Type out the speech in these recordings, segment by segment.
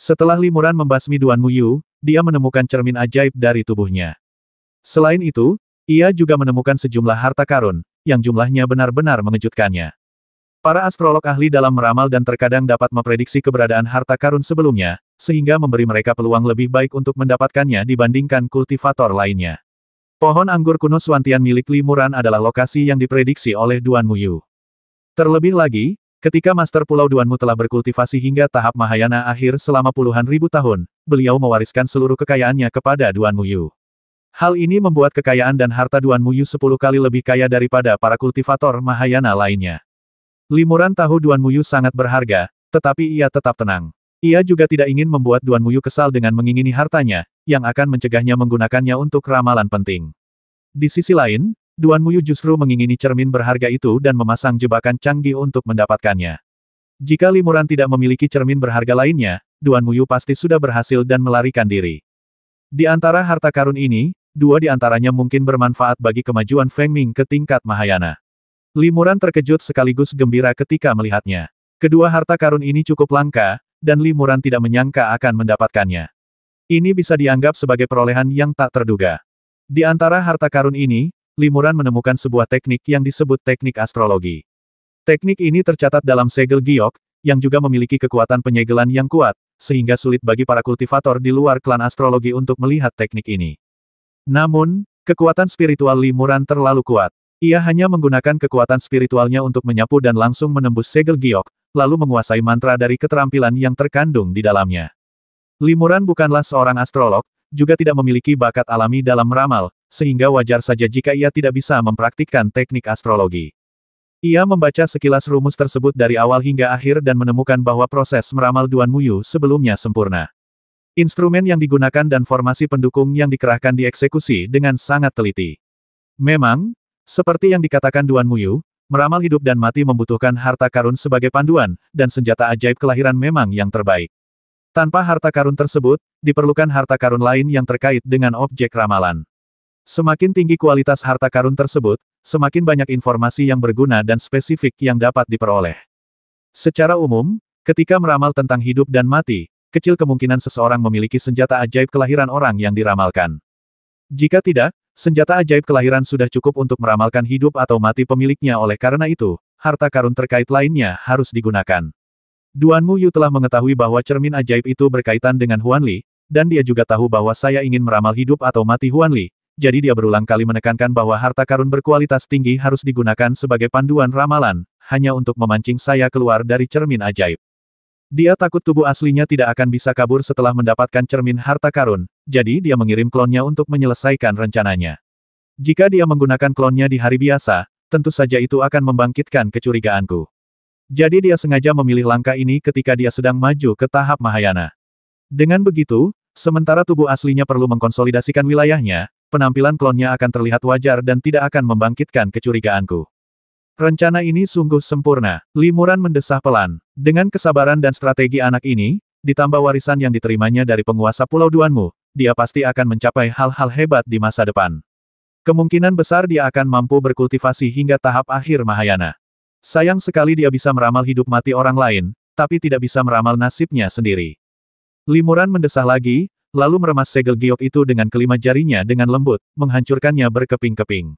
Setelah Limuran membasmi Duan Muyu, dia menemukan cermin ajaib dari tubuhnya. Selain itu, ia juga menemukan sejumlah harta karun, yang jumlahnya benar-benar mengejutkannya. Para astrolog ahli dalam meramal dan terkadang dapat memprediksi keberadaan harta karun sebelumnya, sehingga memberi mereka peluang lebih baik untuk mendapatkannya dibandingkan kultivator lainnya. Pohon anggur kuno Suantian milik Limuran adalah lokasi yang diprediksi oleh Duan Muyu. Terlebih lagi, ketika Master Pulau Duanmu telah berkultivasi hingga tahap Mahayana akhir selama puluhan ribu tahun, beliau mewariskan seluruh kekayaannya kepada Duan Muyu. Hal ini membuat kekayaan dan harta Duan Muyu 10 kali lebih kaya daripada para kultivator Mahayana lainnya. Limuran tahu Duan Muyu sangat berharga, tetapi ia tetap tenang. Ia juga tidak ingin membuat Duan Muyu kesal dengan mengingini hartanya, yang akan mencegahnya menggunakannya untuk ramalan penting. Di sisi lain, Duan Muyu justru mengingini cermin berharga itu dan memasang jebakan canggih untuk mendapatkannya. Jika Limuran tidak memiliki cermin berharga lainnya, Duan Muyu pasti sudah berhasil dan melarikan diri. Di antara harta karun ini, 2 di antaranya mungkin bermanfaat bagi kemajuan Feng Ming ke tingkat Mahayana. Limuran terkejut sekaligus gembira ketika melihatnya. Kedua harta karun ini cukup langka, dan Limuran tidak menyangka akan mendapatkannya. Ini bisa dianggap sebagai perolehan yang tak terduga. Di antara harta karun ini, Limuran menemukan sebuah teknik yang disebut teknik astrologi. Teknik ini tercatat dalam segel giok, yang juga memiliki kekuatan penyegelan yang kuat, sehingga sulit bagi para kultivator di luar klan astrologi untuk melihat teknik ini. Namun, kekuatan spiritual Limuran terlalu kuat. Ia hanya menggunakan kekuatan spiritualnya untuk menyapu dan langsung menembus segel giok, lalu menguasai mantra dari keterampilan yang terkandung di dalamnya. Limuran bukanlah seorang astrolog, juga tidak memiliki bakat alami dalam meramal, sehingga wajar saja jika ia tidak bisa mempraktikkan teknik astrologi. Ia membaca sekilas rumus tersebut dari awal hingga akhir dan menemukan bahwa proses meramal Duan Muyu sebelumnya sempurna. Instrumen yang digunakan dan formasi pendukung yang dikerahkan dieksekusi dengan sangat teliti. Memang, seperti yang dikatakan Duan Muyu, meramal hidup dan mati membutuhkan harta karun sebagai panduan, dan senjata ajaib kelahiran memang yang terbaik. Tanpa harta karun tersebut, diperlukan harta karun lain yang terkait dengan objek ramalan. Semakin tinggi kualitas harta karun tersebut, semakin banyak informasi yang berguna dan spesifik yang dapat diperoleh. Secara umum, ketika meramal tentang hidup dan mati, kecil kemungkinan seseorang memiliki senjata ajaib kelahiran orang yang diramalkan. Jika tidak, senjata ajaib kelahiran sudah cukup untuk meramalkan hidup atau mati pemiliknya. Oleh karena itu, harta karun terkait lainnya harus digunakan. Duan Muyu telah mengetahui bahwa cermin ajaib itu berkaitan dengan Huan Li, dan dia juga tahu bahwa saya ingin meramal hidup atau mati Huan Li, jadi dia berulang kali menekankan bahwa harta karun berkualitas tinggi harus digunakan sebagai panduan ramalan, hanya untuk memancing saya keluar dari cermin ajaib. Dia takut tubuh aslinya tidak akan bisa kabur setelah mendapatkan cermin harta karun, jadi dia mengirim klonnya untuk menyelesaikan rencananya. Jika dia menggunakan klonnya di hari biasa, tentu saja itu akan membangkitkan kecurigaanku. Jadi dia sengaja memilih langkah ini ketika dia sedang maju ke tahap Mahayana. Dengan begitu, sementara tubuh aslinya perlu mengkonsolidasikan wilayahnya, penampilan klonnya akan terlihat wajar dan tidak akan membangkitkan kecurigaanku. Rencana ini sungguh sempurna. Limuran mendesah pelan. Dengan kesabaran dan strategi anak ini, ditambah warisan yang diterimanya dari penguasa Pulau Duanmu, dia pasti akan mencapai hal-hal hebat di masa depan. Kemungkinan besar dia akan mampu berkultivasi hingga tahap akhir Mahayana. Sayang sekali dia bisa meramal hidup mati orang lain, tapi tidak bisa meramal nasibnya sendiri. Limuran mendesah lagi, lalu meremas segel giok itu dengan kelima jarinya dengan lembut, menghancurkannya berkeping-keping.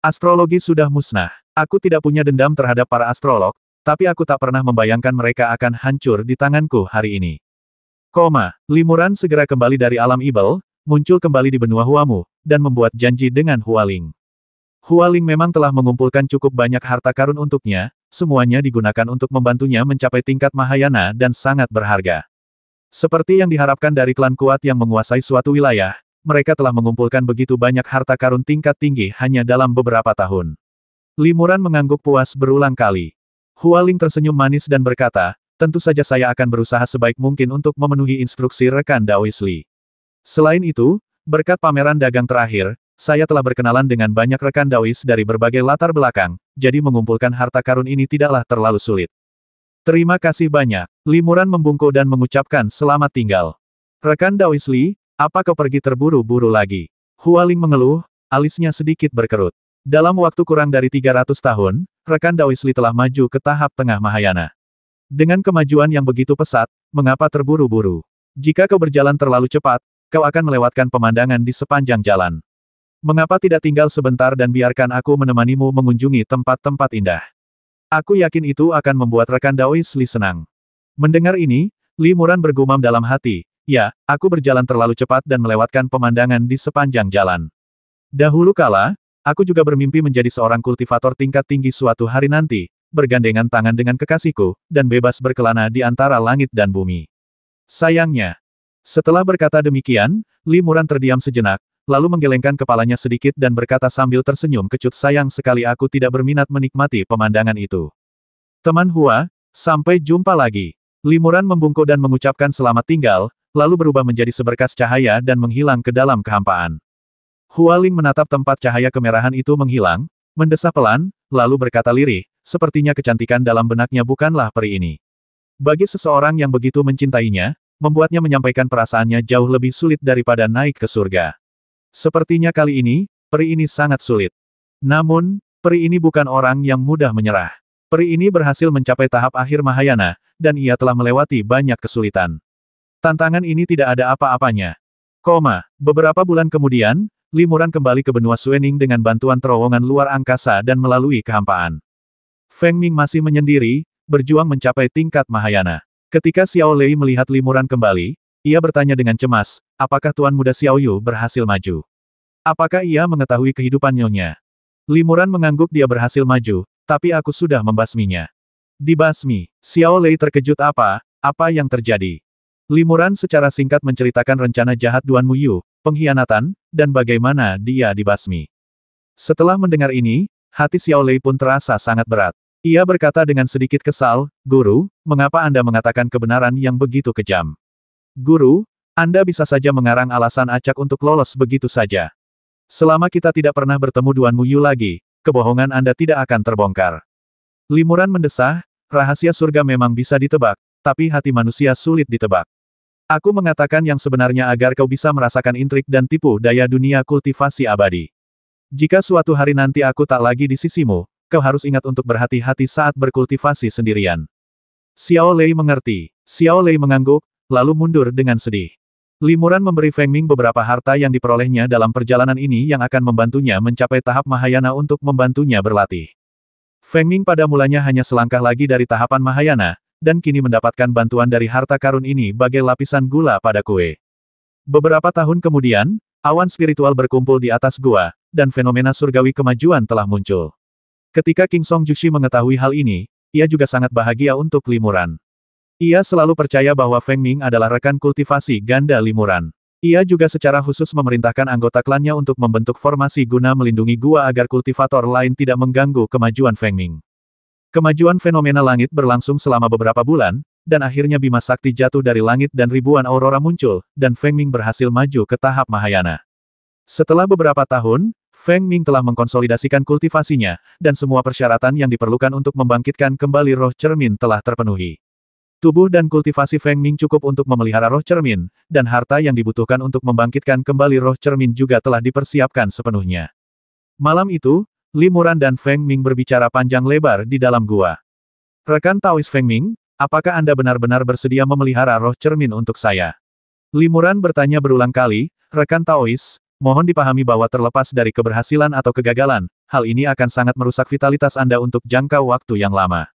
Astrologi sudah musnah. Aku tidak punya dendam terhadap para astrolog, tapi aku tak pernah membayangkan mereka akan hancur di tanganku hari ini. Limuran segera kembali dari alam ibel, muncul kembali di benua Huamu, dan membuat janji dengan Hualing. Hualing memang telah mengumpulkan cukup banyak harta karun untuknya, semuanya digunakan untuk membantunya mencapai tingkat Mahayana dan sangat berharga. Seperti yang diharapkan dari klan kuat yang menguasai suatu wilayah, mereka telah mengumpulkan begitu banyak harta karun tingkat tinggi hanya dalam beberapa tahun. Limuran mengangguk puas berulang kali. Hualing tersenyum manis dan berkata, tentu saja saya akan berusaha sebaik mungkin untuk memenuhi instruksi rekan Daois Li. Selain itu, berkat pameran dagang terakhir, saya telah berkenalan dengan banyak rekan Daois dari berbagai latar belakang, jadi mengumpulkan harta karun ini tidaklah terlalu sulit. Terima kasih banyak. Limuran membungkuk dan mengucapkan selamat tinggal. Rekan Daois Li, apa kau pergi terburu-buru lagi? Hualing mengeluh, alisnya sedikit berkerut. Dalam waktu kurang dari 300 tahun, rekan Daois Li telah maju ke tahap tengah Mahayana. Dengan kemajuan yang begitu pesat, mengapa terburu-buru? Jika kau berjalan terlalu cepat, kau akan melewatkan pemandangan di sepanjang jalan. Mengapa tidak tinggal sebentar dan biarkan aku menemanimu mengunjungi tempat-tempat indah? Aku yakin itu akan membuat rekan Daois Li senang. Mendengar ini, Li Muran bergumam dalam hati, ya, aku berjalan terlalu cepat dan melewatkan pemandangan di sepanjang jalan. Dahulu kala, aku juga bermimpi menjadi seorang kultivator tingkat tinggi suatu hari nanti, bergandengan tangan dengan kekasihku, dan bebas berkelana di antara langit dan bumi. Sayangnya. Setelah berkata demikian, Li Muran terdiam sejenak, lalu menggelengkan kepalanya sedikit dan berkata sambil tersenyum kecut, sayang sekali aku tidak berminat menikmati pemandangan itu. Teman Hua, sampai jumpa lagi. Li Muran membungkuk dan mengucapkan selamat tinggal, lalu berubah menjadi seberkas cahaya dan menghilang ke dalam kehampaan. Hua Ling menatap tempat cahaya kemerahan itu menghilang, mendesah pelan, lalu berkata lirih, sepertinya kecantikan dalam benaknya bukanlah peri ini. Bagi seseorang yang begitu mencintainya, membuatnya menyampaikan perasaannya jauh lebih sulit daripada naik ke surga. Sepertinya kali ini, peri ini sangat sulit. Namun, peri ini bukan orang yang mudah menyerah. Peri ini berhasil mencapai tahap akhir Mahayana, dan ia telah melewati banyak kesulitan. Tantangan ini tidak ada apa-apanya. Beberapa bulan kemudian, Li Muran kembali ke benua Suening dengan bantuan terowongan luar angkasa dan melalui kehampaan. Feng Ming masih menyendiri, berjuang mencapai tingkat Mahayana. Ketika Xiao Lei melihat Li Muran kembali, ia bertanya dengan cemas, apakah Tuan Muda Xiao Yu berhasil maju? Apakah ia mengetahui kehidupan nyonya? Li Muran mengangguk, dia berhasil maju, tapi aku sudah membasminya. Dibasmi. Xiao Lei terkejut, apa yang terjadi? Li Muran secara singkat menceritakan rencana jahat Duan Muyu, pengkhianatan, dan bagaimana dia dibasmi. Setelah mendengar ini, hati Xiao Lei pun terasa sangat berat. Ia berkata dengan sedikit kesal, Guru, mengapa Anda mengatakan kebenaran yang begitu kejam? Guru, Anda bisa saja mengarang alasan acak untuk lolos begitu saja. Selama kita tidak pernah bertemu Duan Muyu lagi, kebohongan Anda tidak akan terbongkar. Li Muran mendesah, rahasia surga memang bisa ditebak, tapi hati manusia sulit ditebak. Aku mengatakan yang sebenarnya agar kau bisa merasakan intrik dan tipu daya dunia kultivasi abadi. Jika suatu hari nanti aku tak lagi di sisimu, kau harus ingat untuk berhati-hati saat berkultivasi sendirian. Xiao Lei mengerti. Xiao Lei mengangguk, lalu mundur dengan sedih. Li Muran memberi Feng Ming beberapa harta yang diperolehnya dalam perjalanan ini yang akan membantunya mencapai tahap Mahayana untuk membantunya berlatih. Feng Ming pada mulanya hanya selangkah lagi dari tahapan Mahayana, dan kini mendapatkan bantuan dari harta karun ini bagai lapisan gula pada kue. Beberapa tahun kemudian, awan spiritual berkumpul di atas gua, dan fenomena surgawi kemajuan telah muncul. Ketika King Song Jushi mengetahui hal ini, ia juga sangat bahagia untuk Li Muran. Ia selalu percaya bahwa Feng Ming adalah rekan kultivasi ganda Li Muran. Ia juga secara khusus memerintahkan anggota klannya untuk membentuk formasi guna melindungi gua agar kultivator lain tidak mengganggu kemajuan Feng Ming. Kemajuan fenomena langit berlangsung selama beberapa bulan, dan akhirnya Bima Sakti jatuh dari langit dan ribuan aurora muncul, dan Feng Ming berhasil maju ke tahap Mahayana. Setelah beberapa tahun, Feng Ming telah mengkonsolidasikan kultivasinya, dan semua persyaratan yang diperlukan untuk membangkitkan kembali roh cermin telah terpenuhi. Tubuh dan kultivasi Feng Ming cukup untuk memelihara roh cermin, dan harta yang dibutuhkan untuk membangkitkan kembali roh cermin juga telah dipersiapkan sepenuhnya. Malam itu, Li Muran dan Feng Ming berbicara panjang lebar di dalam gua. Rekan Taois Feng Ming, apakah Anda benar-benar bersedia memelihara roh cermin untuk saya? Li Muran bertanya berulang kali, rekan Taois, mohon dipahami bahwa terlepas dari keberhasilan atau kegagalan, hal ini akan sangat merusak vitalitas Anda untuk jangka waktu yang lama.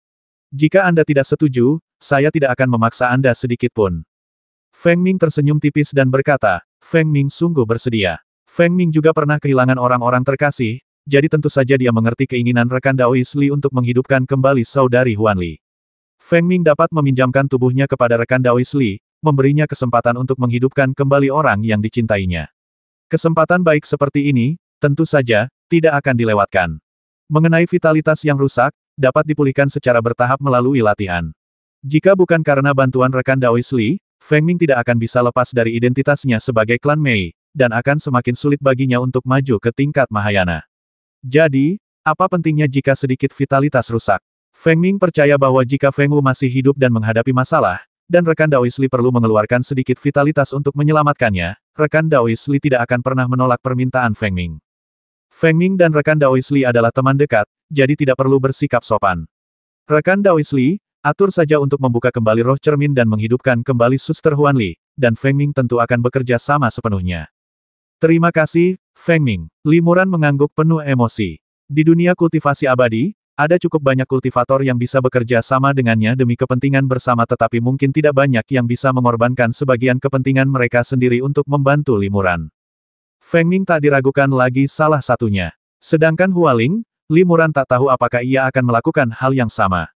Jika Anda tidak setuju, saya tidak akan memaksa Anda sedikit pun. Feng Ming tersenyum tipis dan berkata, Feng Ming sungguh bersedia. Feng Ming juga pernah kehilangan orang-orang terkasih, jadi tentu saja dia mengerti keinginan rekan Daois Li untuk menghidupkan kembali saudari Huan Li. Feng Ming dapat meminjamkan tubuhnya kepada rekan Daois Li, memberinya kesempatan untuk menghidupkan kembali orang yang dicintainya. Kesempatan baik seperti ini, tentu saja, tidak akan dilewatkan. Mengenai vitalitas yang rusak, dapat dipulihkan secara bertahap melalui latihan. Jika bukan karena bantuan rekan Daois Li, Feng Ming tidak akan bisa lepas dari identitasnya sebagai klan Mei, dan akan semakin sulit baginya untuk maju ke tingkat Mahayana. Jadi, apa pentingnya jika sedikit vitalitas rusak? Feng Ming percaya bahwa jika Feng Wu masih hidup dan menghadapi masalah, dan rekan Daois Li perlu mengeluarkan sedikit vitalitas untuk menyelamatkannya, rekan Daois Li tidak akan pernah menolak permintaan Feng Ming. Feng Ming dan rekan Daois Li adalah teman dekat, jadi tidak perlu bersikap sopan. Rekan Daois Li, atur saja untuk membuka kembali roh cermin dan menghidupkan kembali Suster Huan Li, dan Feng Ming tentu akan bekerja sama sepenuhnya. Terima kasih, Feng Ming. Limuran mengangguk penuh emosi. Di dunia kultivasi abadi, ada cukup banyak kultivator yang bisa bekerja sama dengannya demi kepentingan bersama, tetapi mungkin tidak banyak yang bisa mengorbankan sebagian kepentingan mereka sendiri untuk membantu Limuran. Feng Ming tak diragukan lagi salah satunya. Sedangkan Hualing, Limuran tak tahu apakah ia akan melakukan hal yang sama.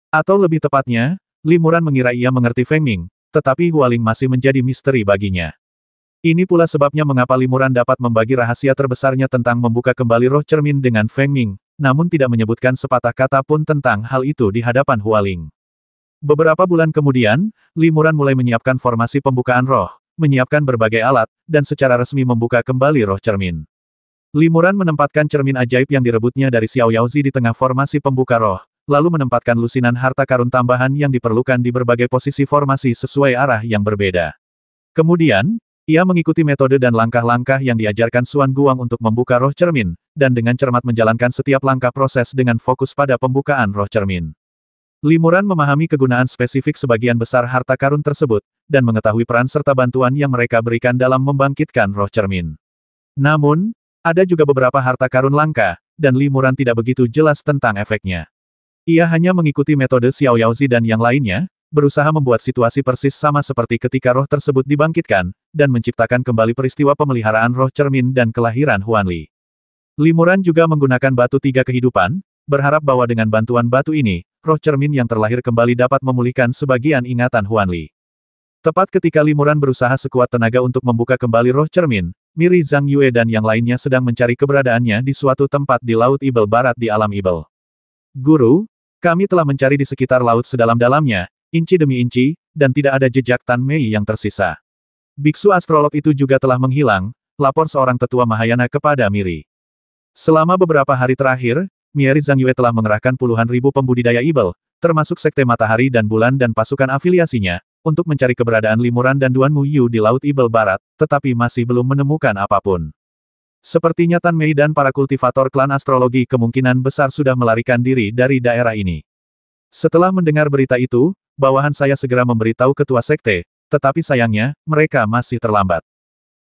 Atau lebih tepatnya, Limuran mengira ia mengerti Feng Ming, tetapi Hualing masih menjadi misteri baginya. Ini pula sebabnya mengapa Limuran dapat membagi rahasia terbesarnya tentang membuka kembali roh cermin dengan Feng Ming, namun tidak menyebutkan sepatah kata pun tentang hal itu di hadapan Hualing. Beberapa bulan kemudian, Limuran mulai menyiapkan formasi pembukaan roh, menyiapkan berbagai alat, dan secara resmi membuka kembali roh cermin. Limuran menempatkan cermin ajaib yang direbutnya dari Xiao Yaozi di tengah formasi pembuka roh, lalu menempatkan lusinan harta karun tambahan yang diperlukan di berbagai posisi formasi sesuai arah yang berbeda. Kemudian, ia mengikuti metode dan langkah-langkah yang diajarkan Xuan Guang untuk membuka roh cermin, dan dengan cermat menjalankan setiap langkah proses dengan fokus pada pembukaan roh cermin. Limuran memahami kegunaan spesifik sebagian besar harta karun tersebut, dan mengetahui peran serta bantuan yang mereka berikan dalam membangkitkan roh cermin. Namun, ada juga beberapa harta karun langka, dan Limuran tidak begitu jelas tentang efeknya. Ia hanya mengikuti metode Xiao Yaozi dan yang lainnya, berusaha membuat situasi persis sama seperti ketika roh tersebut dibangkitkan, dan menciptakan kembali peristiwa pemeliharaan roh cermin dan kelahiran Huanli. Limuran juga menggunakan batu tiga kehidupan, berharap bahwa dengan bantuan batu ini, roh cermin yang terlahir kembali dapat memulihkan sebagian ingatan Huanli. Tepat ketika Limuran berusaha sekuat tenaga untuk membuka kembali roh cermin, Miri Zhang Yue dan yang lainnya sedang mencari keberadaannya di suatu tempat di Laut Ibel Barat di alam Ibel. Guru, kami telah mencari di sekitar laut sedalam-dalamnya, inci demi inci, dan tidak ada jejak Tan Mei yang tersisa. Biksu astrolog itu juga telah menghilang, lapor seorang tetua Mahayana kepada Miri. Selama beberapa hari terakhir, Miri Zhang Yue telah mengerahkan puluhan ribu pembudidaya Ibel, termasuk Sekte Matahari dan Bulan dan pasukan afiliasinya, untuk mencari keberadaan Limuran dan Duan Mu Yu di Laut Ibel Barat, tetapi masih belum menemukan apapun. Sepertinya Tan Mei dan para kultivator klan astrologi kemungkinan besar sudah melarikan diri dari daerah ini. Setelah mendengar berita itu, bawahan saya segera memberitahu ketua sekte, tetapi sayangnya, mereka masih terlambat.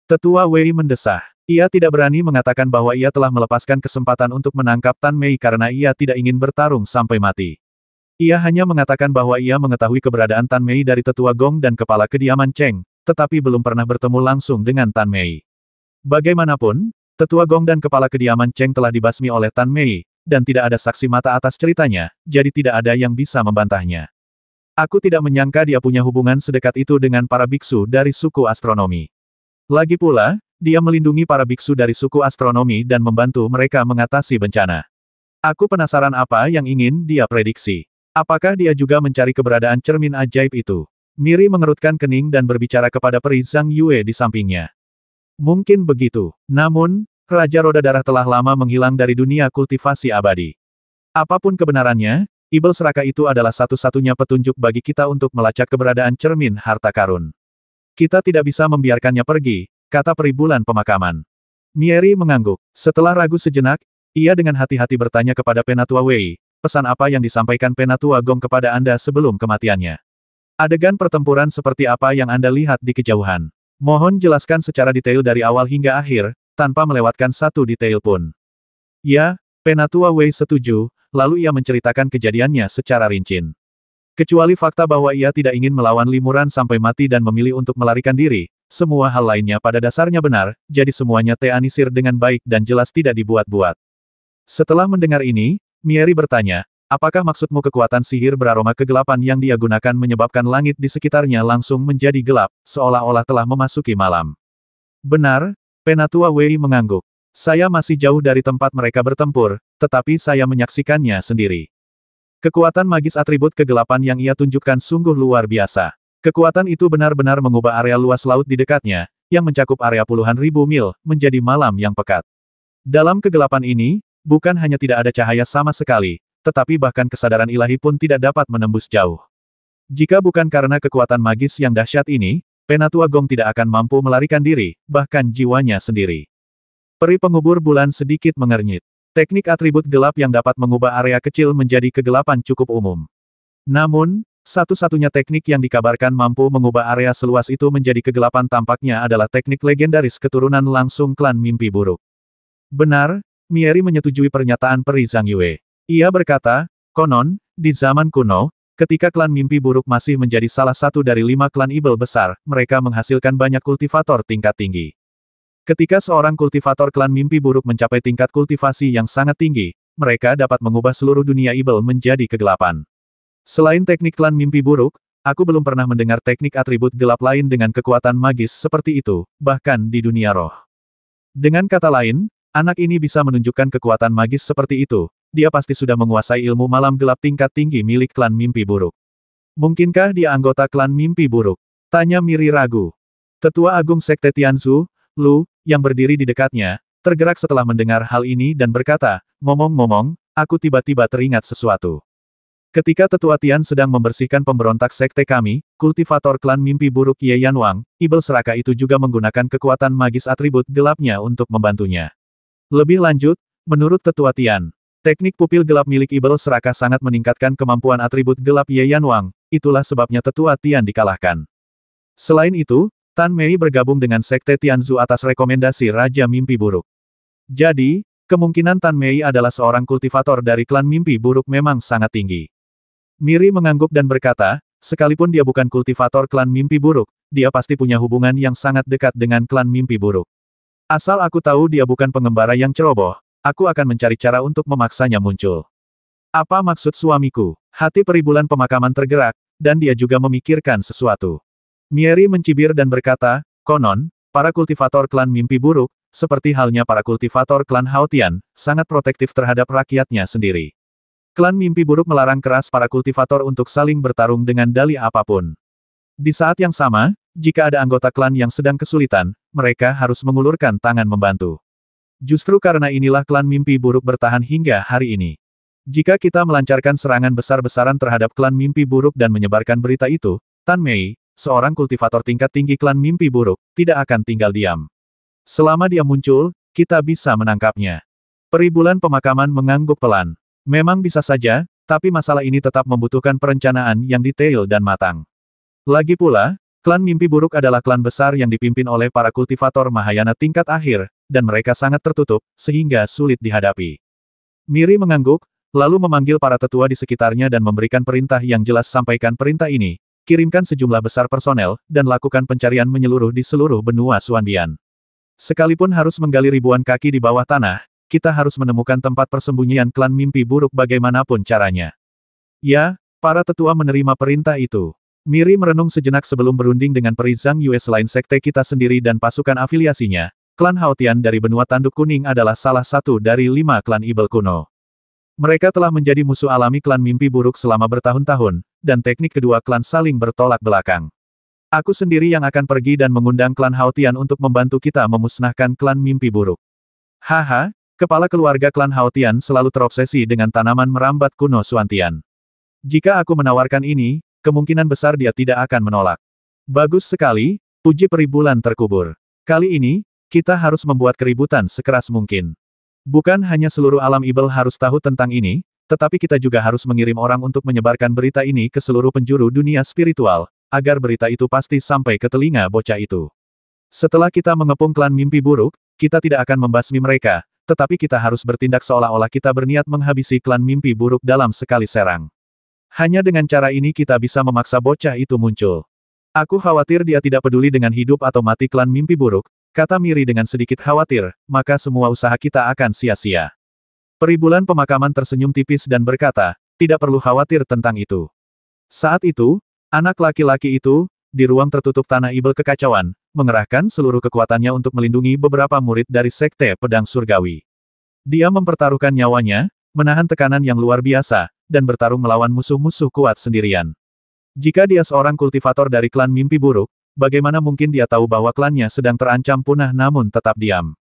Tetua Wei mendesah. Ia tidak berani mengatakan bahwa ia telah melepaskan kesempatan untuk menangkap Tan Mei karena ia tidak ingin bertarung sampai mati. Ia hanya mengatakan bahwa ia mengetahui keberadaan Tan Mei dari tetua Gong dan kepala kediaman Cheng, tetapi belum pernah bertemu langsung dengan Tan Mei. Bagaimanapun, tetua Gong dan kepala kediaman Cheng telah dibasmi oleh Tan Mei, dan tidak ada saksi mata atas ceritanya, jadi tidak ada yang bisa membantahnya. Aku tidak menyangka dia punya hubungan sedekat itu dengan para biksu dari suku astronomi. Lagi pula, dia melindungi para biksu dari suku astronomi dan membantu mereka mengatasi bencana. Aku penasaran apa yang ingin dia prediksi. Apakah dia juga mencari keberadaan cermin ajaib itu? Miri mengerutkan kening dan berbicara kepada peri Zhang Yue di sampingnya. Mungkin begitu. Namun, Raja Roda Darah telah lama menghilang dari dunia kultivasi abadi. Apapun kebenarannya, Ibel Seraka itu adalah satu-satunya petunjuk bagi kita untuk melacak keberadaan cermin harta karun. Kita tidak bisa membiarkannya pergi, kata peri bulan pemakaman. Miri mengangguk. Setelah ragu sejenak, ia dengan hati-hati bertanya kepada Penatua Wei, pesan apa yang disampaikan Penatua Gong kepada Anda sebelum kematiannya? Adegan pertempuran seperti apa yang Anda lihat di kejauhan? Mohon jelaskan secara detail dari awal hingga akhir, tanpa melewatkan satu detail pun. Ya, Penatua Wei setuju, lalu ia menceritakan kejadiannya secara rinci. Kecuali fakta bahwa ia tidak ingin melawan Limuran sampai mati dan memilih untuk melarikan diri, semua hal lainnya pada dasarnya benar, jadi semuanya teanisir dengan baik dan jelas tidak dibuat-buat. Setelah mendengar ini, Miri bertanya, apakah maksudmu kekuatan sihir beraroma kegelapan yang dia gunakan menyebabkan langit di sekitarnya langsung menjadi gelap, seolah-olah telah memasuki malam? Benar, Penatua Wei mengangguk. Saya masih jauh dari tempat mereka bertempur, tetapi saya menyaksikannya sendiri. Kekuatan magis atribut kegelapan yang ia tunjukkan sungguh luar biasa. Kekuatan itu benar-benar mengubah area luas laut di dekatnya, yang mencakup area puluhan ribu mil, menjadi malam yang pekat. Dalam kegelapan ini, bukan hanya tidak ada cahaya sama sekali, tetapi bahkan kesadaran ilahi pun tidak dapat menembus jauh. Jika bukan karena kekuatan magis yang dahsyat ini, Penatua Gong tidak akan mampu melarikan diri, bahkan jiwanya sendiri. Peri pengubur bulan sedikit mengernyit. Teknik atribut gelap yang dapat mengubah area kecil menjadi kegelapan cukup umum. Namun, Satu-satunya teknik yang dikabarkan mampu mengubah area seluas itu menjadi kegelapan tampaknya adalah teknik legendaris keturunan langsung klan mimpi buruk. Benar, Mieri menyetujui pernyataan peri Zhang Yue. Ia berkata, konon, di zaman kuno, ketika klan mimpi buruk masih menjadi salah satu dari 5 klan ibel besar, mereka menghasilkan banyak kultivator tingkat tinggi. Ketika seorang kultivator klan mimpi buruk mencapai tingkat kultivasi yang sangat tinggi, mereka dapat mengubah seluruh dunia ibel menjadi kegelapan. Selain teknik klan mimpi buruk, aku belum pernah mendengar teknik atribut gelap lain dengan kekuatan magis seperti itu, bahkan di dunia roh. Dengan kata lain, anak ini bisa menunjukkan kekuatan magis seperti itu, dia pasti sudah menguasai ilmu malam gelap tingkat tinggi milik klan mimpi buruk. Mungkinkah dia anggota klan mimpi buruk? Tanya Miri ragu. Tetua Agung Sekte Tianzu, Lu, yang berdiri di dekatnya, tergerak setelah mendengar hal ini dan berkata, ngomong-ngomong, aku tiba-tiba teringat sesuatu. Ketika Tetua Tian sedang membersihkan pemberontak sekte kami, kultivator klan mimpi buruk Ye Yanwang, ibel seraka itu juga menggunakan kekuatan magis atribut gelapnya untuk membantunya. Lebih lanjut, menurut Tetua Tian, teknik pupil gelap milik ibel seraka sangat meningkatkan kemampuan atribut gelap Ye Yanwang, itulah sebabnya Tetua Tian dikalahkan. Selain itu, Tan Mei bergabung dengan sekte Tianzu atas rekomendasi Raja Mimpi Buruk. Jadi, kemungkinan Tan Mei adalah seorang kultivator dari klan mimpi buruk memang sangat tinggi. Miri mengangguk dan berkata, sekalipun dia bukan kultivator klan mimpi buruk, dia pasti punya hubungan yang sangat dekat dengan klan mimpi buruk. Asal aku tahu dia bukan pengembara yang ceroboh, aku akan mencari cara untuk memaksanya muncul. Apa maksud suamiku? Hati peri bulan pemakaman tergerak, dan dia juga memikirkan sesuatu. Mieri mencibir dan berkata, konon, para kultivator klan mimpi buruk, seperti halnya para kultivator klan Haotian, sangat protektif terhadap rakyatnya sendiri. Klan mimpi buruk melarang keras para kultivator untuk saling bertarung dengan dalih apapun. Di saat yang sama, jika ada anggota klan yang sedang kesulitan, mereka harus mengulurkan tangan membantu. Justru karena inilah klan mimpi buruk bertahan hingga hari ini. Jika kita melancarkan serangan besar-besaran terhadap klan mimpi buruk dan menyebarkan berita itu, Tan Mei, seorang kultivator tingkat tinggi klan mimpi buruk, tidak akan tinggal diam. Selama dia muncul, kita bisa menangkapnya. Peri bulan pemakaman mengangguk pelan. Memang bisa saja, tapi masalah ini tetap membutuhkan perencanaan yang detail dan matang. Lagi pula, klan mimpi buruk adalah klan besar yang dipimpin oleh para kultivator Mahayana tingkat akhir, dan mereka sangat tertutup, sehingga sulit dihadapi. Miri mengangguk, lalu memanggil para tetua di sekitarnya dan memberikan perintah yang jelas. Sampaikan perintah ini, kirimkan sejumlah besar personel, dan lakukan pencarian menyeluruh di seluruh benua Xuanbian. Sekalipun harus menggali ribuan kaki di bawah tanah, kita harus menemukan tempat persembunyian klan mimpi buruk bagaimanapun caranya. Ya, para tetua menerima perintah itu. Miri merenung sejenak sebelum berunding dengan peri Zhang Yue. Selain sekte kita sendiri dan pasukan afiliasinya, klan Haotian dari benua Tanduk Kuning adalah salah satu dari 5 klan ibel kuno. Mereka telah menjadi musuh alami klan mimpi buruk selama bertahun-tahun, dan teknik kedua klan saling bertolak belakang. Aku sendiri yang akan pergi dan mengundang klan Haotian untuk membantu kita memusnahkan klan mimpi buruk. Haha. Kepala keluarga klan Haotian selalu terobsesi dengan tanaman merambat kuno Xuantian. Jika aku menawarkan ini, kemungkinan besar dia tidak akan menolak. Bagus sekali, puji peri bulan terkubur. Kali ini, kita harus membuat keributan sekeras mungkin. Bukan hanya seluruh alam ibel harus tahu tentang ini, tetapi kita juga harus mengirim orang untuk menyebarkan berita ini ke seluruh penjuru dunia spiritual, agar berita itu pasti sampai ke telinga bocah itu. Setelah kita mengepung klan mimpi buruk, kita tidak akan membasmi mereka, tetapi kita harus bertindak seolah-olah kita berniat menghabisi klan mimpi buruk dalam sekali serang. Hanya dengan cara ini kita bisa memaksa bocah itu muncul. Aku khawatir dia tidak peduli dengan hidup atau mati klan mimpi buruk, kata Miri dengan sedikit khawatir, maka semua usaha kita akan sia-sia. Peri bulan pemakaman tersenyum tipis dan berkata, tidak perlu khawatir tentang itu. Saat itu, anak laki-laki itu, di ruang tertutup tanah ibel kekacauan, mengerahkan seluruh kekuatannya untuk melindungi beberapa murid dari Sekte Pedang Surgawi. Dia mempertaruhkan nyawanya, menahan tekanan yang luar biasa, dan bertarung melawan musuh-musuh kuat sendirian. Jika dia seorang kultivator dari klan mimpi buruk, bagaimana mungkin dia tahu bahwa klannya sedang terancam punah namun tetap diam?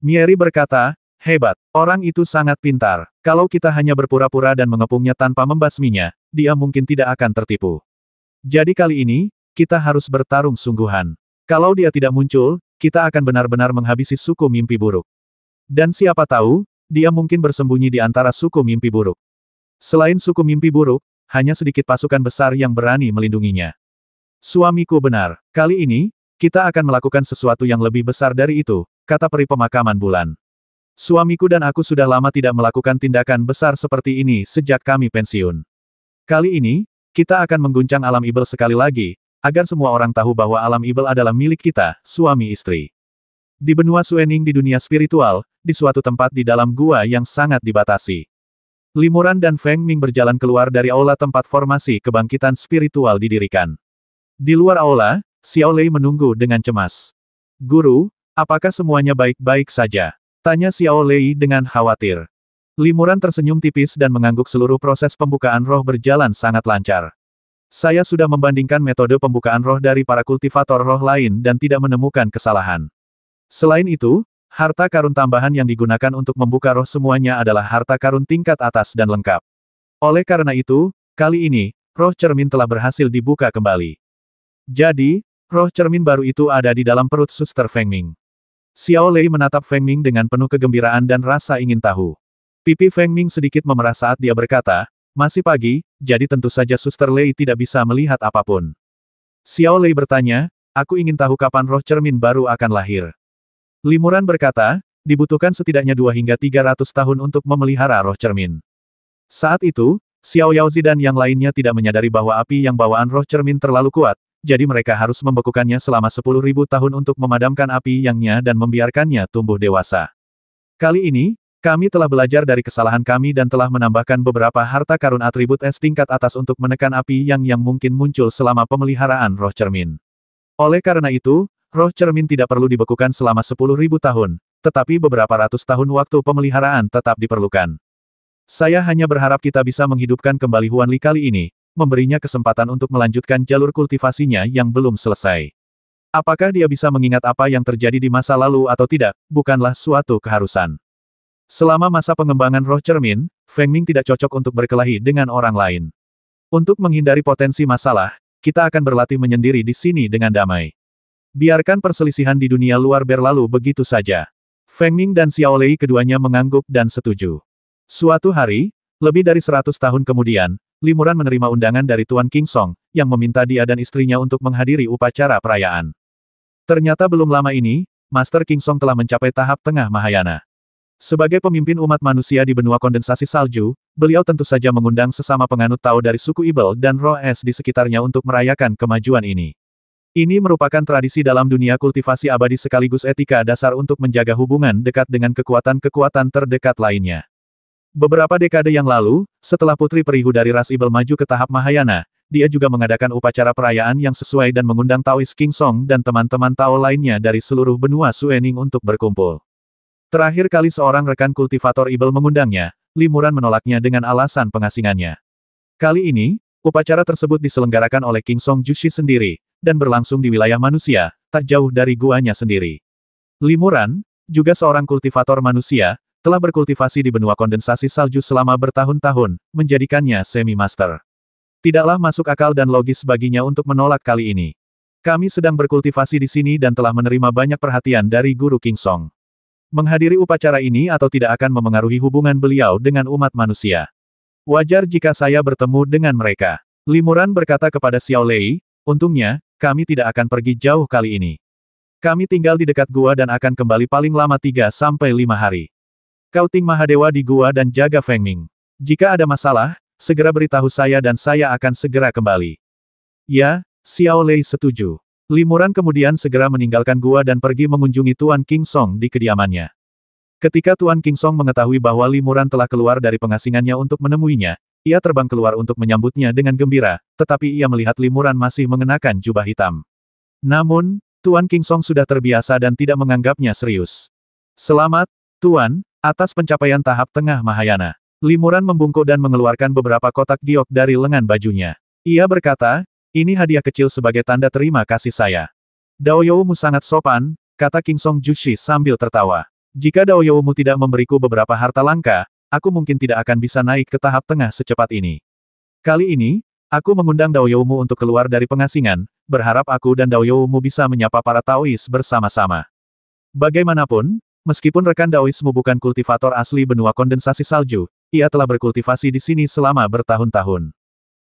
Mieri berkata, hebat, orang itu sangat pintar. Kalau kita hanya berpura-pura dan mengepungnya tanpa membasminya, dia mungkin tidak akan tertipu. Jadi kali ini, kita harus bertarung sungguhan. Kalau dia tidak muncul, kita akan benar-benar menghabisi suku mimpi buruk. Dan siapa tahu, dia mungkin bersembunyi di antara suku mimpi buruk. Selain suku mimpi buruk, hanya sedikit pasukan besar yang berani melindunginya. Suamiku benar. Kali ini, kita akan melakukan sesuatu yang lebih besar dari itu, kata peri pemakaman bulan. Suamiku dan aku sudah lama tidak melakukan tindakan besar seperti ini sejak kami pensiun. Kali ini, kita akan mengguncang alam Ibel sekali lagi, agar semua orang tahu bahwa alam Ibel adalah milik kita, suami istri. Di benua Suening di dunia spiritual, di suatu tempat di dalam gua yang sangat dibatasi. Limuran dan Feng Ming berjalan keluar dari aula tempat formasi kebangkitan spiritual didirikan. Di luar aula, Xiao Lei menunggu dengan cemas. Guru, apakah semuanya baik-baik saja? Tanya Xiao Lei dengan khawatir. Limuran tersenyum tipis dan mengangguk seluruh proses pembukaan roh berjalan sangat lancar. Saya sudah membandingkan metode pembukaan roh dari para kultivator roh lain dan tidak menemukan kesalahan. Selain itu, harta karun tambahan yang digunakan untuk membuka roh semuanya adalah harta karun tingkat atas dan lengkap. Oleh karena itu, kali ini, roh cermin telah berhasil dibuka kembali. Jadi, roh cermin baru itu ada di dalam perut Suster Feng Ming. Xiao Lei menatap Feng Ming dengan penuh kegembiraan dan rasa ingin tahu. Pipi Feng Ming sedikit memerah saat dia berkata, masih pagi, jadi tentu saja Suster Lei tidak bisa melihat apapun. Xiao Lei bertanya, aku ingin tahu kapan roh cermin baru akan lahir. Limuran berkata, dibutuhkan setidaknya 2 hingga 300 tahun untuk memelihara roh cermin. Saat itu, Xiao Yaozi dan yang lainnya tidak menyadari bahwa api yang bawaan roh cermin terlalu kuat, jadi mereka harus membekukannya selama 10.000 tahun untuk memadamkan api yangnya dan membiarkannya tumbuh dewasa. Kali ini, kami telah belajar dari kesalahan kami dan telah menambahkan beberapa harta karun atribut es tingkat atas untuk menekan api yang mungkin muncul selama pemeliharaan roh cermin. Oleh karena itu, roh cermin tidak perlu dibekukan selama 10.000 tahun, tetapi beberapa ratus tahun waktu pemeliharaan tetap diperlukan. Saya hanya berharap kita bisa menghidupkan kembali Huan Li kali ini, memberinya kesempatan untuk melanjutkan jalur kultivasinya yang belum selesai. Apakah dia bisa mengingat apa yang terjadi di masa lalu atau tidak, bukanlah suatu keharusan. Selama masa pengembangan roh cermin, Feng Ming tidak cocok untuk berkelahi dengan orang lain. Untuk menghindari potensi masalah, kita akan berlatih menyendiri di sini dengan damai. Biarkan perselisihan di dunia luar berlalu begitu saja. Feng Ming dan Xiao Lei keduanya mengangguk dan setuju. Suatu hari, lebih dari 100 tahun kemudian, Limuran menerima undangan dari Tuan King Song, yang meminta dia dan istrinya untuk menghadiri upacara perayaan. Ternyata belum lama ini, Master King Song telah mencapai tahap tengah Mahayana. Sebagai pemimpin umat manusia di benua kondensasi salju, beliau tentu saja mengundang sesama penganut Tao dari suku Ibel dan roh es di sekitarnya untuk merayakan kemajuan ini. Ini merupakan tradisi dalam dunia kultivasi abadi sekaligus etika dasar untuk menjaga hubungan dekat dengan kekuatan-kekuatan terdekat lainnya. Beberapa dekade yang lalu, setelah putri perihu dari ras Ibel maju ke tahap Mahayana, dia juga mengadakan upacara perayaan yang sesuai dan mengundang Taois King Song dan teman-teman Tao lainnya dari seluruh benua Suening untuk berkumpul. Terakhir kali seorang rekan kultivator Ibel mengundangnya, Limuran menolaknya dengan alasan pengasingannya. Kali ini, upacara tersebut diselenggarakan oleh King Song Jushi sendiri, dan berlangsung di wilayah manusia, tak jauh dari guanya sendiri. Limuran, juga seorang kultivator manusia, telah berkultivasi di benua kondensasi salju selama bertahun-tahun, menjadikannya semi-master. Tidaklah masuk akal dan logis baginya untuk menolak kali ini. Kami sedang berkultivasi di sini dan telah menerima banyak perhatian dari Guru King Song. Menghadiri upacara ini atau tidak akan memengaruhi hubungan beliau dengan umat manusia. Wajar jika saya bertemu dengan mereka. Limuran berkata kepada Xiao Lei, untungnya, kami tidak akan pergi jauh kali ini. Kami tinggal di dekat gua dan akan kembali paling lama 3-5 hari. Kau Ting Mahadewa di gua dan jaga Feng Ming. Jika ada masalah, segera beritahu saya dan saya akan segera kembali. Ya, Xiao Lei setuju. Limuran kemudian segera meninggalkan gua dan pergi mengunjungi Tuan King Song di kediamannya. Ketika Tuan King Song mengetahui bahwa Limuran telah keluar dari pengasingannya untuk menemuinya, ia terbang keluar untuk menyambutnya dengan gembira, tetapi ia melihat Limuran masih mengenakan jubah hitam. Namun, Tuan King Song sudah terbiasa dan tidak menganggapnya serius. Selamat, Tuan, atas pencapaian tahap tengah Mahayana. Limuran membungkuk dan mengeluarkan beberapa kotak giok dari lengan bajunya. Ia berkata, ini hadiah kecil sebagai tanda terima kasih saya. Daoyoumu sangat sopan, kata King Song Jushi sambil tertawa. Jika Daoyoumu tidak memberiku beberapa harta langka, aku mungkin tidak akan bisa naik ke tahap tengah secepat ini. Kali ini, aku mengundang Daoyoumu untuk keluar dari pengasingan, berharap aku dan Daoyoumu bisa menyapa para Taois bersama-sama. Bagaimanapun, meskipun rekan Daoismu bukan kultivator asli benua kondensasi salju, ia telah berkultivasi di sini selama bertahun-tahun.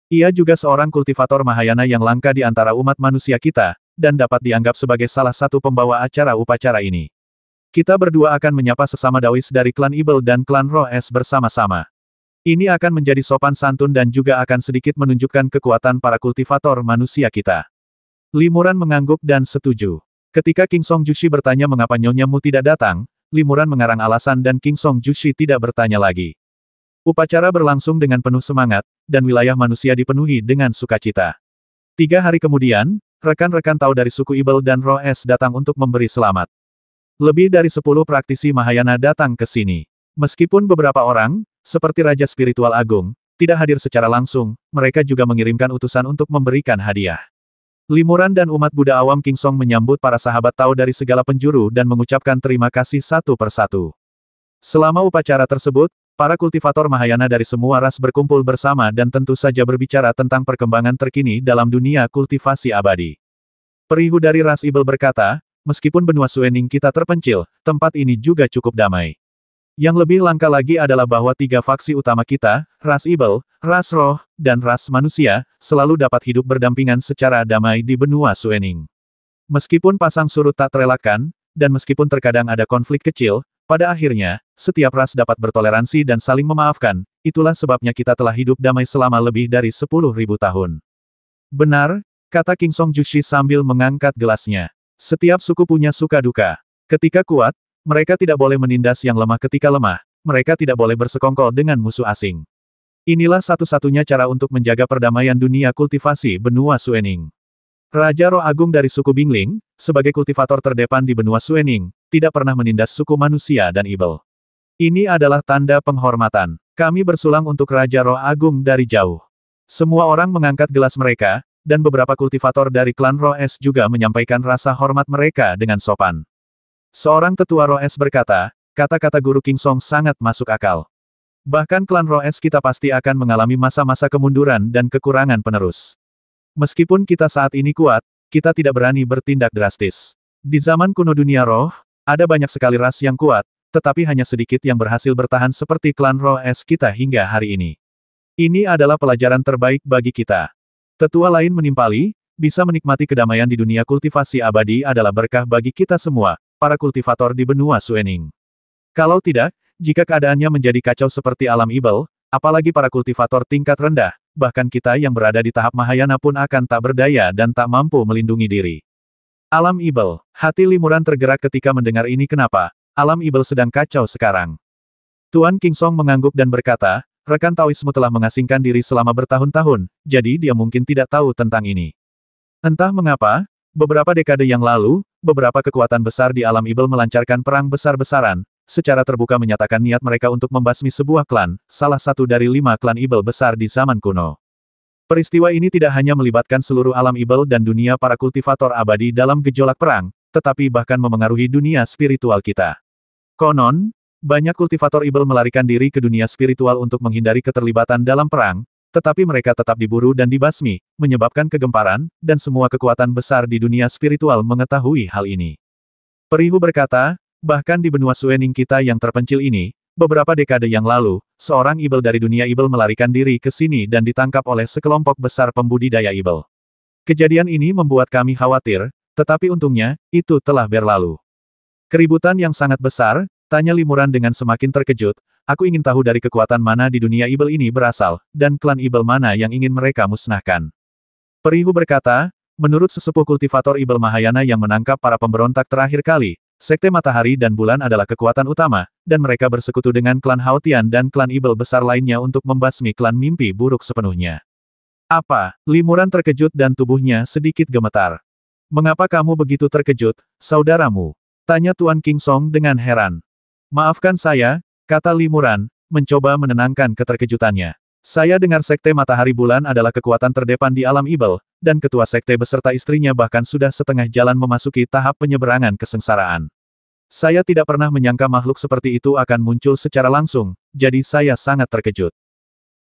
Ia juga seorang kultivator Mahayana yang langka di antara umat manusia kita, dan dapat dianggap sebagai salah satu pembawa acara upacara ini. Kita berdua akan menyapa sesama Daois dari klan Ibel dan klan Roh Es bersama-sama. Ini akan menjadi sopan santun dan juga akan sedikit menunjukkan kekuatan para kultivator manusia kita. Limuran mengangguk dan setuju. Ketika King Song Jushi bertanya mengapa nyonyamu tidak datang, Limuran mengarang alasan dan King Song Jushi tidak bertanya lagi. Upacara berlangsung dengan penuh semangat, dan wilayah manusia dipenuhi dengan sukacita. 3 hari kemudian, rekan-rekan Tao dari suku Ibel dan Roh Es datang untuk memberi selamat. Lebih dari 10 praktisi Mahayana datang ke sini. Meskipun beberapa orang, seperti Raja Spiritual Agung, tidak hadir secara langsung, mereka juga mengirimkan utusan untuk memberikan hadiah. Limuran dan umat Buddha awam King Song menyambut para sahabat Tao dari segala penjuru dan mengucapkan terima kasih satu persatu. Selama upacara tersebut, para kultivator Mahayana dari semua ras berkumpul bersama dan tentu saja berbicara tentang perkembangan terkini dalam dunia kultivasi abadi. Perihu dari ras Ibel berkata, meskipun benua Suening kita terpencil, tempat ini juga cukup damai. Yang lebih langka lagi adalah bahwa 3 faksi utama kita, ras Ibel, ras Roh, dan ras manusia, selalu dapat hidup berdampingan secara damai di benua Suening. Meskipun pasang surut tak terelakkan, dan meskipun terkadang ada konflik kecil, pada akhirnya, setiap ras dapat bertoleransi dan saling memaafkan, itulah sebabnya kita telah hidup damai selama lebih dari 10.000 tahun. Benar, kata King Song Jushi sambil mengangkat gelasnya. Setiap suku punya suka duka. Ketika kuat, mereka tidak boleh menindas yang lemah ketika lemah, mereka tidak boleh bersekongkol dengan musuh asing. Inilah satu-satunya cara untuk menjaga perdamaian dunia kultivasi benua Suening. Raja Roh Agung dari suku Bingling, sebagai kultivator terdepan di benua Suening, tidak pernah menindas suku manusia dan Ibel. Ini adalah tanda penghormatan. Kami bersulang untuk Raja Roh Agung dari jauh. Semua orang mengangkat gelas mereka, dan beberapa kultivator dari klan Roh Es juga menyampaikan rasa hormat mereka dengan sopan. Seorang tetua Roh Es berkata, kata-kata Guru King Song sangat masuk akal. Bahkan klan Roh Es kita pasti akan mengalami masa-masa kemunduran dan kekurangan penerus. Meskipun kita saat ini kuat, kita tidak berani bertindak drastis. Di zaman kuno dunia roh, ada banyak sekali ras yang kuat, tetapi hanya sedikit yang berhasil bertahan seperti klan Roh Es kita hingga hari ini. Ini adalah pelajaran terbaik bagi kita. Tetua lain menimpali, bisa menikmati kedamaian di dunia kultivasi abadi adalah berkah bagi kita semua, para kultivator di benua Suening. Kalau tidak, jika keadaannya menjadi kacau seperti alam Ibel, apalagi para kultivator tingkat rendah, bahkan kita yang berada di tahap Mahayana pun akan tak berdaya dan tak mampu melindungi diri. Alam Ibel, hati Limuran tergerak ketika mendengar ini. Kenapa? Alam Ibel sedang kacau sekarang. Tuan King Song mengangguk dan berkata, rekan Taoismu telah mengasingkan diri selama bertahun-tahun, jadi dia mungkin tidak tahu tentang ini. Entah mengapa, beberapa dekade yang lalu, beberapa kekuatan besar di alam Ibel melancarkan perang besar-besaran, secara terbuka menyatakan niat mereka untuk membasmi sebuah klan, salah satu dari 5 klan Ibel besar di zaman kuno. Peristiwa ini tidak hanya melibatkan seluruh alam Ibel dan dunia para kultivator abadi dalam gejolak perang, tetapi bahkan memengaruhi dunia spiritual kita. Konon, banyak kultivator Ibel melarikan diri ke dunia spiritual untuk menghindari keterlibatan dalam perang, tetapi mereka tetap diburu dan dibasmi, menyebabkan kegemparan, dan semua kekuatan besar di dunia spiritual mengetahui hal ini. Perihu berkata, bahkan di benua Suening kita yang terpencil ini, beberapa dekade yang lalu, seorang Ibel dari dunia Ibel melarikan diri ke sini dan ditangkap oleh sekelompok besar pembudidaya Ibel. Kejadian ini membuat kami khawatir, tetapi untungnya, itu telah berlalu. Keributan yang sangat besar, tanya Limuran dengan semakin terkejut, aku ingin tahu dari kekuatan mana di dunia Ibel ini berasal, dan klan Ibel mana yang ingin mereka musnahkan. Perihu berkata, menurut sesepuh kultivator Ibel Mahayana yang menangkap para pemberontak terakhir kali, Sekte Matahari dan Bulan adalah kekuatan utama, dan mereka bersekutu dengan klan Haotian dan klan Ibel besar lainnya untuk membasmi klan mimpi buruk sepenuhnya. Apa? Limuran terkejut dan tubuhnya sedikit gemetar. Mengapa kamu begitu terkejut, saudaramu? Tanya Tuan King Song dengan heran. Maafkan saya, kata Limuran, mencoba menenangkan keterkejutannya. Saya dengar Sekte Matahari Bulan adalah kekuatan terdepan di alam Ibel, dan ketua sekte beserta istrinya bahkan sudah setengah jalan memasuki tahap penyeberangan kesengsaraan. Saya tidak pernah menyangka makhluk seperti itu akan muncul secara langsung, jadi saya sangat terkejut.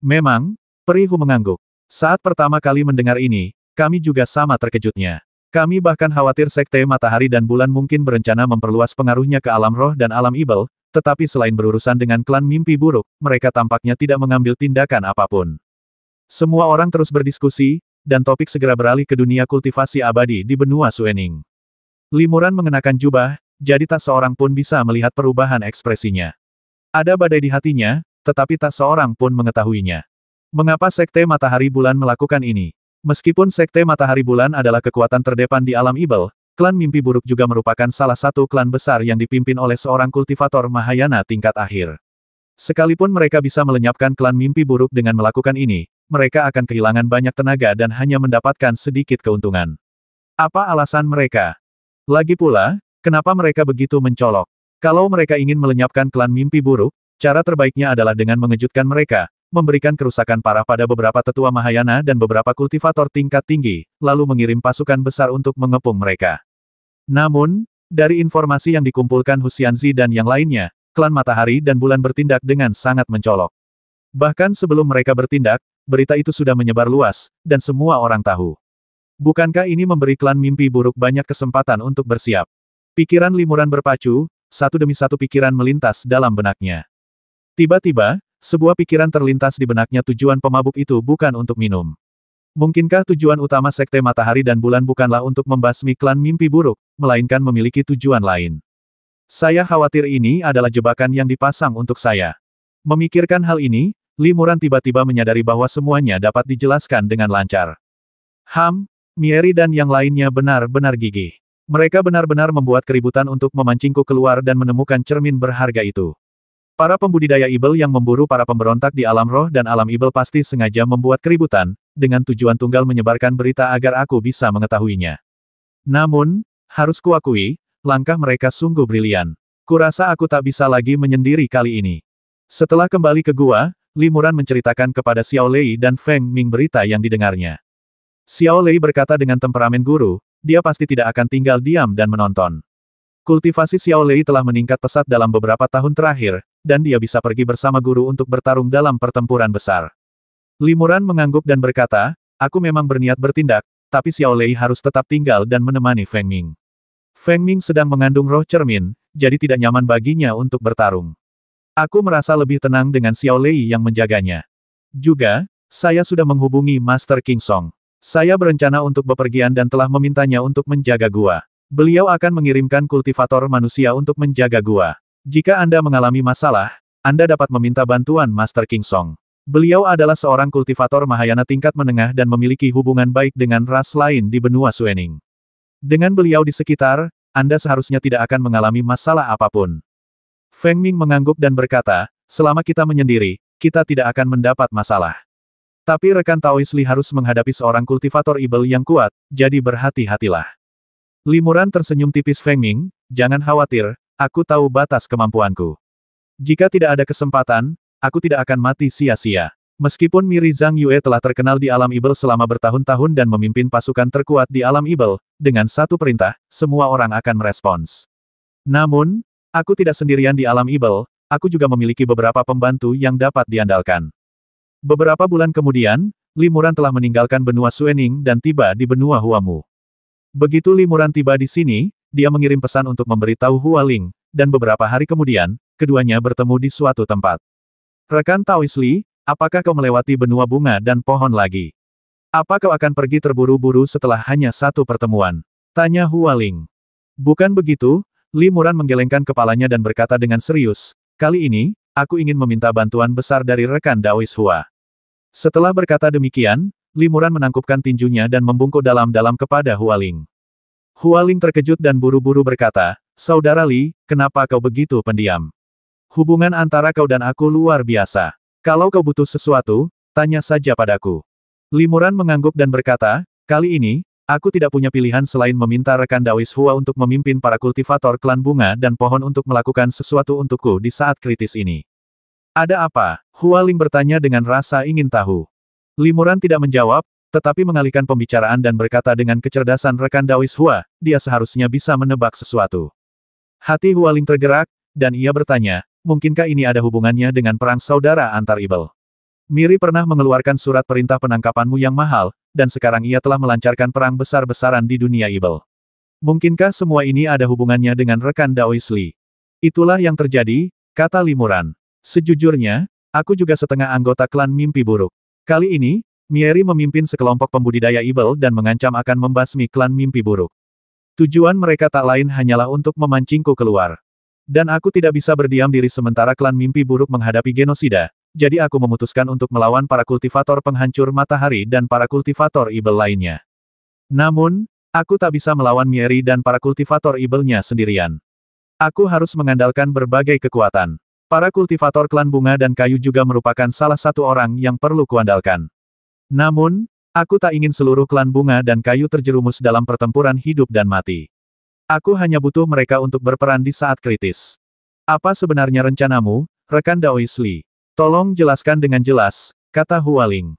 Memang, Perihu mengangguk. Saat pertama kali mendengar ini, kami juga sama terkejutnya. Kami bahkan khawatir Sekte Matahari dan Bulan mungkin berencana memperluas pengaruhnya ke alam roh dan alam Ibel, tetapi selain berurusan dengan klan mimpi buruk, mereka tampaknya tidak mengambil tindakan apapun. Semua orang terus berdiskusi, dan topik segera beralih ke dunia kultivasi abadi di benua Suening. Limuran mengenakan jubah, jadi tak seorang pun bisa melihat perubahan ekspresinya. Ada badai di hatinya, tetapi tak seorang pun mengetahuinya. Mengapa Sekte Matahari Bulan melakukan ini? Meskipun Sekte Matahari Bulan adalah kekuatan terdepan di alam Ibel, klan Mimpi Buruk juga merupakan salah satu klan besar yang dipimpin oleh seorang kultivator Mahayana tingkat akhir. Sekalipun mereka bisa melenyapkan klan Mimpi Buruk dengan melakukan ini, mereka akan kehilangan banyak tenaga dan hanya mendapatkan sedikit keuntungan. Apa alasan mereka? Lagi pula, kenapa mereka begitu mencolok? Kalau mereka ingin melenyapkan klan Mimpi Buruk, cara terbaiknya adalah dengan mengejutkan mereka, memberikan kerusakan parah pada beberapa tetua Mahayana dan beberapa kultivator tingkat tinggi, lalu mengirim pasukan besar untuk mengepung mereka. Namun, dari informasi yang dikumpulkan Huxianzi dan yang lainnya, klan Matahari dan Bulan bertindak dengan sangat mencolok. Bahkan sebelum mereka bertindak, berita itu sudah menyebar luas, dan semua orang tahu. Bukankah ini memberi klan Mimpi Buruk banyak kesempatan untuk bersiap? Pikiran Limuran berpacu, satu demi satu pikiran melintas dalam benaknya. Tiba-tiba, sebuah pikiran terlintas di benaknya. Tujuan pemabuk itu bukan untuk minum. Mungkinkah tujuan utama Sekte Matahari dan Bulan bukanlah untuk membasmi klan Mimpi Buruk, melainkan memiliki tujuan lain? Saya khawatir ini adalah jebakan yang dipasang untuk saya. Memikirkan hal ini, Limuran tiba-tiba menyadari bahwa semuanya dapat dijelaskan dengan lancar. Mieri dan yang lainnya benar-benar gigih. Mereka benar-benar membuat keributan untuk memancingku keluar dan menemukan cermin berharga itu. Para pembudidaya Ibel yang memburu para pemberontak di alam roh dan alam Ibel pasti sengaja membuat keributan, dengan tujuan tunggal menyebarkan berita agar aku bisa mengetahuinya. Namun, harus kuakui, langkah mereka sungguh brilian. Kurasa aku tak bisa lagi menyendiri kali ini. Setelah kembali ke gua, Limuran menceritakan kepada Xiao Lei dan Feng Ming berita yang didengarnya. Xiao Lei berkata dengan temperamen guru, dia pasti tidak akan tinggal diam dan menonton. Kultivasi Xiao Lei telah meningkat pesat dalam beberapa tahun terakhir, dan dia bisa pergi bersama guru untuk bertarung dalam pertempuran besar. Limuran mengangguk dan berkata, aku memang berniat bertindak, tapi Xiao Lei harus tetap tinggal dan menemani Feng Ming. Feng Ming sedang mengandung roh cermin, jadi tidak nyaman baginya untuk bertarung. Aku merasa lebih tenang dengan Xiao Lei yang menjaganya. Juga, saya sudah menghubungi Master King Song. Saya berencana untuk bepergian dan telah memintanya untuk menjaga gua. Beliau akan mengirimkan kultivator manusia untuk menjaga gua. Jika Anda mengalami masalah, Anda dapat meminta bantuan Master King Song. Beliau adalah seorang kultivator Mahayana tingkat menengah dan memiliki hubungan baik dengan ras lain di benua Suening. Dengan beliau di sekitar, Anda seharusnya tidak akan mengalami masalah apapun. Feng Ming mengangguk dan berkata, selama kita menyendiri, kita tidak akan mendapat masalah. Tapi rekan Taois Li harus menghadapi seorang kultivator Ibel yang kuat, jadi berhati-hatilah. Limuran tersenyum tipis. Feng Ming, jangan khawatir, aku tahu batas kemampuanku. Jika tidak ada kesempatan, aku tidak akan mati sia-sia. Meskipun Miri Zhang Yue telah terkenal di alam Ibel selama bertahun-tahun dan memimpin pasukan terkuat di alam Ibel, dengan satu perintah, semua orang akan merespons. Namun, aku tidak sendirian di alam Ibel, aku juga memiliki beberapa pembantu yang dapat diandalkan. Beberapa bulan kemudian, Limuran telah meninggalkan benua Suening dan tiba di benua Huamu. Begitu Limuran tiba di sini, dia mengirim pesan untuk memberitahu Hua Ling, dan beberapa hari kemudian, keduanya bertemu di suatu tempat. Rekan Taois Li, apakah kau melewati benua bunga dan pohon lagi? Apa kau akan pergi terburu-buru setelah hanya satu pertemuan? Tanya Hua Ling. Bukan begitu, Limuran menggelengkan kepalanya dan berkata dengan serius, kali ini, aku ingin meminta bantuan besar dari rekan Daois Hua. Setelah berkata demikian, Limuran menangkupkan tinjunya dan membungkuk dalam-dalam kepada Hua Ling. Hua Ling terkejut dan buru-buru berkata, Saudara Li, kenapa kau begitu pendiam? Hubungan antara kau dan aku luar biasa. Kalau kau butuh sesuatu, tanya saja padaku. Limuran mengangguk dan berkata, kali ini, aku tidak punya pilihan selain meminta rekan Daois Hua untuk memimpin para kultivator klan bunga dan pohon untuk melakukan sesuatu untukku di saat kritis ini. Ada apa? Hua Ling bertanya dengan rasa ingin tahu. Limuran tidak menjawab, tetapi mengalihkan pembicaraan dan berkata dengan kecerdasan rekan Daois Hua, dia seharusnya bisa menebak sesuatu. Hati Hua Ling tergerak, dan ia bertanya, mungkinkah ini ada hubungannya dengan perang saudara antar Ibel? Miri pernah mengeluarkan surat perintah penangkapanmu yang mahal, dan sekarang ia telah melancarkan perang besar-besaran di dunia Ibel. Mungkinkah semua ini ada hubungannya dengan rekan Daois Li? Itulah yang terjadi, kata Limuran. Sejujurnya, aku juga setengah anggota klan Mimpi Buruk. Kali ini, Mieri memimpin sekelompok pembudidaya ibel dan mengancam akan membasmi klan mimpi buruk. Tujuan mereka tak lain hanyalah untuk memancingku keluar. Dan aku tidak bisa berdiam diri sementara klan mimpi buruk menghadapi genosida, jadi aku memutuskan untuk melawan para kultivator penghancur matahari dan para kultivator ibel lainnya. Namun, aku tak bisa melawan Mieri dan para kultivator ibelnya sendirian. Aku harus mengandalkan berbagai kekuatan. Para kultivator klan bunga dan kayu juga merupakan salah satu orang yang perlu kuandalkan. Namun, aku tak ingin seluruh klan bunga dan kayu terjerumus dalam pertempuran hidup dan mati. Aku hanya butuh mereka untuk berperan di saat kritis. Apa sebenarnya rencanamu, rekan Daois Li? Tolong jelaskan dengan jelas, kata Hualing.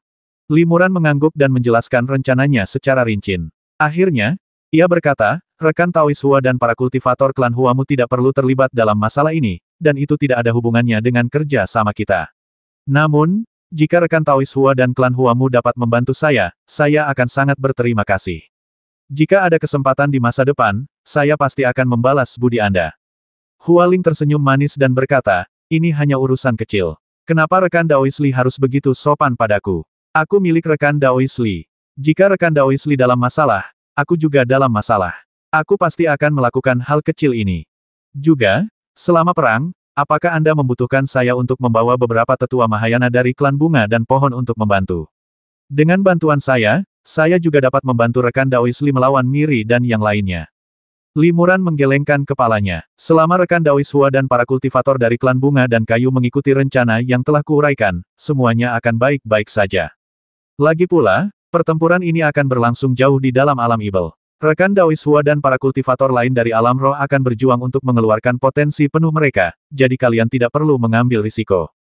Limuran mengangguk dan menjelaskan rencananya secara rinci. Akhirnya, ia berkata, rekan Taois Hua dan para kultivator klan Huamu tidak perlu terlibat dalam masalah ini, dan itu tidak ada hubungannya dengan kerja sama kita. Namun, jika rekan Taois Hua dan klan Huamu dapat membantu saya akan sangat berterima kasih. Jika ada kesempatan di masa depan, saya pasti akan membalas budi Anda. Hualing tersenyum manis dan berkata, ini hanya urusan kecil. Kenapa rekan Daois Li harus begitu sopan padaku? Aku milik rekan Daois Li. Jika rekan Daois Li dalam masalah, aku juga dalam masalah. Aku pasti akan melakukan hal kecil ini. Juga, selama perang, apakah Anda membutuhkan saya untuk membawa beberapa tetua Mahayana dari klan bunga dan pohon untuk membantu? Dengan bantuan saya juga dapat membantu rekan Daois Li melawan Miri dan yang lainnya. Limuran menggelengkan kepalanya. Selama rekan Daois Hua dan para kultivator dari klan bunga dan kayu mengikuti rencana yang telah kuuraikan, semuanya akan baik-baik saja. Lagi pula, pertempuran ini akan berlangsung jauh di dalam alam ibel. Rekan Daois Hua dan para kultivator lain dari alam roh akan berjuang untuk mengeluarkan potensi penuh mereka, jadi kalian tidak perlu mengambil risiko.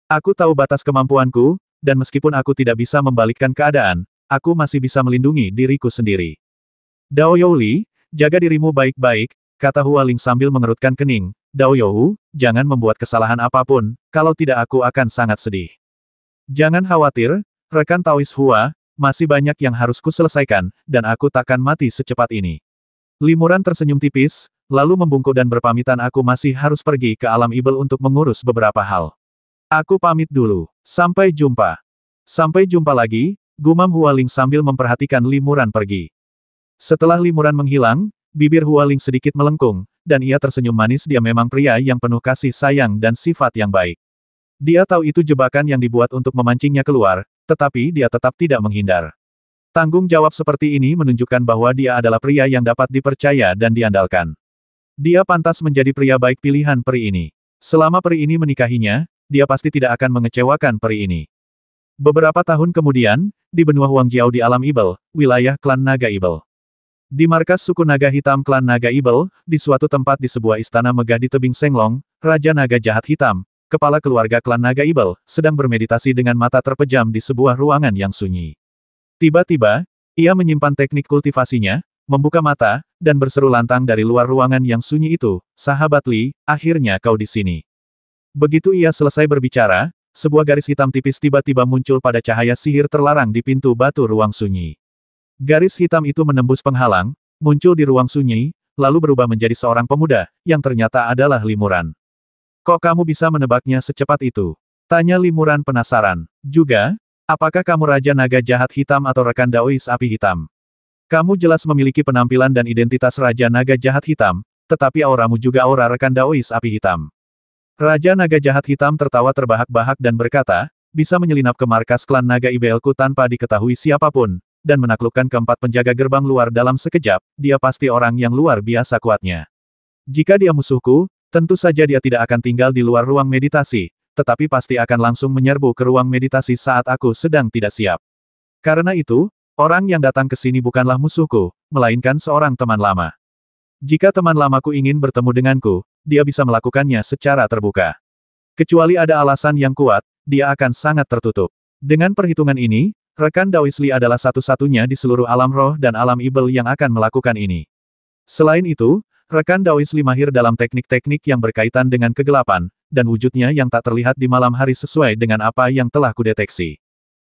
Aku tahu batas kemampuanku, dan meskipun aku tidak bisa membalikkan keadaan, aku masih bisa melindungi diriku sendiri. Dao Youli, jaga dirimu baik-baik, kata Hualing sambil mengerutkan kening. Dao You, jangan membuat kesalahan apapun, kalau tidak aku akan sangat sedih. Jangan khawatir, rekan Taois Hua, masih banyak yang harus kuselesaikan, dan aku takkan mati secepat ini. Limuran tersenyum tipis, lalu membungkuk dan berpamitan aku masih harus pergi ke alam ibel untuk mengurus beberapa hal. Aku pamit dulu. Sampai jumpa. Sampai jumpa lagi, gumam Hualing sambil memperhatikan Limuran pergi. Setelah Limuran menghilang, bibir Hualing sedikit melengkung, dan ia tersenyum manis. Dia memang pria yang penuh kasih sayang dan sifat yang baik. Dia tahu itu jebakan yang dibuat untuk memancingnya keluar, tetapi dia tetap tidak menghindar. Tanggung jawab seperti ini menunjukkan bahwa dia adalah pria yang dapat dipercaya dan diandalkan. Dia pantas menjadi pria baik pilihan peri ini. Selama peri ini menikahinya, dia pasti tidak akan mengecewakan peri ini. Beberapa tahun kemudian, di benua Huangjiao di alam ibel, wilayah klan Naga Ibel. Di markas suku Naga Hitam klan Naga Ibel, di suatu tempat di sebuah istana megah di tebing Senglong, Raja Naga Jahat Hitam, kepala keluarga klan Naga Ibel, sedang bermeditasi dengan mata terpejam di sebuah ruangan yang sunyi. Tiba-tiba, ia menyimpan teknik kultivasinya, membuka mata, dan berseru lantang dari luar ruangan yang sunyi itu, "Sahabat Li, akhirnya kau di sini." Begitu ia selesai berbicara, sebuah garis hitam tipis tiba-tiba muncul pada cahaya sihir terlarang di pintu batu ruang sunyi. Garis hitam itu menembus penghalang, muncul di ruang sunyi, lalu berubah menjadi seorang pemuda, yang ternyata adalah Limuran. "Kok kamu bisa menebaknya secepat itu?" tanya Limuran penasaran. "Juga, apakah kamu Raja Naga Jahat Hitam atau rekan Daois Api Hitam? Kamu jelas memiliki penampilan dan identitas Raja Naga Jahat Hitam, tetapi auramu juga aura rekan Daois Api Hitam." Raja Naga Jahat Hitam tertawa terbahak-bahak dan berkata, "Bisa menyelinap ke markas klan Naga Ibelku tanpa diketahui siapapun, dan menaklukkan keempat penjaga gerbang luar dalam sekejap, dia pasti orang yang luar biasa kuatnya. Jika dia musuhku, tentu saja dia tidak akan tinggal di luar ruang meditasi, tetapi pasti akan langsung menyerbu ke ruang meditasi saat aku sedang tidak siap. Karena itu, orang yang datang ke sini bukanlah musuhku, melainkan seorang teman lama. Jika teman lamaku ingin bertemu denganku, dia bisa melakukannya secara terbuka. Kecuali ada alasan yang kuat, dia akan sangat tertutup. Dengan perhitungan ini, rekan Daois Li adalah satu-satunya di seluruh alam roh dan alam ibel yang akan melakukan ini. Selain itu, rekan Daois Li mahir dalam teknik-teknik yang berkaitan dengan kegelapan, dan wujudnya yang tak terlihat di malam hari sesuai dengan apa yang telah kudeteksi."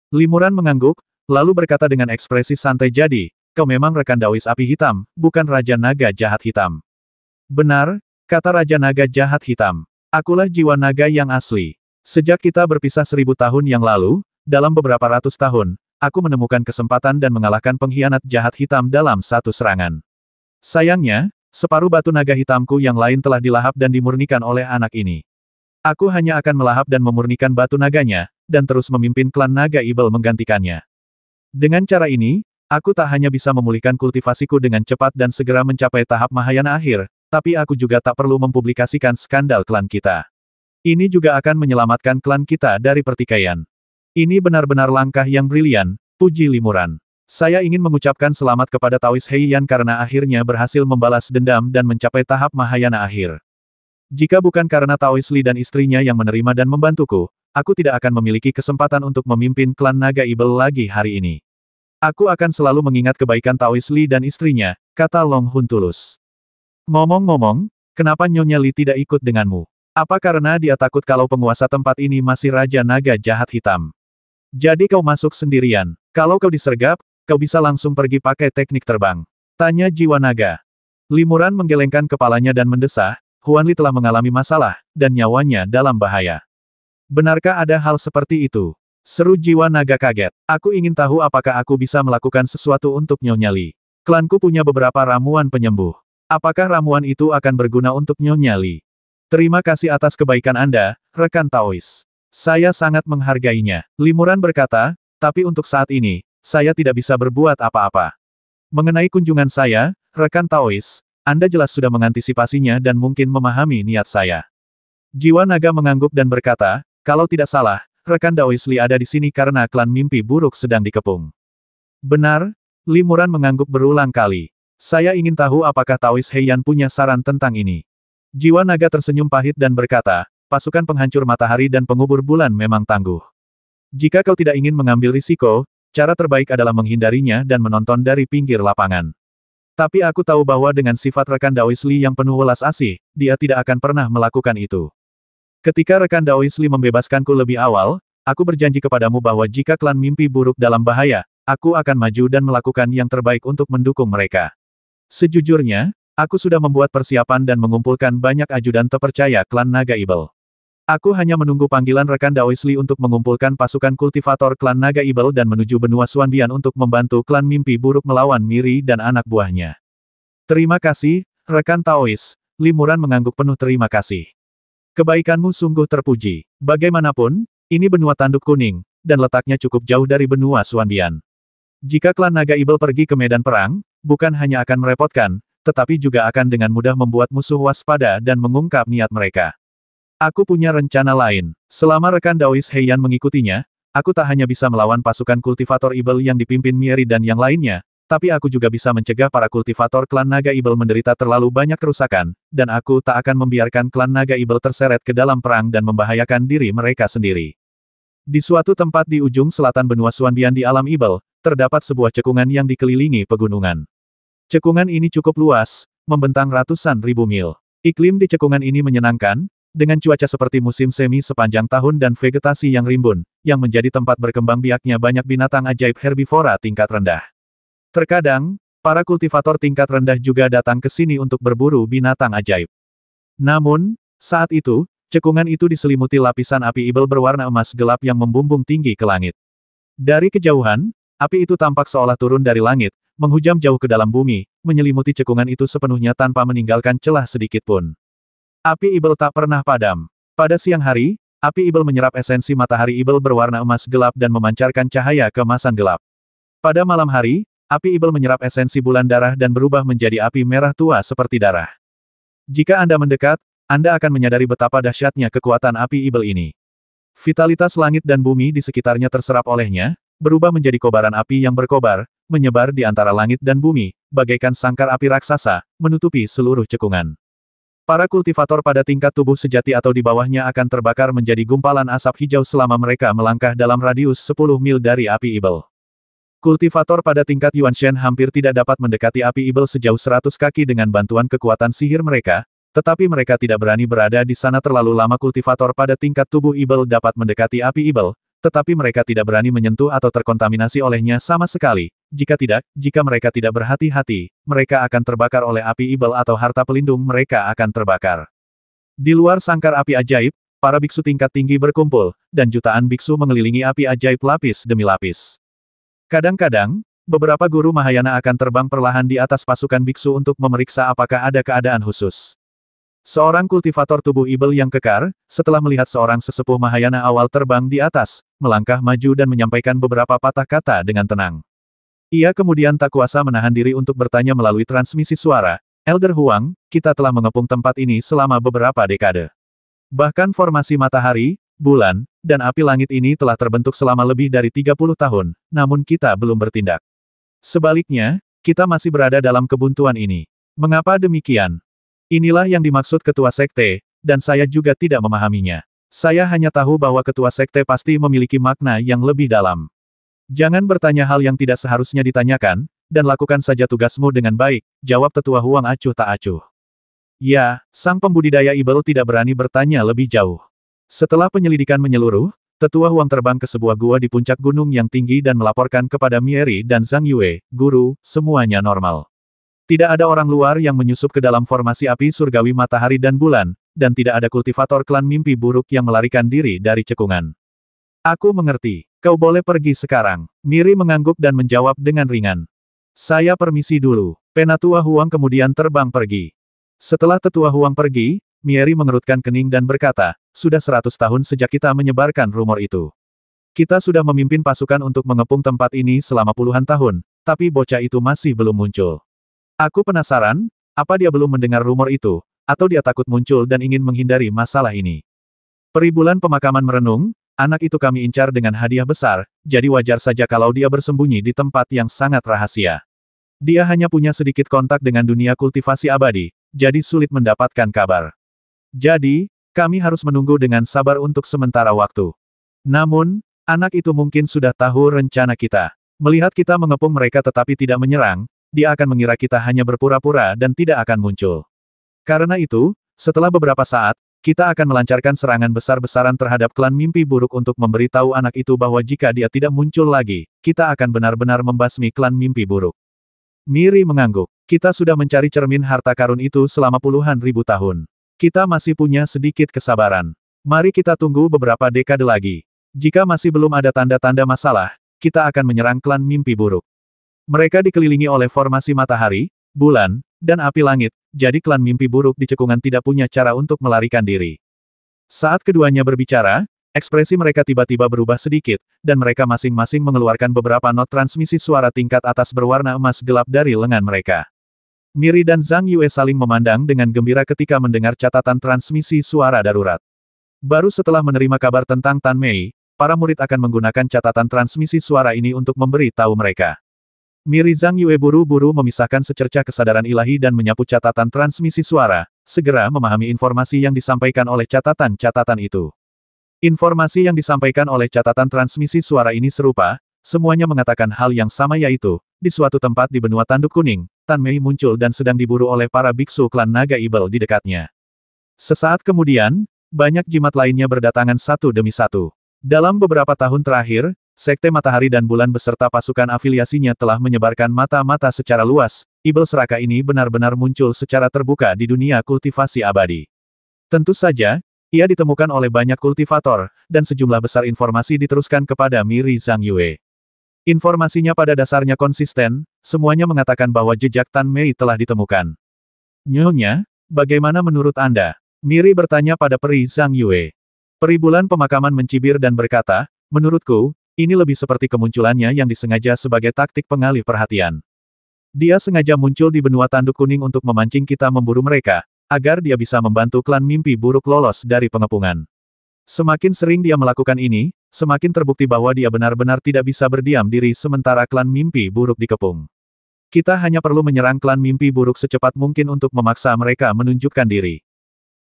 Limuran mengangguk, lalu berkata dengan ekspresi santai, "Jadi, kau memang rekan Daois Api Hitam, bukan Raja Naga Jahat Hitam." "Benar," kata Raja Naga Jahat Hitam. "Akulah jiwa naga yang asli. Sejak kita berpisah 1000 tahun yang lalu, dalam beberapa ratus tahun, aku menemukan kesempatan dan mengalahkan pengkhianat jahat hitam dalam satu serangan. Sayangnya, separuh batu naga hitamku yang lain telah dilahap dan dimurnikan oleh anak ini. Aku hanya akan melahap dan memurnikan batu naganya, dan terus memimpin klan naga Ibel menggantikannya. Dengan cara ini, aku tak hanya bisa memulihkan kultivasiku dengan cepat dan segera mencapai tahap Mahayana akhir, tapi aku juga tak perlu mempublikasikan skandal klan kita. Ini juga akan menyelamatkan klan kita dari pertikaian. Ini benar-benar langkah yang brilian, puji Limuran. Saya ingin mengucapkan selamat kepada Taois Heiyan karena akhirnya berhasil membalas dendam dan mencapai tahap Mahayana akhir. Jika bukan karena Taois Li dan istrinya yang menerima dan membantuku, aku tidak akan memiliki kesempatan untuk memimpin klan naga Ibel lagi hari ini. Aku akan selalu mengingat kebaikan Taois Li dan istrinya, kata Long Hun tulus. Ngomong-ngomong, kenapa Nyonya Li tidak ikut denganmu? Apa karena dia takut kalau penguasa tempat ini masih Raja Naga Jahat Hitam? Jadi kau masuk sendirian. Kalau kau disergap, kau bisa langsung pergi pakai teknik terbang. Tanya jiwa naga. Limuran menggelengkan kepalanya dan mendesah, Huan Li telah mengalami masalah, dan nyawanya dalam bahaya. Benarkah ada hal seperti itu? Seru jiwa naga kaget. Aku ingin tahu apakah aku bisa melakukan sesuatu untuk Nyonya Li. Klanku punya beberapa ramuan penyembuh. Apakah ramuan itu akan berguna untuk Nyonya Li? Terima kasih atas kebaikan Anda, rekan Taois. Saya sangat menghargainya. Limuran berkata, tapi untuk saat ini, saya tidak bisa berbuat apa-apa. Mengenai kunjungan saya, rekan Taois, Anda jelas sudah mengantisipasinya dan mungkin memahami niat saya. Jiwa naga mengangguk dan berkata, kalau tidak salah, rekan Taois Li ada di sini karena klan mimpi buruk sedang dikepung. Benar, Limuran mengangguk berulang kali. Saya ingin tahu apakah Taois Heiyan punya saran tentang ini. Jiwa naga tersenyum pahit dan berkata, pasukan penghancur matahari dan pengubur bulan memang tangguh. Jika kau tidak ingin mengambil risiko, cara terbaik adalah menghindarinya dan menonton dari pinggir lapangan. Tapi aku tahu bahwa dengan sifat rekan Taois Li yang penuh welas asih, dia tidak akan pernah melakukan itu. Ketika rekan Taois Li membebaskanku lebih awal, aku berjanji kepadamu bahwa jika klan mimpi buruk dalam bahaya, aku akan maju dan melakukan yang terbaik untuk mendukung mereka. Sejujurnya, aku sudah membuat persiapan dan mengumpulkan banyak ajudan terpercaya klan Naga Ibel. Aku hanya menunggu panggilan rekan Taois Li untuk mengumpulkan pasukan kultivator klan Naga Ibel dan menuju benua Xuanbian untuk membantu klan mimpi buruk melawan Miri dan anak buahnya. Terima kasih, rekan Taois. Limuran mengangguk penuh terima kasih. Kebaikanmu sungguh terpuji. Bagaimanapun, ini benua tanduk kuning, dan letaknya cukup jauh dari benua Xuanbian. Jika klan Naga Ibel pergi ke medan perang, bukan hanya akan merepotkan, tetapi juga akan dengan mudah membuat musuh waspada dan mengungkap niat mereka. Aku punya rencana lain. Selama rekan Taois Heiyan mengikutinya, aku tak hanya bisa melawan pasukan kultivator Ibel yang dipimpin Mieri dan yang lainnya, tapi aku juga bisa mencegah para kultivator klan Naga Ibel menderita terlalu banyak kerusakan, dan aku tak akan membiarkan klan Naga Ibel terseret ke dalam perang dan membahayakan diri mereka sendiri. Di suatu tempat di ujung selatan benua Xuanbian di alam Ibel, terdapat sebuah cekungan yang dikelilingi pegunungan. Cekungan ini cukup luas, membentang ratusan ribu mil. Iklim di cekungan ini menyenangkan, dengan cuaca seperti musim semi sepanjang tahun dan vegetasi yang rimbun, yang menjadi tempat berkembang biaknya banyak binatang ajaib herbivora tingkat rendah. Terkadang, para kultivator tingkat rendah juga datang ke sini untuk berburu binatang ajaib. Namun, saat itu, cekungan itu diselimuti lapisan api Ibel berwarna emas gelap yang membumbung tinggi ke langit. Dari kejauhan, api itu tampak seolah turun dari langit, menghujam jauh ke dalam bumi, menyelimuti cekungan itu sepenuhnya tanpa meninggalkan celah sedikit pun. Api Ibel tak pernah padam. Pada siang hari, api Ibel menyerap esensi matahari Ibel berwarna emas gelap dan memancarkan cahaya keemasan gelap. Pada malam hari, api Ibel menyerap esensi bulan darah dan berubah menjadi api merah tua seperti darah. Jika Anda mendekat, Anda akan menyadari betapa dahsyatnya kekuatan api Ibel ini. Vitalitas langit dan bumi di sekitarnya terserap olehnya, berubah menjadi kobaran api yang berkobar, menyebar di antara langit dan bumi, bagaikan sangkar api raksasa, menutupi seluruh cekungan. Para kultivator pada tingkat tubuh sejati atau di bawahnya akan terbakar menjadi gumpalan asap hijau selama mereka melangkah dalam radius 10 mil dari api Ibel. Kultivator pada tingkat Yuanshen hampir tidak dapat mendekati api Ibel sejauh 100 kaki dengan bantuan kekuatan sihir mereka, tetapi mereka tidak berani berada di sana terlalu lama. Kultivator pada tingkat tubuh Ibel dapat mendekati api Ibel, tetapi mereka tidak berani menyentuh atau terkontaminasi olehnya sama sekali. Jika tidak, jika mereka tidak berhati-hati, mereka akan terbakar oleh api Ibel atau harta pelindung mereka akan terbakar. Di luar sangkar api ajaib, para biksu tingkat tinggi berkumpul, dan jutaan biksu mengelilingi api ajaib lapis demi lapis. Kadang-kadang, beberapa guru Mahayana akan terbang perlahan di atas pasukan biksu untuk memeriksa apakah ada keadaan khusus. Seorang kultivator tubuh ibel yang kekar, setelah melihat seorang sesepuh Mahayana awal terbang di atas, melangkah maju dan menyampaikan beberapa patah kata dengan tenang. Ia kemudian tak kuasa menahan diri untuk bertanya melalui transmisi suara, Elder Huang, kita telah mengepung tempat ini selama beberapa dekade. Bahkan formasi matahari, bulan, dan api langit ini telah terbentuk selama lebih dari 30 tahun, namun kita belum bertindak. Sebaliknya, kita masih berada dalam kebuntuan ini. Mengapa demikian? Inilah yang dimaksud ketua sekte, dan saya juga tidak memahaminya. Saya hanya tahu bahwa ketua sekte pasti memiliki makna yang lebih dalam. Jangan bertanya hal yang tidak seharusnya ditanyakan, dan lakukan saja tugasmu dengan baik, jawab tetua Huang acuh tak acuh. Ya, sang pembudidaya ibel tidak berani bertanya lebih jauh. Setelah penyelidikan menyeluruh, tetua Huang terbang ke sebuah gua di puncak gunung yang tinggi dan melaporkan kepada Mieri dan Zhang Yue, guru, semuanya normal. Tidak ada orang luar yang menyusup ke dalam formasi api surgawi matahari dan bulan, dan tidak ada kultivator klan mimpi buruk yang melarikan diri dari cekungan. Aku mengerti. Kau boleh pergi sekarang. Miri mengangguk dan menjawab dengan ringan. Saya permisi dulu. Penatua Huang kemudian terbang pergi. Setelah tetua Huang pergi, Mieri mengerutkan kening dan berkata, sudah 100 tahun sejak kita menyebarkan rumor itu. Kita sudah memimpin pasukan untuk mengepung tempat ini selama puluhan tahun, tapi bocah itu masih belum muncul. Aku penasaran, apa dia belum mendengar rumor itu, atau dia takut muncul dan ingin menghindari masalah ini. Peribulan pemakaman merenung, anak itu kami incar dengan hadiah besar, jadi wajar saja kalau dia bersembunyi di tempat yang sangat rahasia. Dia hanya punya sedikit kontak dengan dunia kultivasi abadi, jadi sulit mendapatkan kabar. Jadi, kami harus menunggu dengan sabar untuk sementara waktu. Namun, anak itu mungkin sudah tahu rencana kita. Melihat kita mengepung mereka tetapi tidak menyerang, dia akan mengira kita hanya berpura-pura dan tidak akan muncul. Karena itu, setelah beberapa saat, kita akan melancarkan serangan besar-besaran terhadap klan mimpi buruk untuk memberitahu anak itu bahwa jika dia tidak muncul lagi, kita akan benar-benar membasmi klan mimpi buruk. Miri mengangguk. Kita sudah mencari cermin harta karun itu selama puluhan ribu tahun. Kita masih punya sedikit kesabaran. Mari kita tunggu beberapa dekade lagi. Jika masih belum ada tanda-tanda masalah, kita akan menyerang klan mimpi buruk. Mereka dikelilingi oleh formasi matahari, bulan, dan api langit, jadi klan mimpi buruk di cekungan tidak punya cara untuk melarikan diri. Saat keduanya berbicara, ekspresi mereka tiba-tiba berubah sedikit, dan mereka masing-masing mengeluarkan beberapa not transmisi suara tingkat atas berwarna emas gelap dari lengan mereka. Miri dan Zhang Yue saling memandang dengan gembira ketika mendengar catatan transmisi suara darurat. Baru setelah menerima kabar tentang Tan Mei, para murid akan menggunakan catatan transmisi suara ini untuk memberi tahu mereka. Miri Zhang Yue buru-buru memisahkan secercah kesadaran ilahi dan menyapu catatan transmisi suara, segera memahami informasi yang disampaikan oleh catatan-catatan itu. Informasi yang disampaikan oleh catatan transmisi suara ini serupa, semuanya mengatakan hal yang sama yaitu, di suatu tempat di benua tanduk kuning, Tan Mei muncul dan sedang diburu oleh para biksu klan naga ibel di dekatnya. Sesaat kemudian, banyak jimat lainnya berdatangan satu demi satu. Dalam beberapa tahun terakhir, Sekte Matahari dan Bulan beserta pasukan afiliasinya telah menyebarkan mata-mata secara luas. Ibel Seraka ini benar-benar muncul secara terbuka di dunia kultivasi abadi. Tentu saja, ia ditemukan oleh banyak kultivator, dan sejumlah besar informasi diteruskan kepada Miri Zhang Yue. Informasinya pada dasarnya konsisten, semuanya mengatakan bahwa jejak Tan Mei telah ditemukan. Nyonya, bagaimana menurut Anda? Miri bertanya pada peri Zhang Yue. Peri Bulan Pemakaman mencibir dan berkata, menurutku, ini lebih seperti kemunculannya yang disengaja sebagai taktik pengalih perhatian. Dia sengaja muncul di benua tanduk kuning untuk memancing kita memburu mereka, agar dia bisa membantu klan mimpi buruk lolos dari pengepungan. Semakin sering dia melakukan ini, semakin terbukti bahwa dia benar-benar tidak bisa berdiam diri sementara klan mimpi buruk dikepung. Kita hanya perlu menyerang klan mimpi buruk secepat mungkin untuk memaksa mereka menunjukkan diri.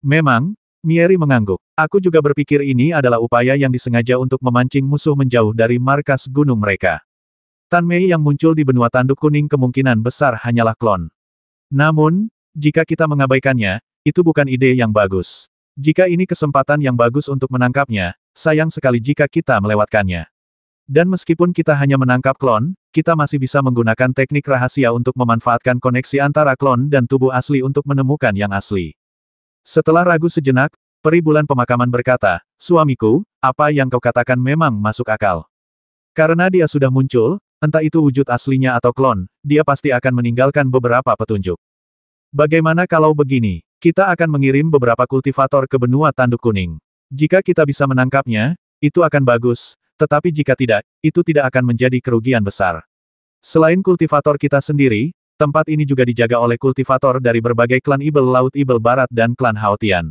Memang, Mieri mengangguk. Aku juga berpikir ini adalah upaya yang disengaja untuk memancing musuh menjauh dari markas gunung mereka. Tan Mei yang muncul di benua tanduk kuning kemungkinan besar hanyalah klon. Namun, jika kita mengabaikannya, itu bukan ide yang bagus. Jika ini kesempatan yang bagus untuk menangkapnya, sayang sekali jika kita melewatkannya. Dan meskipun kita hanya menangkap klon, kita masih bisa menggunakan teknik rahasia untuk memanfaatkan koneksi antara klon dan tubuh asli untuk menemukan yang asli. Setelah ragu sejenak, Peri Bulan Pemakaman berkata, suamiku, apa yang kau katakan memang masuk akal. Karena dia sudah muncul, Entah itu wujud aslinya atau klon, dia pasti akan meninggalkan beberapa petunjuk. Bagaimana kalau begini? Kita akan mengirim beberapa kultivator ke benua tanduk kuning. Jika kita bisa menangkapnya, itu akan bagus, tetapi jika tidak, itu tidak akan menjadi kerugian besar. Selain kultivator kita sendiri, tempat ini juga dijaga oleh kultivator dari berbagai klan Ibel Laut Ibel Barat dan klan Haotian.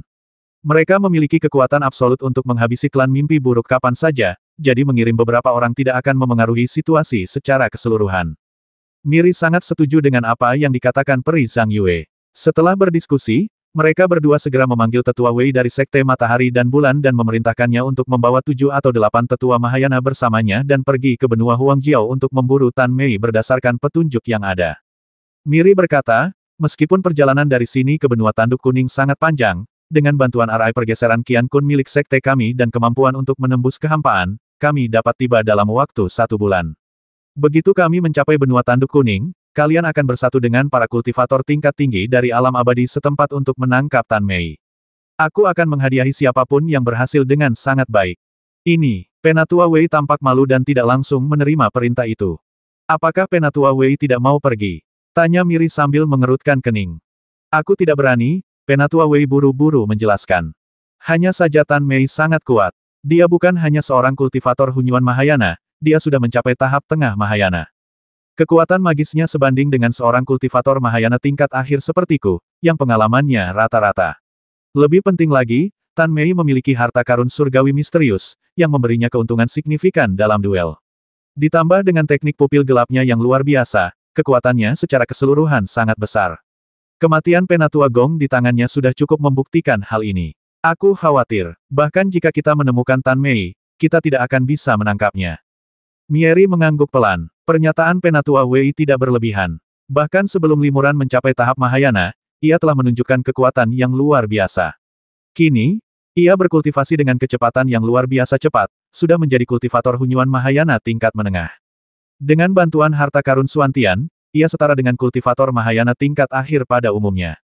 Mereka memiliki kekuatan absolut untuk menghabisi klan mimpi buruk kapan saja, jadi mengirim beberapa orang tidak akan memengaruhi situasi secara keseluruhan. Miri sangat setuju dengan apa yang dikatakan Peri Zhang Yue. Setelah berdiskusi, mereka berdua segera memanggil tetua Wei dari Sekte Matahari dan Bulan dan memerintahkannya untuk membawa 7 atau 8 tetua Mahayana bersamanya dan pergi ke benua Huangjiao untuk memburu Tan Mei berdasarkan petunjuk yang ada. Miri berkata, meskipun perjalanan dari sini ke benua tanduk kuning sangat panjang, dengan bantuan arai pergeseran Qian Kun milik sekte kami dan kemampuan untuk menembus kehampaan, kami dapat tiba dalam waktu 1 bulan. Begitu kami mencapai benua tanduk kuning, kalian akan bersatu dengan para kultivator tingkat tinggi dari alam abadi setempat untuk menangkap Tan Mei. Aku akan menghadiahi siapapun yang berhasil dengan sangat baik. Ini, Penatua Wei tampak malu dan tidak langsung menerima perintah itu. Apakah Penatua Wei tidak mau pergi? Tanya Miri sambil mengerutkan kening. Aku tidak berani, Penatua Wei buru-buru menjelaskan. Hanya saja Tan Mei sangat kuat. Dia bukan hanya seorang kultivator Hunyuan Mahayana, dia sudah mencapai tahap tengah Mahayana. Kekuatan magisnya sebanding dengan seorang kultivator Mahayana tingkat akhir sepertiku, yang pengalamannya rata-rata. Lebih penting lagi, Tan Mei memiliki harta karun surgawi misterius, yang memberinya keuntungan signifikan dalam duel. Ditambah dengan teknik pupil gelapnya yang luar biasa, kekuatannya secara keseluruhan sangat besar. Kematian Penatua Gong di tangannya sudah cukup membuktikan hal ini. Aku khawatir, bahkan jika kita menemukan Tan Mei, kita tidak akan bisa menangkapnya. Mieri mengangguk pelan. Pernyataan Penatua Wei tidak berlebihan. Bahkan sebelum limuran mencapai tahap Mahayana, ia telah menunjukkan kekuatan yang luar biasa. Kini, ia berkultivasi dengan kecepatan yang luar biasa cepat, sudah menjadi kultivator Hunyuan Mahayana tingkat menengah. Dengan bantuan harta karun Suantian, ia setara dengan kultivator Mahayana tingkat akhir pada umumnya.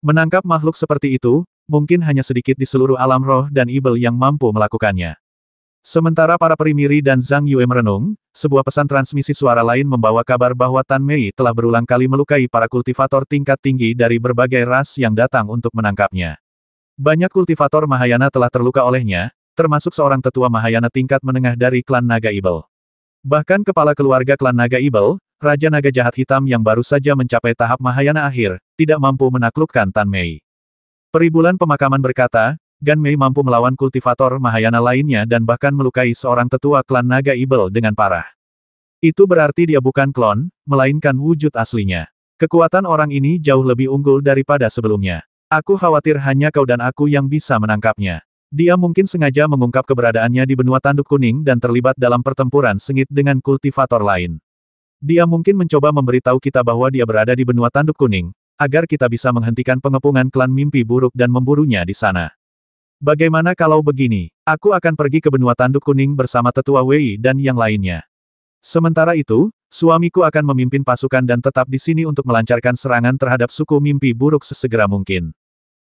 Menangkap makhluk seperti itu, mungkin hanya sedikit di seluruh alam roh dan ibel yang mampu melakukannya. Sementara para perimiri dan Zhang Yue merenung, sebuah pesan transmisi suara lain membawa kabar bahwa Tan Mei telah berulang kali melukai para kultivator tingkat tinggi dari berbagai ras yang datang untuk menangkapnya. Banyak kultivator Mahayana telah terluka olehnya, termasuk seorang tetua Mahayana tingkat menengah dari klan Naga Ibel. Bahkan kepala keluarga klan Naga Ibel, Raja Naga Jahat Hitam yang baru saja mencapai tahap Mahayana akhir, tidak mampu menaklukkan Tan Mei. Peribulan Pemakaman berkata, Gan Mei mampu melawan kultivator Mahayana lainnya dan bahkan melukai seorang tetua klan Naga Ibel dengan parah. Itu berarti dia bukan klon, melainkan wujud aslinya. Kekuatan orang ini jauh lebih unggul daripada sebelumnya. Aku khawatir hanya kau dan aku yang bisa menangkapnya. Dia mungkin sengaja mengungkap keberadaannya di benua tanduk kuning dan terlibat dalam pertempuran sengit dengan kultivator lain. Dia mungkin mencoba memberitahu kita bahwa dia berada di benua tanduk kuning, agar kita bisa menghentikan pengepungan klan mimpi buruk dan memburunya di sana. Bagaimana kalau begini? Aku akan pergi ke benua tanduk kuning bersama tetua Wei dan yang lainnya. Sementara itu, suamiku akan memimpin pasukan dan tetap di sini untuk melancarkan serangan terhadap suku mimpi buruk sesegera mungkin.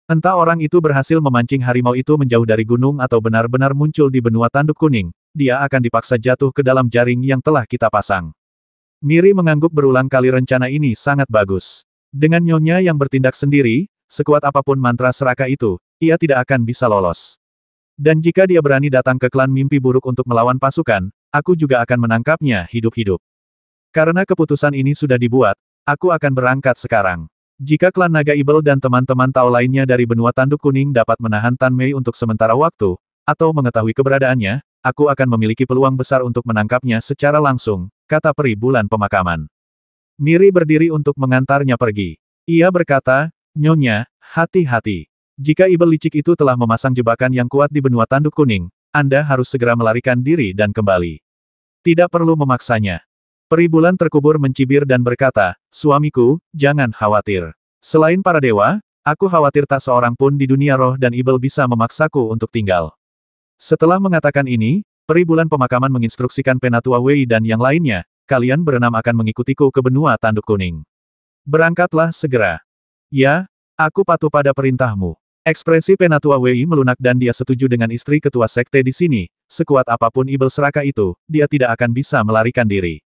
Entah orang itu berhasil memancing harimau itu menjauh dari gunung atau benar-benar muncul di benua tanduk kuning, dia akan dipaksa jatuh ke dalam jaring yang telah kita pasang. Miri mengangguk berulang kali rencana ini sangat bagus. Dengan nyonya yang bertindak sendiri, sekuat apapun mantra serakah itu, ia tidak akan bisa lolos. Dan jika dia berani datang ke klan mimpi buruk untuk melawan pasukan, aku juga akan menangkapnya hidup-hidup. Karena keputusan ini sudah dibuat, aku akan berangkat sekarang. Jika klan Naga Ibel dan teman-teman Tao lainnya dari benua tanduk kuning dapat menahan Tan Mei untuk sementara waktu, atau mengetahui keberadaannya, aku akan memiliki peluang besar untuk menangkapnya secara langsung, kata Peri Bulan Pemakaman. Miri berdiri untuk mengantarnya pergi. Ia berkata, Nyonya, hati-hati. Jika ibel licik itu telah memasang jebakan yang kuat di benua tanduk kuning, Anda harus segera melarikan diri dan kembali. Tidak perlu memaksanya. Peri Bulan terkubur mencibir dan berkata, suamiku, jangan khawatir. Selain para dewa, aku khawatir tak seorang pun di dunia roh dan ibel bisa memaksaku untuk tinggal. Setelah mengatakan ini, Peri Bulan Pemakaman menginstruksikan Penatua Wei dan yang lainnya, kalian berenam akan mengikutiku ke benua tanduk kuning. Berangkatlah segera. Ya, aku patuh pada perintahmu. Ekspresi Penatua Wei melunak dan dia setuju dengan istri ketua sekte di sini, sekuat apapun ibel serakah itu, dia tidak akan bisa melarikan diri.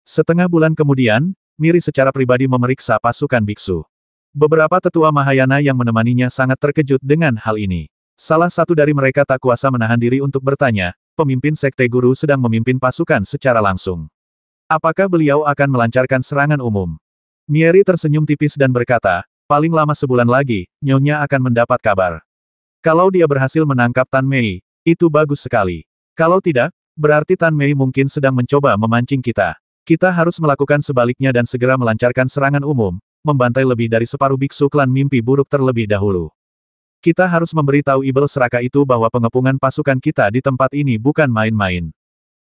Setengah bulan kemudian, Miri secara pribadi memeriksa pasukan biksu. Beberapa tetua Mahayana yang menemaninya sangat terkejut dengan hal ini. Salah satu dari mereka tak kuasa menahan diri untuk bertanya, pemimpin sekte guru sedang memimpin pasukan secara langsung. Apakah beliau akan melancarkan serangan umum? Miri tersenyum tipis dan berkata, paling lama sebulan lagi, Nyonya akan mendapat kabar. Kalau dia berhasil menangkap Tan Mei, itu bagus sekali. Kalau tidak, berarti Tan Mei mungkin sedang mencoba memancing kita. Kita harus melakukan sebaliknya dan segera melancarkan serangan umum, membantai lebih dari separuh biksu klan mimpi buruk terlebih dahulu. Kita harus memberitahu Ibel Seraka itu bahwa pengepungan pasukan kita di tempat ini bukan main-main.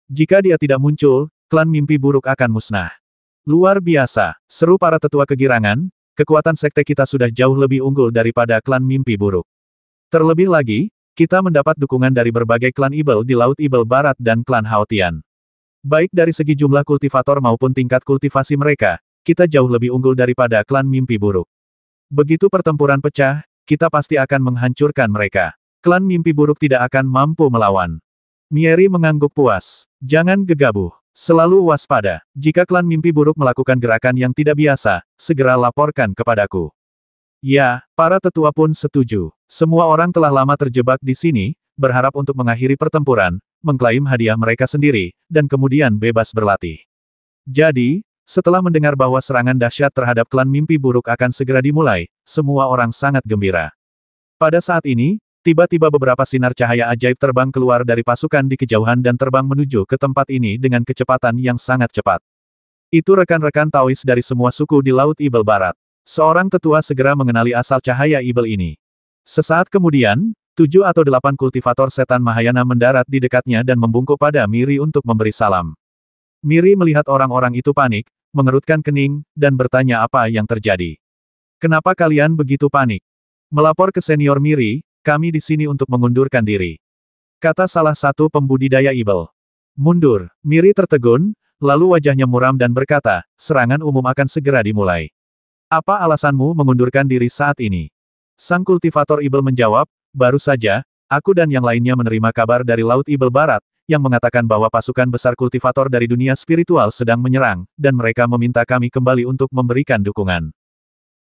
Jika dia tidak muncul, klan mimpi buruk akan musnah. Luar biasa, seru para tetua kegirangan, kekuatan sekte kita sudah jauh lebih unggul daripada klan mimpi buruk. Terlebih lagi, kita mendapat dukungan dari berbagai klan Ibel di Laut Ibel Barat dan klan Haotian. Baik dari segi jumlah kultivator maupun tingkat kultivasi mereka, kita jauh lebih unggul daripada klan mimpi buruk. Begitu pertempuran pecah, kita pasti akan menghancurkan mereka. Klan mimpi buruk tidak akan mampu melawan. Miri mengangguk puas. Jangan gegabah. Selalu waspada. Jika klan mimpi buruk melakukan gerakan yang tidak biasa, segera laporkan kepadaku. Ya, para tetua pun setuju. Semua orang telah lama terjebak di sini, berharap untuk mengakhiri pertempuran, mengklaim hadiah mereka sendiri, dan kemudian bebas berlatih. Jadi, setelah mendengar bahwa serangan dahsyat terhadap klan mimpi buruk akan segera dimulai, semua orang sangat gembira. Pada saat ini, tiba-tiba beberapa sinar cahaya ajaib terbang keluar dari pasukan di kejauhan dan terbang menuju ke tempat ini dengan kecepatan yang sangat cepat. Itu rekan-rekan Taois dari semua suku di Laut Ibel Barat. Seorang tetua segera mengenali asal cahaya Ibel ini. Sesaat kemudian, 7 atau 8 kultivator setan Mahayana mendarat di dekatnya dan membungkuk pada Miri untuk memberi salam. Miri melihat orang-orang itu panik, mengerutkan kening, dan bertanya apa yang terjadi. Kenapa kalian begitu panik? Melapor ke senior Miri, kami di sini untuk mengundurkan diri. Kata salah satu pembudidaya Ibel. Mundur, Miri tertegun, lalu wajahnya muram dan berkata, serangan umum akan segera dimulai. Apa alasanmu mengundurkan diri saat ini? Sang kultivator Ibel menjawab, baru saja, aku dan yang lainnya menerima kabar dari Laut Ibel Barat, yang mengatakan bahwa pasukan besar kultivator dari dunia spiritual sedang menyerang, dan mereka meminta kami kembali untuk memberikan dukungan.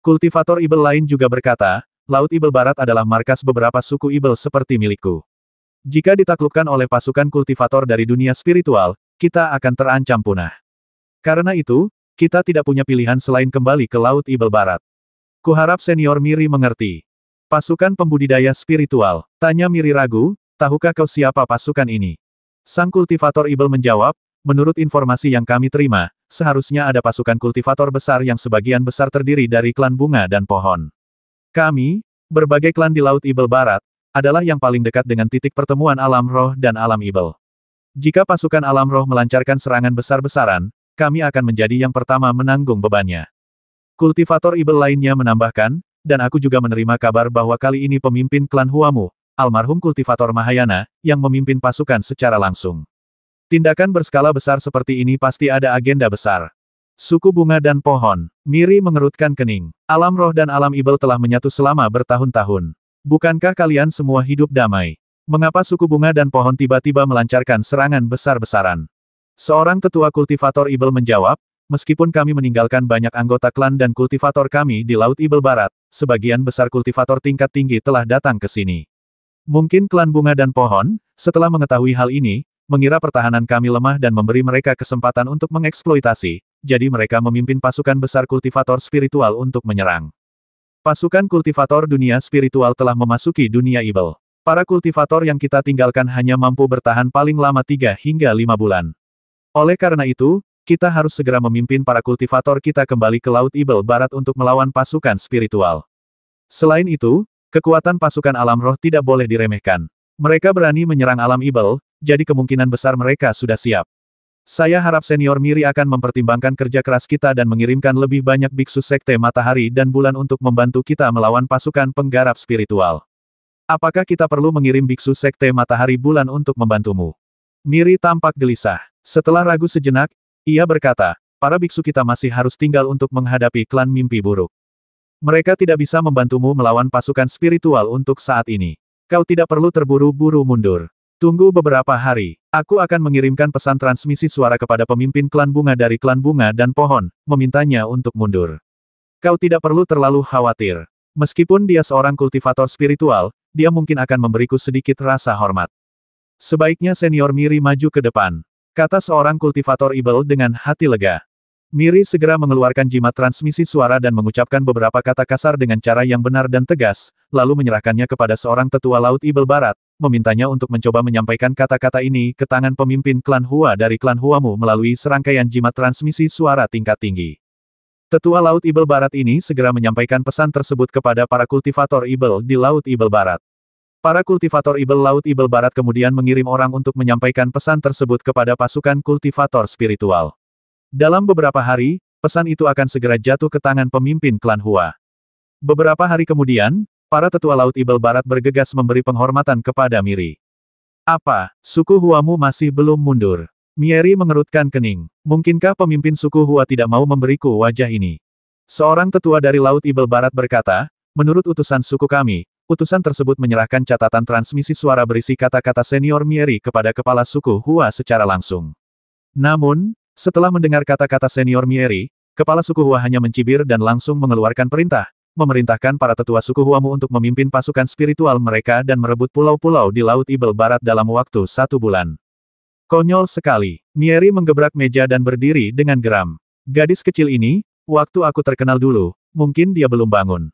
Kultivator Ibel lain juga berkata, Laut Ibel Barat adalah markas beberapa suku Ibel seperti milikku. Jika ditaklukkan oleh pasukan kultivator dari dunia spiritual, kita akan terancam punah. Karena itu, kita tidak punya pilihan selain kembali ke Laut Ibel Barat. Kuharap senior Miri mengerti. Pasukan pembudidaya spiritual, tanya Miri ragu, tahukah kau siapa pasukan ini? Sang kultivator Ibel menjawab, menurut informasi yang kami terima, seharusnya ada pasukan kultivator besar yang sebagian besar terdiri dari klan bunga dan pohon. Kami, berbagai klan di Laut Ibel Barat, adalah yang paling dekat dengan titik pertemuan alam roh dan alam Ibel. Jika pasukan alam roh melancarkan serangan besar-besaran, kami akan menjadi yang pertama menanggung bebannya. Kultivator Ibel lainnya menambahkan, dan aku juga menerima kabar bahwa kali ini pemimpin klan Huamu, almarhum kultivator Mahayana, yang memimpin pasukan secara langsung. Tindakan berskala besar seperti ini pasti ada agenda besar. Suku bunga dan pohon, Miri mengerutkan kening. Alam roh dan alam Ibel telah menyatu selama bertahun-tahun. Bukankah kalian semua hidup damai? Mengapa suku bunga dan pohon tiba-tiba melancarkan serangan besar-besaran? Seorang tetua kultivator Ibel menjawab, meskipun kami meninggalkan banyak anggota klan dan kultivator kami di Laut Ibel Barat, sebagian besar kultivator tingkat tinggi telah datang ke sini. Mungkin klan bunga dan pohon, setelah mengetahui hal ini, mengira pertahanan kami lemah dan memberi mereka kesempatan untuk mengeksploitasi, jadi mereka memimpin pasukan besar kultivator spiritual untuk menyerang. Pasukan kultivator dunia spiritual telah memasuki dunia Ibel. Para kultivator yang kita tinggalkan hanya mampu bertahan paling lama 3 hingga 5 bulan. Oleh karena itu, kita harus segera memimpin para kultivator kita kembali ke Laut Ibel Barat untuk melawan pasukan spiritual. Selain itu, kekuatan pasukan alam roh tidak boleh diremehkan. Mereka berani menyerang alam Ibel, jadi kemungkinan besar mereka sudah siap. Saya harap senior Miri akan mempertimbangkan kerja keras kita dan mengirimkan lebih banyak biksu sekte matahari dan bulan untuk membantu kita melawan pasukan penggarap spiritual. Apakah kita perlu mengirim biksu sekte matahari bulan untuk membantumu? Miri tampak gelisah. Setelah ragu sejenak, ia berkata, para biksu kita masih harus tinggal untuk menghadapi klan mimpi buruk. Mereka tidak bisa membantumu melawan pasukan spiritual untuk saat ini. Kau tidak perlu terburu-buru mundur. Tunggu beberapa hari. Aku akan mengirimkan pesan transmisi suara kepada pemimpin klan bunga dari klan bunga dan pohon, memintanya untuk mundur. Kau tidak perlu terlalu khawatir. Meskipun dia seorang kultivator spiritual, dia mungkin akan memberiku sedikit rasa hormat. Sebaiknya Senior Miri maju ke depan, kata seorang kultivator Ibel dengan hati lega. Miri segera mengeluarkan jimat transmisi suara dan mengucapkan beberapa kata kasar dengan cara yang benar dan tegas, lalu menyerahkannya kepada seorang tetua Laut Ibel Barat, memintanya untuk mencoba menyampaikan kata-kata ini ke tangan pemimpin klan Hua dari klan Huamu melalui serangkaian jimat transmisi suara tingkat tinggi. Tetua Laut Ibel Barat ini segera menyampaikan pesan tersebut kepada para kultivator Ibel di Laut Ibel Barat. Para kultivator Ibel Laut Ibel Barat kemudian mengirim orang untuk menyampaikan pesan tersebut kepada pasukan kultivator spiritual. Dalam beberapa hari, pesan itu akan segera jatuh ke tangan pemimpin klan Hua. Beberapa hari kemudian, para tetua Laut Ibel Barat bergegas memberi penghormatan kepada Miri. Apa, suku Huamu masih belum mundur? Miri mengerutkan kening. Mungkinkah pemimpin suku Hua tidak mau memberiku wajah ini? Seorang tetua dari Laut Ibel Barat berkata, menurut utusan suku kami, utusan tersebut menyerahkan catatan transmisi suara berisi kata-kata Senior Miri kepada kepala suku Hua secara langsung. Namun, setelah mendengar kata-kata Senior Miri, kepala suku Hua hanya mencibir dan langsung mengeluarkan perintah, memerintahkan para tetua suku Huamu untuk memimpin pasukan spiritual mereka dan merebut pulau-pulau di Laut Ibel Barat dalam waktu 1 bulan. Konyol sekali. Miri menggebrak meja dan berdiri dengan geram. Gadis kecil ini, waktu aku terkenal dulu, mungkin dia belum bangun.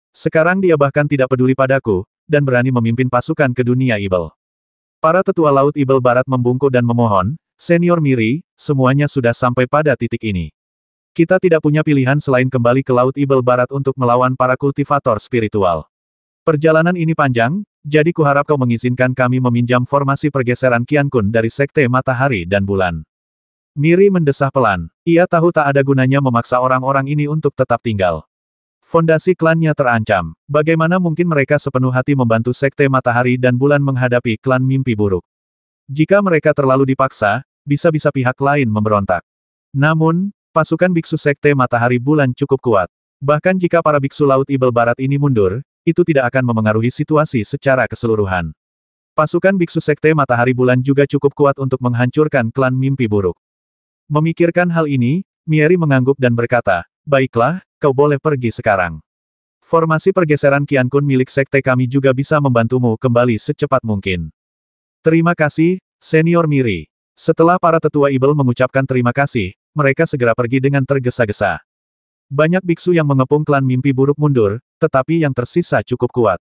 Sekarang dia bahkan tidak peduli padaku, dan berani memimpin pasukan ke dunia Ibel. Para tetua Laut Ibel Barat membungkuk dan memohon, Senior Miri, semuanya sudah sampai pada titik ini. Kita tidak punya pilihan selain kembali ke Laut Ibel Barat untuk melawan para kultivator spiritual. Perjalanan ini panjang, jadi kuharap kau mengizinkan kami meminjam formasi pergeseran Qian Kun dari Sekte Matahari dan Bulan. Miri mendesah pelan. Ia tahu tak ada gunanya memaksa orang-orang ini untuk tetap tinggal. Fondasi klannya terancam. Bagaimana mungkin mereka sepenuh hati membantu Sekte Matahari dan Bulan menghadapi klan mimpi buruk? Jika mereka terlalu dipaksa, bisa-bisa pihak lain memberontak. Namun, pasukan biksu Sekte Matahari Bulan cukup kuat. Bahkan jika para biksu Laut Ibel Barat ini mundur, itu tidak akan memengaruhi situasi secara keseluruhan. Pasukan biksu Sekte Matahari Bulan juga cukup kuat untuk menghancurkan klan mimpi buruk. Memikirkan hal ini, Miri mengangguk dan berkata, baiklah, kau boleh pergi sekarang. Formasi pergeseran Qian Kun milik sekte kami juga bisa membantumu kembali secepat mungkin. Terima kasih, Senior Miri. Setelah para tetua Ibel mengucapkan terima kasih, mereka segera pergi dengan tergesa-gesa. Banyak biksu yang mengepung klan mimpi buruk mundur, tetapi yang tersisa cukup kuat.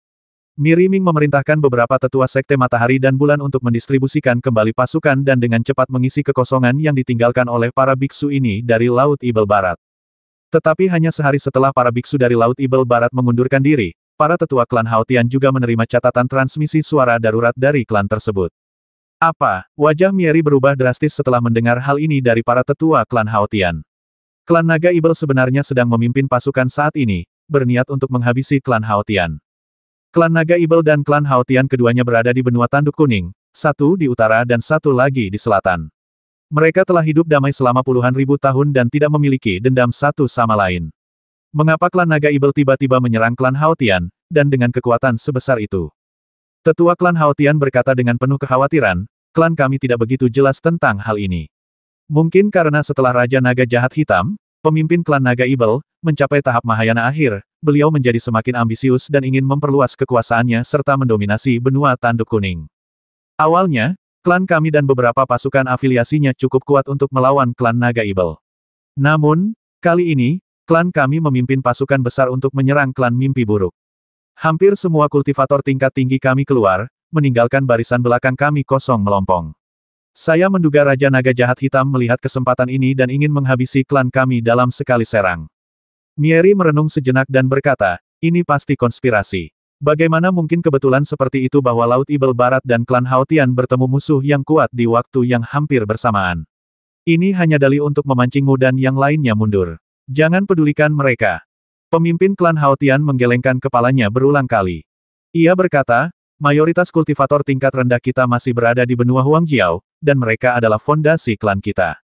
Miri Ming memerintahkan beberapa tetua Sekte Matahari dan Bulan untuk mendistribusikan kembali pasukan dan dengan cepat mengisi kekosongan yang ditinggalkan oleh para biksu ini dari Laut Ibel Barat. Tetapi hanya sehari setelah para biksu dari Laut Ibel Barat mengundurkan diri, para tetua klan Haotian juga menerima catatan transmisi suara darurat dari klan tersebut. Apa? Wajah Miri berubah drastis setelah mendengar hal ini dari para tetua klan Haotian. Klan Naga Ibel sebenarnya sedang memimpin pasukan saat ini, berniat untuk menghabisi klan Haotian. Klan Naga Ibel dan klan Haotian keduanya berada di benua tanduk kuning, satu di utara dan satu lagi di selatan. Mereka telah hidup damai selama puluhan ribu tahun dan tidak memiliki dendam satu sama lain. Mengapa klan Naga Ibel tiba-tiba menyerang klan Haotian, dan dengan kekuatan sebesar itu? Tetua klan Haotian berkata dengan penuh kekhawatiran, klan kami tidak begitu jelas tentang hal ini. Mungkin karena setelah Raja Naga Jahat Hitam, pemimpin klan Naga Ibel, mencapai tahap Mahayana akhir, beliau menjadi semakin ambisius dan ingin memperluas kekuasaannya serta mendominasi benua tanduk kuning. Awalnya, klan kami dan beberapa pasukan afiliasinya cukup kuat untuk melawan klan Naga Ibel. Namun, kali ini, klan kami memimpin pasukan besar untuk menyerang klan mimpi buruk. Hampir semua kultivator tingkat tinggi kami keluar, meninggalkan barisan belakang kami kosong melompong. Saya menduga Raja Naga Jahat Hitam melihat kesempatan ini dan ingin menghabisi klan kami dalam sekali serang. Miri merenung sejenak dan berkata, ini pasti konspirasi. Bagaimana mungkin kebetulan seperti itu bahwa Laut Ibel Barat dan klan Haotian bertemu musuh yang kuat di waktu yang hampir bersamaan. Ini hanya dalih untuk memancingmu dan yang lainnya mundur. Jangan pedulikan mereka. Pemimpin klan Haotian menggelengkan kepalanya berulang kali. Ia berkata, mayoritas kultivator tingkat rendah kita masih berada di benua Huangjiao, dan mereka adalah fondasi klan kita.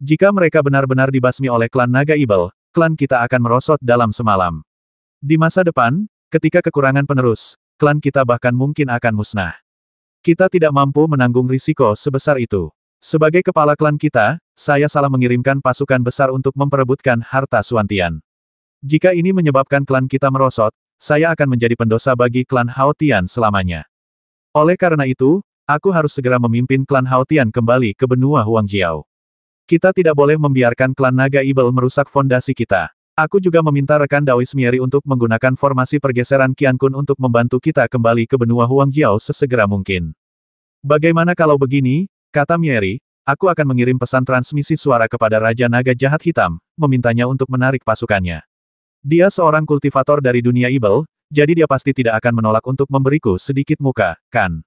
Jika mereka benar-benar dibasmi oleh klan Naga Ibel, klan kita akan merosot dalam semalam. Di masa depan, ketika kekurangan penerus, klan kita bahkan mungkin akan musnah. Kita tidak mampu menanggung risiko sebesar itu. Sebagai kepala klan kita, saya salah mengirimkan pasukan besar untuk memperebutkan harta Suantian. Jika ini menyebabkan klan kita merosot, saya akan menjadi pendosa bagi klan Haotian selamanya. Oleh karena itu, aku harus segera memimpin klan Haotian kembali ke benua Huangjiao. Kita tidak boleh membiarkan klan Naga Ibel merusak fondasi kita. Aku juga meminta rekan Daois Mieri untuk menggunakan formasi pergeseran Qiankun untuk membantu kita kembali ke benua Huangjiao sesegera mungkin. Bagaimana kalau begini, kata Mieri, aku akan mengirim pesan transmisi suara kepada Raja Naga Jahat Hitam, memintanya untuk menarik pasukannya. Dia seorang kultivator dari dunia Ibel, jadi dia pasti tidak akan menolak untuk memberiku sedikit muka, kan?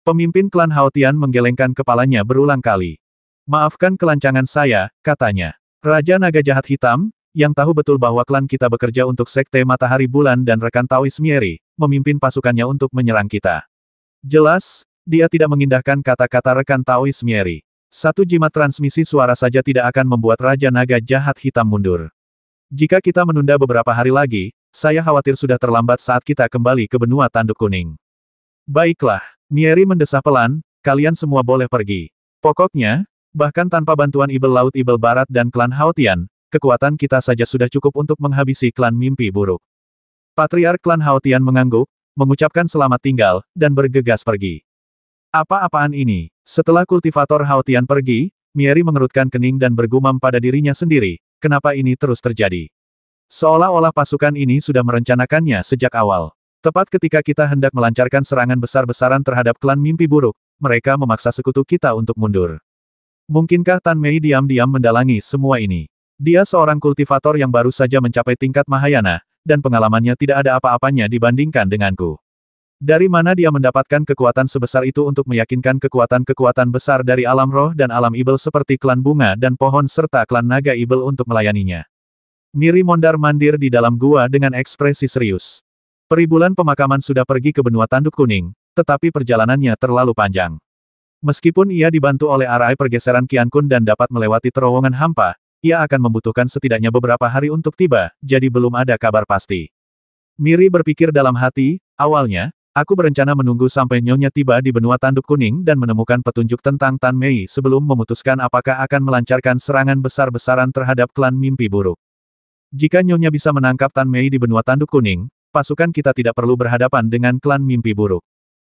Pemimpin klan Haotian menggelengkan kepalanya berulang kali. Maafkan kelancangan saya, katanya. Raja Naga Jahat Hitam, yang tahu betul bahwa klan kita bekerja untuk Sekte Matahari Bulan dan rekan Taois Mieri, memimpin pasukannya untuk menyerang kita. Jelas, dia tidak mengindahkan kata-kata rekan Taois Mieri. Satu jimat transmisi suara saja tidak akan membuat Raja Naga Jahat Hitam mundur. Jika kita menunda beberapa hari lagi, saya khawatir sudah terlambat saat kita kembali ke benua Tanduk Kuning. Baiklah, Mieri mendesah pelan, kalian semua boleh pergi. Pokoknya, bahkan tanpa bantuan Ibel Laut Ibel Barat dan klan Haotian, kekuatan kita saja sudah cukup untuk menghabisi klan mimpi buruk. Patriark klan Haotian mengangguk, mengucapkan selamat tinggal, dan bergegas pergi. Apa-apaan ini? Setelah kultivator Haotian pergi, Mieri mengerutkan kening dan bergumam pada dirinya sendiri, kenapa ini terus terjadi? Seolah-olah pasukan ini sudah merencanakannya sejak awal. Tepat ketika kita hendak melancarkan serangan besar-besaran terhadap klan mimpi buruk, mereka memaksa sekutu kita untuk mundur. Mungkinkah Tan Mei diam-diam mendalangi semua ini? Dia seorang kultivator yang baru saja mencapai tingkat Mahayana, dan pengalamannya tidak ada apa-apanya dibandingkan denganku. Dari mana dia mendapatkan kekuatan sebesar itu untuk meyakinkan kekuatan-kekuatan besar dari alam roh dan alam Ibel seperti klan bunga dan pohon serta klan naga Ibel untuk melayaninya? Mieri mondar-mandir di dalam gua dengan ekspresi serius. Peribulan pemakaman sudah pergi ke benua Tanduk Kuning, tetapi perjalanannya terlalu panjang. Meskipun ia dibantu oleh arai pergeseran Qiankun dan dapat melewati terowongan hampa, ia akan membutuhkan setidaknya beberapa hari untuk tiba, jadi belum ada kabar pasti. Mieri berpikir dalam hati, awalnya, aku berencana menunggu sampai Nyonya tiba di benua Tanduk Kuning dan menemukan petunjuk tentang Tan Mei sebelum memutuskan apakah akan melancarkan serangan besar-besaran terhadap klan mimpi buruk. Jika Nyonya bisa menangkap Tan Mei di benua Tanduk Kuning, pasukan kita tidak perlu berhadapan dengan klan mimpi buruk.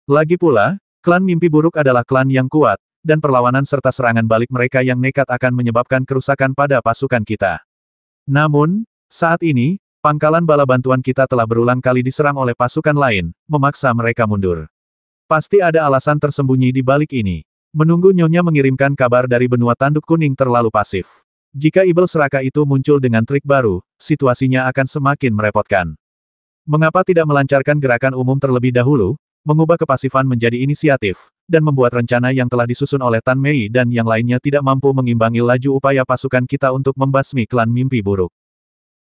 Lagi pula, klan mimpi buruk adalah klan yang kuat, dan perlawanan serta serangan balik mereka yang nekat akan menyebabkan kerusakan pada pasukan kita. Namun, saat ini, pangkalan bala bantuan kita telah berulang kali diserang oleh pasukan lain, memaksa mereka mundur. Pasti ada alasan tersembunyi di balik ini. Menunggu Nyonya mengirimkan kabar dari benua Tanduk Kuning terlalu pasif. Jika Ibel Serakah itu muncul dengan trik baru, situasinya akan semakin merepotkan. Mengapa tidak melancarkan gerakan umum terlebih dahulu, mengubah kepasifan menjadi inisiatif, dan membuat rencana yang telah disusun oleh Tan Mei dan yang lainnya tidak mampu mengimbangi laju upaya pasukan kita untuk membasmi klan mimpi buruk.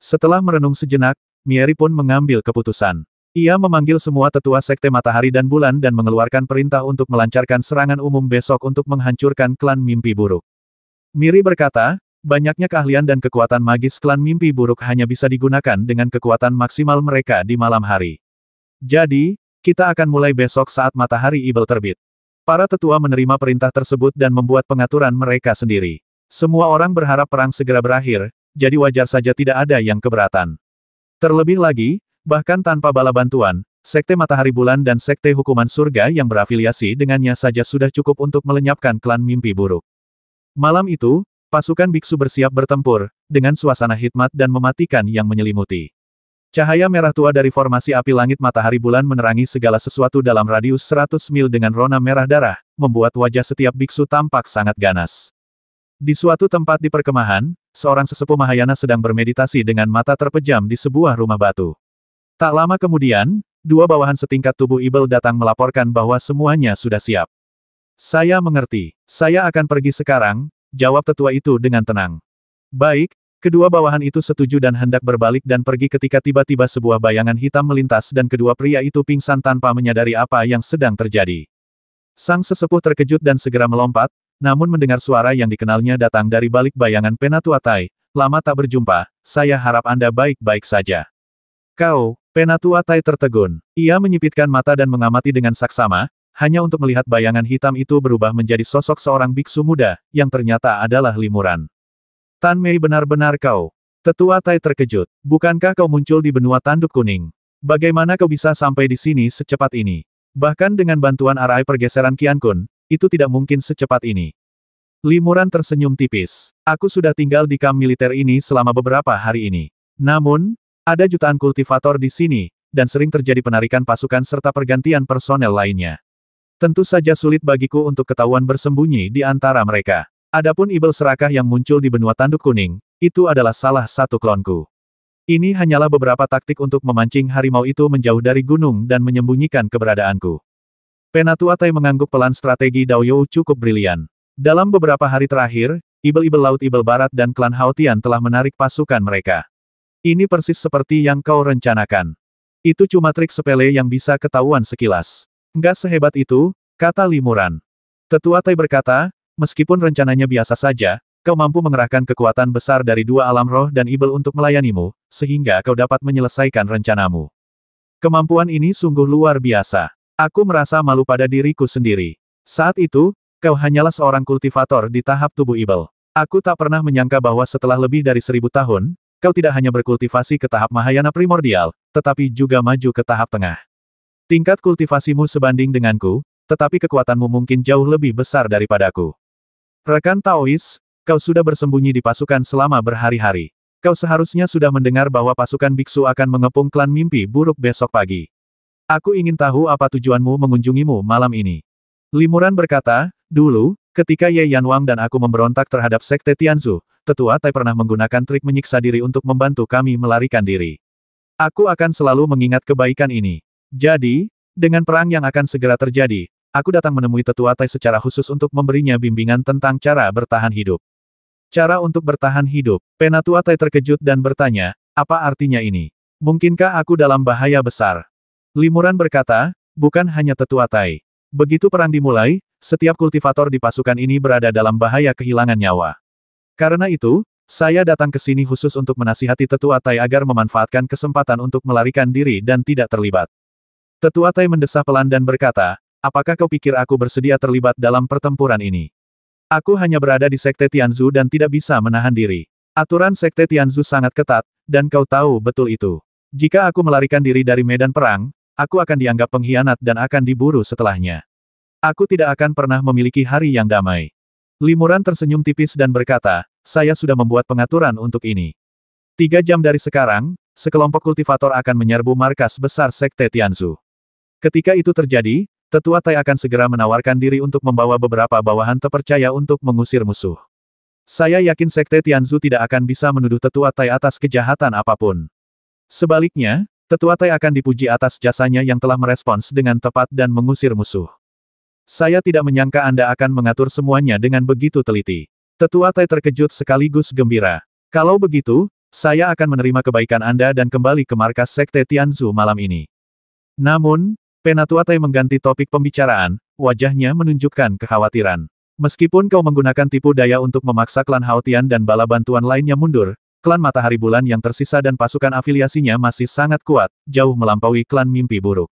Setelah merenung sejenak, Mieri pun mengambil keputusan. Ia memanggil semua tetua Sekte Matahari dan Bulan dan mengeluarkan perintah untuk melancarkan serangan umum besok untuk menghancurkan klan mimpi buruk. Mieri berkata, banyaknya keahlian dan kekuatan magis klan mimpi buruk hanya bisa digunakan dengan kekuatan maksimal mereka di malam hari. Jadi, kita akan mulai besok saat matahari Ibel terbit. Para tetua menerima perintah tersebut dan membuat pengaturan mereka sendiri. Semua orang berharap perang segera berakhir, jadi wajar saja tidak ada yang keberatan. Terlebih lagi, bahkan tanpa bala bantuan, Sekte Matahari Bulan dan Sekte Hukuman Surga yang berafiliasi dengannya saja sudah cukup untuk melenyapkan klan mimpi buruk. Malam itu, pasukan biksu bersiap bertempur, dengan suasana hikmat dan mematikan yang menyelimuti. Cahaya merah tua dari formasi api langit matahari bulan menerangi segala sesuatu dalam radius 100 mil dengan rona merah darah, membuat wajah setiap biksu tampak sangat ganas. Di suatu tempat di perkemahan, seorang sesepuh Mahayana sedang bermeditasi dengan mata terpejam di sebuah rumah batu. Tak lama kemudian, dua bawahan setingkat tubuh Ibel datang melaporkan bahwa semuanya sudah siap. Saya mengerti. Saya akan pergi sekarang, jawab tetua itu dengan tenang. Baik. Kedua bawahan itu setuju dan hendak berbalik dan pergi ketika tiba-tiba sebuah bayangan hitam melintas dan kedua pria itu pingsan tanpa menyadari apa yang sedang terjadi. Sang sesepuh terkejut dan segera melompat, namun mendengar suara yang dikenalnya datang dari balik bayangan Penatuatai. Lama tak berjumpa, saya harap Anda baik-baik saja. Kau, Penatuatai tertegun. Ia menyipitkan mata dan mengamati dengan saksama, hanya untuk melihat bayangan hitam itu berubah menjadi sosok seorang biksu muda, yang ternyata adalah Limuran. Tan Mei, benar-benar kau. Tetua Tai terkejut. Bukankah kau muncul di benua tanduk kuning? Bagaimana kau bisa sampai di sini secepat ini? Bahkan dengan bantuan arai pergeseran Qian Kun, itu tidak mungkin secepat ini. Limuran tersenyum tipis. Aku sudah tinggal di kamp militer ini selama beberapa hari ini. Namun, ada jutaan kultivator di sini, dan sering terjadi penarikan pasukan serta pergantian personel lainnya. Tentu saja sulit bagiku untuk ketahuan bersembunyi di antara mereka. Adapun Ibel serakah yang muncul di benua tanduk kuning, itu adalah salah satu klonku. Ini hanyalah beberapa taktik untuk memancing harimau itu menjauh dari gunung dan menyembunyikan keberadaanku. Penatua Tai mengangguk pelan. Strategi Dao You cukup brilian. Dalam beberapa hari terakhir, Ibel-Ibel Laut Ibel Barat dan klan Haotian telah menarik pasukan mereka. Ini persis seperti yang kau rencanakan. Itu cuma trik sepele yang bisa ketahuan sekilas. Nggak sehebat itu, kata Limuran. Tetua Tai berkata, meskipun rencananya biasa saja, kau mampu mengerahkan kekuatan besar dari dua alam roh dan Ibel untuk melayanimu, sehingga kau dapat menyelesaikan rencanamu. Kemampuan ini sungguh luar biasa. Aku merasa malu pada diriku sendiri. Saat itu, kau hanyalah seorang kultivator di tahap tubuh Ibel. Aku tak pernah menyangka bahwa setelah lebih dari 1000 tahun, kau tidak hanya berkultivasi ke tahap Mahayana primordial, tetapi juga maju ke tahap tengah. Tingkat kultivasimu sebanding denganku, tetapi kekuatanmu mungkin jauh lebih besar daripadaku. Rekan Taois, kau sudah bersembunyi di pasukan selama berhari-hari. Kau seharusnya sudah mendengar bahwa pasukan biksu akan mengepung klan mimpi buruk besok pagi. Aku ingin tahu apa tujuanmu mengunjungimu malam ini. Limuran berkata, dulu, ketika Ye Yanwang dan aku memberontak terhadap Sekte Tianzu, Tetua Tai pernah menggunakan trik menyiksa diri untuk membantu kami melarikan diri. Aku akan selalu mengingat kebaikan ini. Jadi, dengan perang yang akan segera terjadi, aku datang menemui Tetua Tai secara khusus untuk memberinya bimbingan tentang cara bertahan hidup. Cara untuk bertahan hidup. Penatua Tai terkejut dan bertanya, apa artinya ini? Mungkinkah aku dalam bahaya besar? Limuran berkata, bukan hanya Tetua Tai. Begitu perang dimulai, setiap kultivator di pasukan ini berada dalam bahaya kehilangan nyawa. Karena itu, saya datang ke sini khusus untuk menasihati Tetua Tai agar memanfaatkan kesempatan untuk melarikan diri dan tidak terlibat. Tetua Tai mendesah pelan dan berkata, apakah kau pikir aku bersedia terlibat dalam pertempuran ini? Aku hanya berada di Sekte Tianzu dan tidak bisa menahan diri. Aturan Sekte Tianzu sangat ketat, dan kau tahu betul itu. Jika aku melarikan diri dari medan perang, aku akan dianggap pengkhianat dan akan diburu setelahnya. Aku tidak akan pernah memiliki hari yang damai. Limuran tersenyum tipis dan berkata, saya sudah membuat pengaturan untuk ini. 3 jam dari sekarang, sekelompok kultivator akan menyerbu markas besar Sekte Tianzu. Ketika itu terjadi, Tetua Tai akan segera menawarkan diri untuk membawa beberapa bawahan terpercaya untuk mengusir musuh. Saya yakin Sekte Tianzu tidak akan bisa menuduh Tetua Tai atas kejahatan apapun. Sebaliknya, Tetua Tai akan dipuji atas jasanya yang telah merespons dengan tepat dan mengusir musuh. Saya tidak menyangka Anda akan mengatur semuanya dengan begitu teliti. Tetua Tai terkejut sekaligus gembira. Kalau begitu, saya akan menerima kebaikan Anda dan kembali ke markas Sekte Tianzu malam ini. Namun, Penatua Tai mengganti topik pembicaraan, wajahnya menunjukkan kekhawatiran. Meskipun kau menggunakan tipu daya untuk memaksa klan Haotian dan bala bantuan lainnya mundur, klan Matahari Bulan yang tersisa dan pasukan afiliasinya masih sangat kuat, jauh melampaui klan Mimpi Buruk.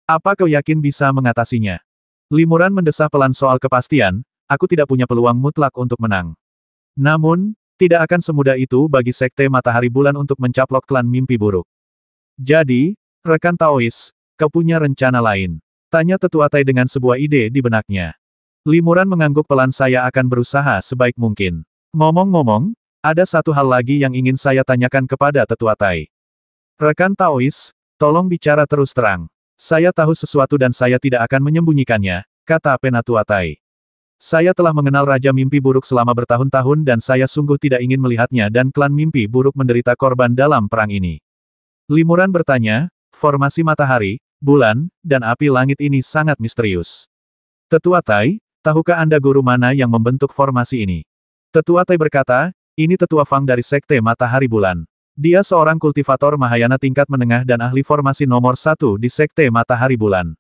Apa kau yakin bisa mengatasinya? Limuran mendesah pelan soal kepastian, aku tidak punya peluang mutlak untuk menang. Namun, tidak akan semudah itu bagi Sekte Matahari Bulan untuk mencaplok klan Mimpi Buruk. Jadi, rekan Taois, kau punya rencana lain? Tanya Tetua Tai dengan sebuah ide di benaknya. Limuran mengangguk pelan. Saya akan berusaha sebaik mungkin. Ngomong-ngomong, ada satu hal lagi yang ingin saya tanyakan kepada Tetua Tai. Rekan Taois, tolong bicara terus terang. Saya tahu sesuatu dan saya tidak akan menyembunyikannya, kata Penatua Tai. Saya telah mengenal Raja Mimpi Buruk selama bertahun-tahun dan saya sungguh tidak ingin melihatnya dan klan Mimpi Buruk menderita korban dalam perang ini. Limuran bertanya, formasi matahari, bulan, dan api langit ini sangat misterius. Tetua Tai, tahukah Anda guru mana yang membentuk formasi ini? Tetua Tai berkata, ini Tetua Fang dari Sekte Matahari Bulan. Dia seorang kultivator Mahayana tingkat menengah dan ahli formasi nomor 1 di Sekte Matahari Bulan.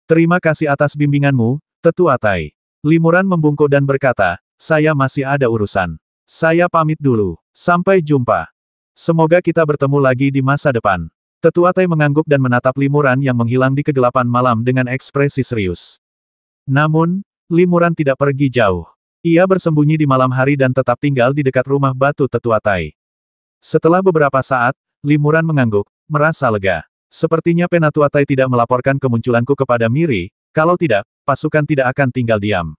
Terima kasih atas bimbinganmu, Tetua Tai. Limuran membungkuk dan berkata, saya masih ada urusan. Saya pamit dulu. Sampai jumpa. Semoga kita bertemu lagi di masa depan. Tetua Tai mengangguk dan menatap Limuran yang menghilang di kegelapan malam dengan ekspresi serius. Namun, Limuran tidak pergi jauh. Ia bersembunyi di malam hari dan tetap tinggal di dekat rumah batu tetua Tai. Setelah beberapa saat, Limuran mengangguk, merasa lega. Sepertinya Penatua Tai tidak melaporkan kemunculanku kepada Miri, kalau tidak, pasukan tidak akan tinggal diam.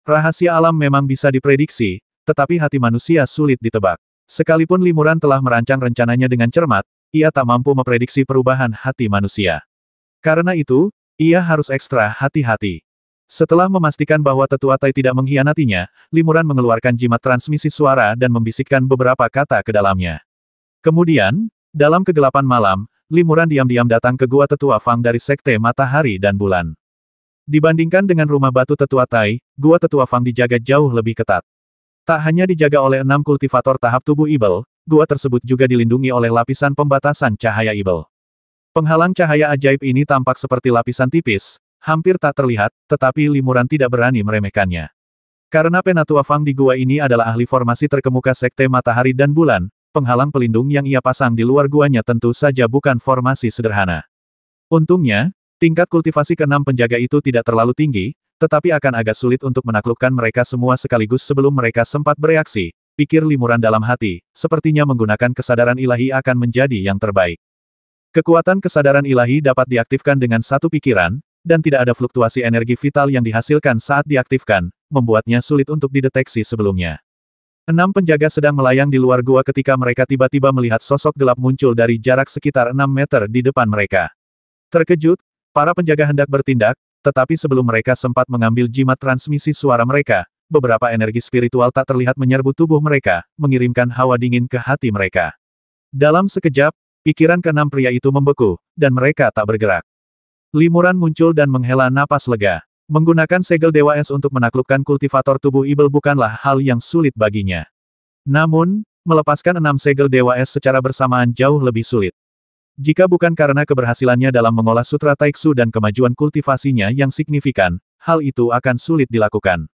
Rahasia alam memang bisa diprediksi, tetapi hati manusia sulit ditebak. Sekalipun Limuran telah merancang rencananya dengan cermat, ia tak mampu memprediksi perubahan hati manusia. Karena itu, ia harus ekstra hati-hati. Setelah memastikan bahwa tetua Tai tidak mengkhianatinya, Limuran mengeluarkan jimat transmisi suara dan membisikkan beberapa kata ke dalamnya. Kemudian, dalam kegelapan malam, Limuran diam-diam datang ke gua tetua Fang dari Sekte Matahari dan Bulan. Dibandingkan dengan rumah batu tetua Tai, gua tetua Fang dijaga jauh lebih ketat. Tak hanya dijaga oleh 6 kultivator tahap tubuh ibel, gua tersebut juga dilindungi oleh lapisan pembatasan cahaya ibel. Penghalang cahaya ajaib ini tampak seperti lapisan tipis, hampir tak terlihat, tetapi Limuran tidak berani meremehkannya. Karena Penatua Fang di gua ini adalah ahli formasi terkemuka Sekte Matahari dan Bulan, penghalang pelindung yang ia pasang di luar guanya tentu saja bukan formasi sederhana. Untungnya, tingkat kultivasi ke-6 penjaga itu tidak terlalu tinggi, tetapi akan agak sulit untuk menaklukkan mereka semua sekaligus sebelum mereka sempat bereaksi, pikir Limuran dalam hati, sepertinya menggunakan kesadaran ilahi akan menjadi yang terbaik. Kekuatan kesadaran ilahi dapat diaktifkan dengan satu pikiran, dan tidak ada fluktuasi energi vital yang dihasilkan saat diaktifkan, membuatnya sulit untuk dideteksi sebelumnya. 6 penjaga sedang melayang di luar gua ketika mereka tiba-tiba melihat sosok gelap muncul dari jarak sekitar 6 meter di depan mereka. Terkejut, para penjaga hendak bertindak, tetapi sebelum mereka sempat mengambil jimat transmisi suara mereka, beberapa energi spiritual tak terlihat menyerbu tubuh mereka, mengirimkan hawa dingin ke hati mereka. Dalam sekejap, pikiran ke-6 pria itu membeku, dan mereka tak bergerak. Limuran muncul dan menghela napas lega. Menggunakan segel Dewa Es untuk menaklukkan kultivator tubuh ibel bukanlah hal yang sulit baginya. Namun, melepaskan 6 segel Dewa Es secara bersamaan jauh lebih sulit. Jika bukan karena keberhasilannya dalam mengolah sutra Taiksu dan kemajuan kultivasinya yang signifikan, hal itu akan sulit dilakukan.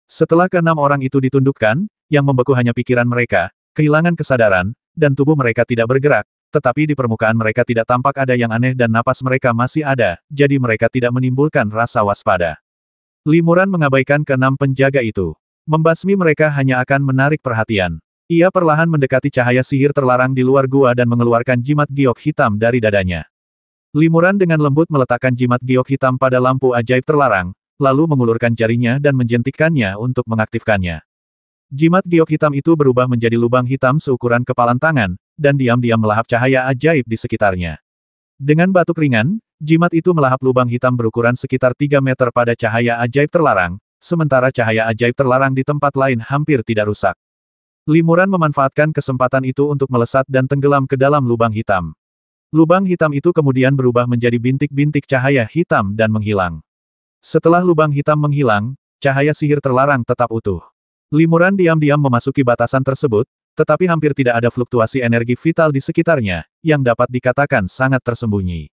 Setelah ke-6 orang itu ditundukkan, yang membeku hanya pikiran mereka, kehilangan kesadaran, dan tubuh mereka tidak bergerak, tetapi di permukaan mereka tidak tampak ada yang aneh dan napas mereka masih ada, jadi mereka tidak menimbulkan rasa waspada. Limuran mengabaikan ke-6 penjaga itu. Membasmi mereka hanya akan menarik perhatian. Ia perlahan mendekati cahaya sihir terlarang di luar gua dan mengeluarkan jimat giok hitam dari dadanya. Limuran dengan lembut meletakkan jimat giok hitam pada lampu ajaib terlarang, lalu mengulurkan jarinya dan menjentikkannya untuk mengaktifkannya. Jimat giok hitam itu berubah menjadi lubang hitam seukuran kepalan tangan, dan diam-diam melahap cahaya ajaib di sekitarnya. Dengan batuk ringan, jimat itu melahap lubang hitam berukuran sekitar 3 meter pada cahaya ajaib terlarang, sementara cahaya ajaib terlarang di tempat lain hampir tidak rusak. Limuran memanfaatkan kesempatan itu untuk melesat dan tenggelam ke dalam lubang hitam. Lubang hitam itu kemudian berubah menjadi bintik-bintik cahaya hitam dan menghilang. Setelah lubang hitam menghilang, cahaya sihir terlarang tetap utuh. Limuran diam-diam memasuki batasan tersebut, tetapi hampir tidak ada fluktuasi energi vital di sekitarnya, yang dapat dikatakan sangat tersembunyi.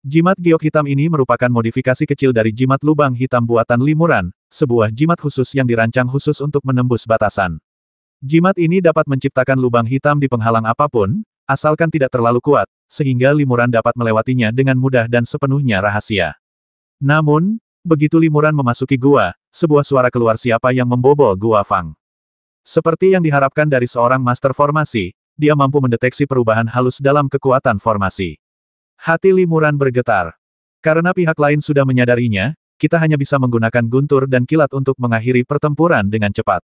Jimat giok hitam ini merupakan modifikasi kecil dari jimat lubang hitam buatan Limuran, sebuah jimat khusus yang dirancang khusus untuk menembus batasan. Jimat ini dapat menciptakan lubang hitam di penghalang apapun, asalkan tidak terlalu kuat, sehingga Limuran dapat melewatinya dengan mudah dan sepenuhnya rahasia. Namun, begitu Limuran memasuki gua, sebuah suara keluar siapa yang membobol gua Fang. Seperti yang diharapkan dari seorang master formasi, dia mampu mendeteksi perubahan halus dalam kekuatan formasi. Hati Limuran bergetar. Karena pihak lain sudah menyadarinya, kita hanya bisa menggunakan guntur dan kilat untuk mengakhiri pertempuran dengan cepat.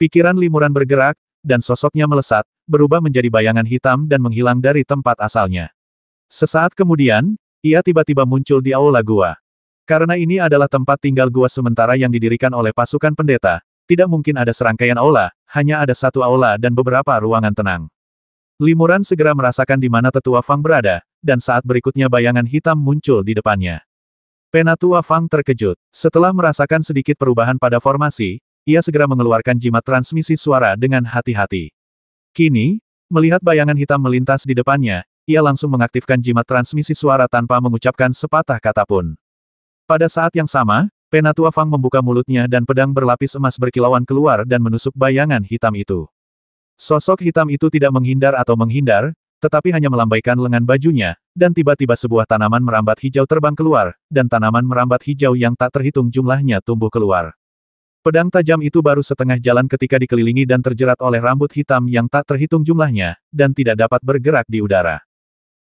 Pikiran Limuran bergerak, dan sosoknya melesat, berubah menjadi bayangan hitam dan menghilang dari tempat asalnya. Sesaat kemudian, ia tiba-tiba muncul di aula gua. Karena ini adalah tempat tinggal gua sementara yang didirikan oleh pasukan pendeta, tidak mungkin ada serangkaian aula, hanya ada satu aula dan beberapa ruangan tenang. Limuran segera merasakan di mana tetua Fang berada, dan saat berikutnya bayangan hitam muncul di depannya. Penatua Fang terkejut. Setelah merasakan sedikit perubahan pada formasi, ia segera mengeluarkan jimat transmisi suara dengan hati-hati. Kini, melihat bayangan hitam melintas di depannya, ia langsung mengaktifkan jimat transmisi suara tanpa mengucapkan sepatah kata pun. Pada saat yang sama, Penatua Fang membuka mulutnya dan pedang berlapis emas berkilauan keluar dan menusuk bayangan hitam itu. Sosok hitam itu tidak menghindar atau menghindar, tetapi hanya melambaikan lengan bajunya, dan tiba-tiba sebuah tanaman merambat hijau terbang keluar, dan tanaman merambat hijau yang tak terhitung jumlahnya tumbuh keluar. Pedang tajam itu baru setengah jalan ketika dikelilingi dan terjerat oleh rambut hitam yang tak terhitung jumlahnya, dan tidak dapat bergerak di udara.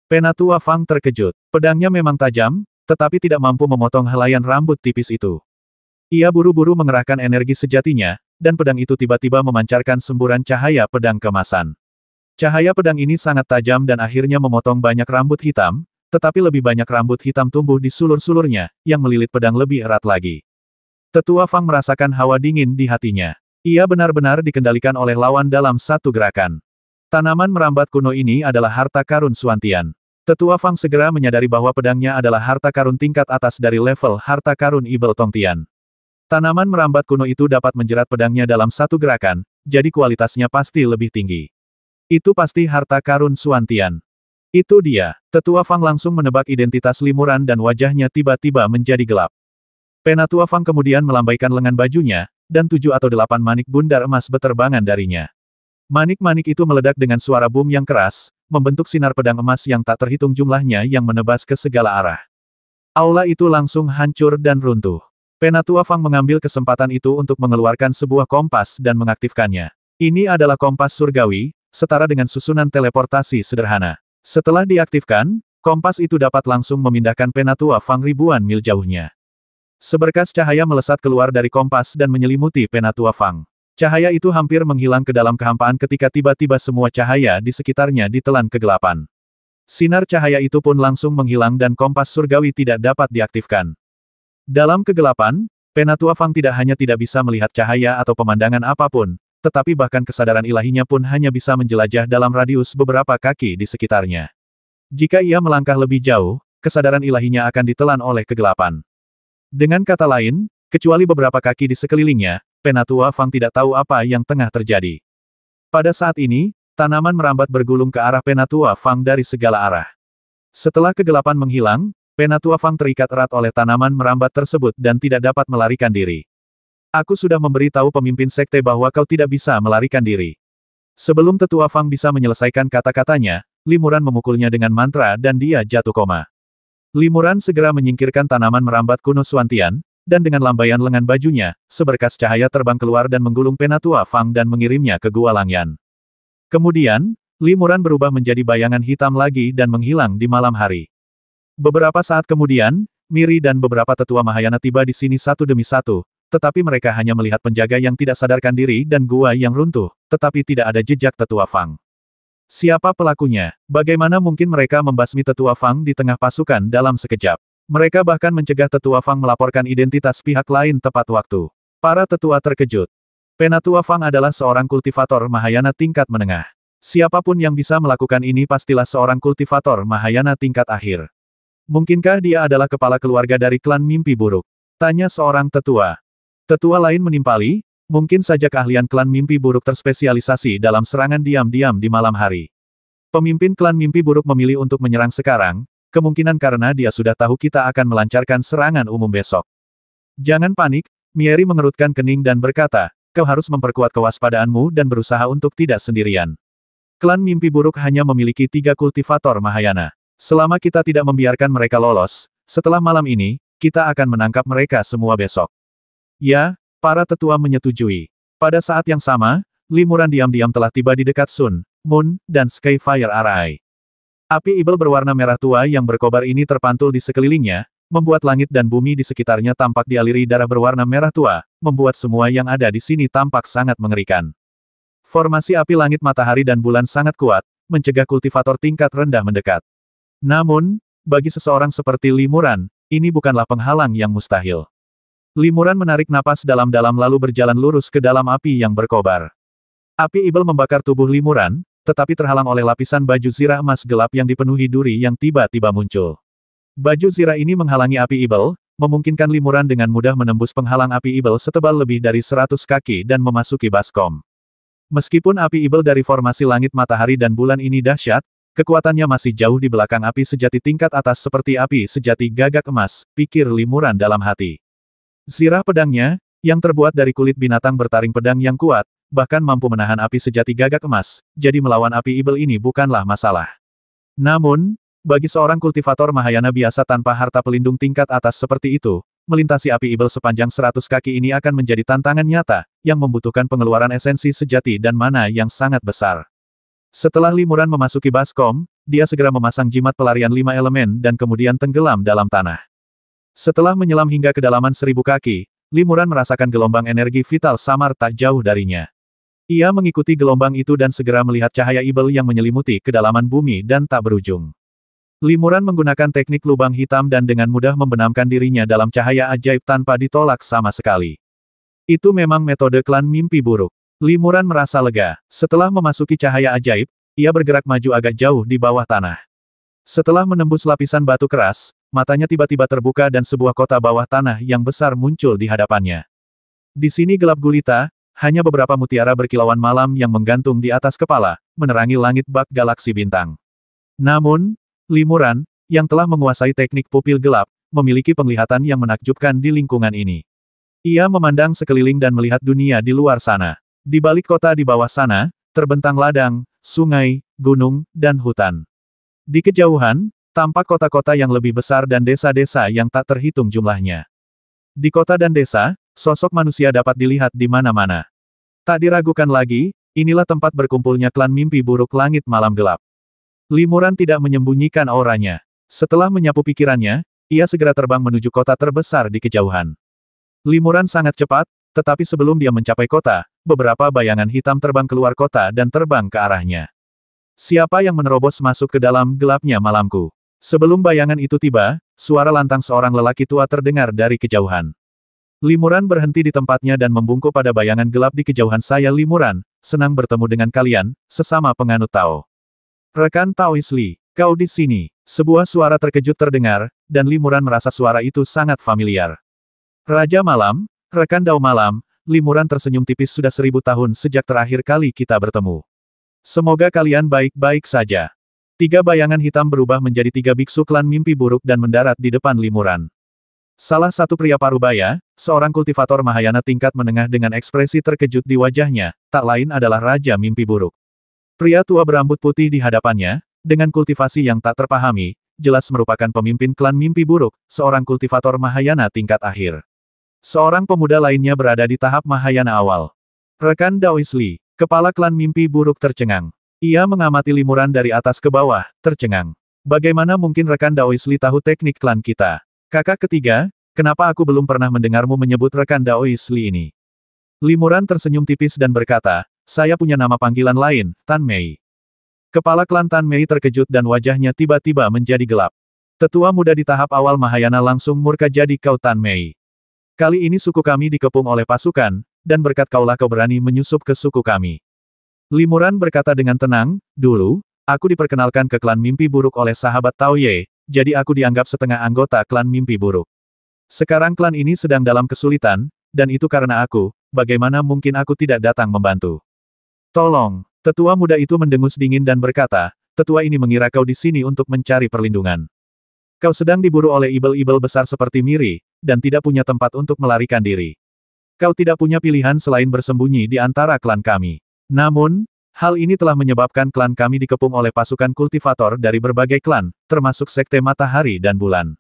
Penatua Fang terkejut. Pedangnya memang tajam, tetapi tidak mampu memotong helaian rambut tipis itu. Ia buru-buru mengerahkan energi sejatinya, dan pedang itu tiba-tiba memancarkan semburan cahaya pedang kemasan. Cahaya pedang ini sangat tajam dan akhirnya memotong banyak rambut hitam, tetapi lebih banyak rambut hitam tumbuh di sulur-sulurnya, yang melilit pedang lebih erat lagi. Tetua Fang merasakan hawa dingin di hatinya. Ia benar-benar dikendalikan oleh lawan dalam satu gerakan. Tanaman merambat kuno ini adalah harta karun Suantian. Tetua Fang segera menyadari bahwa pedangnya adalah harta karun tingkat atas dari level harta karun Ibel Tongtian. Tanaman merambat kuno itu dapat menjerat pedangnya dalam satu gerakan, jadi kualitasnya pasti lebih tinggi. Itu pasti harta karun Suantian. Itu dia. Tetua Fang langsung menebak identitas limuran dan wajahnya tiba-tiba menjadi gelap. Penatua Fang kemudian melambaikan lengan bajunya, dan 7 atau 8 manik bundar emas beterbangan darinya. Manik-manik itu meledak dengan suara boom yang keras, membentuk sinar pedang emas yang tak terhitung jumlahnya yang menebas ke segala arah. Aula itu langsung hancur dan runtuh. Penatua Fang mengambil kesempatan itu untuk mengeluarkan sebuah kompas dan mengaktifkannya. Ini adalah kompas surgawi, setara dengan susunan teleportasi sederhana. Setelah diaktifkan, kompas itu dapat langsung memindahkan Penatua Fang ribuan mil jauhnya. Seberkas cahaya melesat keluar dari kompas dan menyelimuti Penatua Fang. Cahaya itu hampir menghilang ke dalam kehampaan ketika tiba-tiba semua cahaya di sekitarnya ditelan kegelapan. Sinar cahaya itu pun langsung menghilang dan kompas surgawi tidak dapat diaktifkan. Dalam kegelapan, Penatua Fang tidak hanya tidak bisa melihat cahaya atau pemandangan apapun, tetapi bahkan kesadaran ilahinya pun hanya bisa menjelajah dalam radius beberapa kaki di sekitarnya. Jika ia melangkah lebih jauh, kesadaran ilahinya akan ditelan oleh kegelapan. Dengan kata lain, kecuali beberapa kaki di sekelilingnya, Penatua Fang tidak tahu apa yang tengah terjadi. Pada saat ini, tanaman merambat bergulung ke arah Penatua Fang dari segala arah. Setelah kegelapan menghilang, Penatua Fang terikat erat oleh tanaman merambat tersebut dan tidak dapat melarikan diri. Aku sudah memberitahu pemimpin sekte bahwa kau tidak bisa melarikan diri. Sebelum Tetua Fang bisa menyelesaikan kata-katanya, Limuran memukulnya dengan mantra dan dia jatuh koma. Limuran segera menyingkirkan tanaman merambat kuno Suantian, dan dengan lambaian lengan bajunya, seberkas cahaya terbang keluar dan menggulung Penatua Fang dan mengirimnya ke Gua Langyan. Kemudian, Limuran berubah menjadi bayangan hitam lagi dan menghilang di malam hari. Beberapa saat kemudian, Miri dan beberapa tetua Mahayana tiba di sini satu demi satu, tetapi mereka hanya melihat penjaga yang tidak sadarkan diri dan gua yang runtuh, tetapi tidak ada jejak Tetua Fang. Siapa pelakunya? Bagaimana mungkin mereka membasmi Tetua Fang di tengah pasukan dalam sekejap? Mereka bahkan mencegah Tetua Fang melaporkan identitas pihak lain tepat waktu. Para tetua terkejut. Penatua Fang adalah seorang kultivator Mahayana tingkat menengah. Siapapun yang bisa melakukan ini pastilah seorang kultivator Mahayana tingkat akhir. Mungkinkah dia adalah kepala keluarga dari klan mimpi buruk? Tanya seorang tetua. Tetua lain menimpali, mungkin saja keahlian klan mimpi buruk terspesialisasi dalam serangan diam-diam di malam hari. Pemimpin klan mimpi buruk memilih untuk menyerang sekarang, kemungkinan karena dia sudah tahu kita akan melancarkan serangan umum besok. Jangan panik, Mieri mengerutkan kening dan berkata, kau harus memperkuat kewaspadaanmu dan berusaha untuk tidak sendirian. Klan mimpi buruk hanya memiliki 3 kultivator Mahayana. Selama kita tidak membiarkan mereka lolos, setelah malam ini, kita akan menangkap mereka semua besok. Ya, para tetua menyetujui. Pada saat yang sama, Limuran diam-diam telah tiba di dekat Sun, Moon, dan Skyfire Arai. Api ibel berwarna merah tua yang berkobar ini terpantul di sekelilingnya, membuat langit dan bumi di sekitarnya tampak dialiri darah berwarna merah tua, membuat semua yang ada di sini tampak sangat mengerikan. Formasi api langit matahari dan bulan sangat kuat, mencegah kultivator tingkat rendah mendekat. Namun, bagi seseorang seperti Limuran, ini bukanlah penghalang yang mustahil. Limuran menarik napas dalam-dalam lalu berjalan lurus ke dalam api yang berkobar. Api ibel membakar tubuh Limuran, tetapi terhalang oleh lapisan baju zirah emas gelap yang dipenuhi duri yang tiba-tiba muncul. Baju zirah ini menghalangi api ibel, memungkinkan Limuran dengan mudah menembus penghalang api ibel setebal lebih dari 100 kaki dan memasuki baskom. Meskipun api ibel dari formasi langit matahari dan bulan ini dahsyat, kekuatannya masih jauh di belakang api sejati tingkat atas seperti api sejati gagak emas, pikir Limuran dalam hati. Zirah pedangnya, yang terbuat dari kulit binatang bertaring pedang yang kuat, bahkan mampu menahan api sejati gagak emas, jadi melawan api ibel ini bukanlah masalah. Namun, bagi seorang kultivator Mahayana biasa tanpa harta pelindung tingkat atas seperti itu, melintasi api ibel sepanjang 100 kaki ini akan menjadi tantangan nyata, yang membutuhkan pengeluaran esensi sejati dan mana yang sangat besar. Setelah Limuran memasuki baskom, dia segera memasang jimat pelarian 5 elemen dan kemudian tenggelam dalam tanah. Setelah menyelam hingga kedalaman 1000 kaki, Limuran merasakan gelombang energi vital samar tak jauh darinya. Ia mengikuti gelombang itu dan segera melihat cahaya ibel yang menyelimuti kedalaman bumi dan tak berujung. Limuran menggunakan teknik lubang hitam dan dengan mudah membenamkan dirinya dalam cahaya ajaib tanpa ditolak sama sekali. Itu memang metode klan mimpi buruk. Limuran merasa lega. Setelah memasuki cahaya ajaib, ia bergerak maju agak jauh di bawah tanah. Setelah menembus lapisan batu keras, matanya tiba-tiba terbuka dan sebuah kota bawah tanah yang besar muncul di hadapannya. Di sini gelap gulita, hanya beberapa mutiara berkilauan malam yang menggantung di atas kepala, menerangi langit bak galaksi bintang. Namun, Limuran, yang telah menguasai teknik pupil gelap, memiliki penglihatan yang menakjubkan di lingkungan ini. Ia memandang sekeliling dan melihat dunia di luar sana. Di balik kota di bawah sana, terbentang ladang, sungai, gunung, dan hutan. Di kejauhan, tampak kota-kota yang lebih besar dan desa-desa yang tak terhitung jumlahnya. Di kota dan desa, sosok manusia dapat dilihat di mana-mana. Tak diragukan lagi, inilah tempat berkumpulnya klan mimpi buruk langit malam gelap. Limuran tidak menyembunyikan auranya. Setelah menyapu pikirannya, ia segera terbang menuju kota terbesar di kejauhan. Limuran sangat cepat, tetapi sebelum dia mencapai kota, beberapa bayangan hitam terbang keluar kota dan terbang ke arahnya. Siapa yang menerobos masuk ke dalam gelapnya malamku? Sebelum bayangan itu tiba, suara lantang seorang lelaki tua terdengar dari kejauhan. Limuran berhenti di tempatnya dan membungkuk pada bayangan gelap di kejauhan. Saya Limuran, senang bertemu dengan kalian, sesama penganut Tao. Rekan Taois Li, kau di sini. Sebuah suara terkejut terdengar, dan Limuran merasa suara itu sangat familiar. Raja Malam, rekan Dao Malam, Limuran tersenyum tipis. Sudah 1000 tahun sejak terakhir kali kita bertemu. Semoga kalian baik-baik saja. 3 bayangan hitam berubah menjadi 3 biksu klan mimpi buruk dan mendarat di depan Limuran. Salah satu pria parubaya, seorang kultivator Mahayana tingkat menengah dengan ekspresi terkejut di wajahnya, tak lain adalah Raja Mimpi Buruk. Pria tua berambut putih di hadapannya, dengan kultivasi yang tak terpahami, jelas merupakan pemimpin klan mimpi buruk, seorang kultivator Mahayana tingkat akhir. Seorang pemuda lainnya berada di tahap Mahayana awal. Rekan Daois Li, kepala klan mimpi buruk tercengang. Ia mengamati Limuran dari atas ke bawah, tercengang. Bagaimana mungkin rekan Daois Li tahu teknik klan kita? Kakak ketiga, kenapa aku belum pernah mendengarmu menyebut rekan Daois Li ini? Limuran tersenyum tipis dan berkata, saya punya nama panggilan lain, Tan Mei. Kepala klan Tan Mei terkejut dan wajahnya tiba-tiba menjadi gelap. Tetua muda di tahap awal Mahayana langsung murka. Jadi kau Tan Mei. Kali ini suku kami dikepung oleh pasukan, dan berkat kaulah kau berani menyusup ke suku kami. Limuran berkata dengan tenang, dulu, aku diperkenalkan ke klan mimpi buruk oleh sahabat Tao Ye, jadi aku dianggap setengah anggota klan mimpi buruk. Sekarang klan ini sedang dalam kesulitan, dan itu karena aku, bagaimana mungkin aku tidak datang membantu? Tolong, tetua muda itu mendengus dingin dan berkata, tetua ini mengira kau di sini untuk mencari perlindungan. Kau sedang diburu oleh ibel-ibel besar seperti Miri, dan tidak punya tempat untuk melarikan diri. Kau tidak punya pilihan selain bersembunyi di antara klan kami. Namun, hal ini telah menyebabkan klan kami dikepung oleh pasukan kultivator dari berbagai klan, termasuk Sekte Matahari dan Bulan.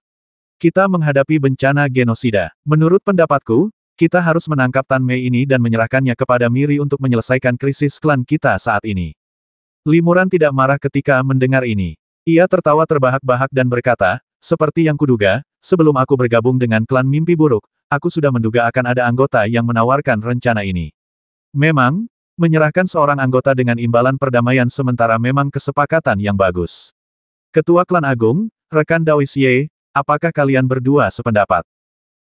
Kita menghadapi bencana genosida. Menurut pendapatku, kita harus menangkap Tan Mei ini dan menyerahkannya kepada Miri untuk menyelesaikan krisis klan kita saat ini. Limuran tidak marah ketika mendengar ini. Ia tertawa terbahak-bahak dan berkata, seperti yang kuduga, sebelum aku bergabung dengan klan mimpi buruk, aku sudah menduga akan ada anggota yang menawarkan rencana ini. Memang, menyerahkan seorang anggota dengan imbalan perdamaian sementara memang kesepakatan yang bagus. Ketua klan agung, rekan Daois Ye, apakah kalian berdua sependapat?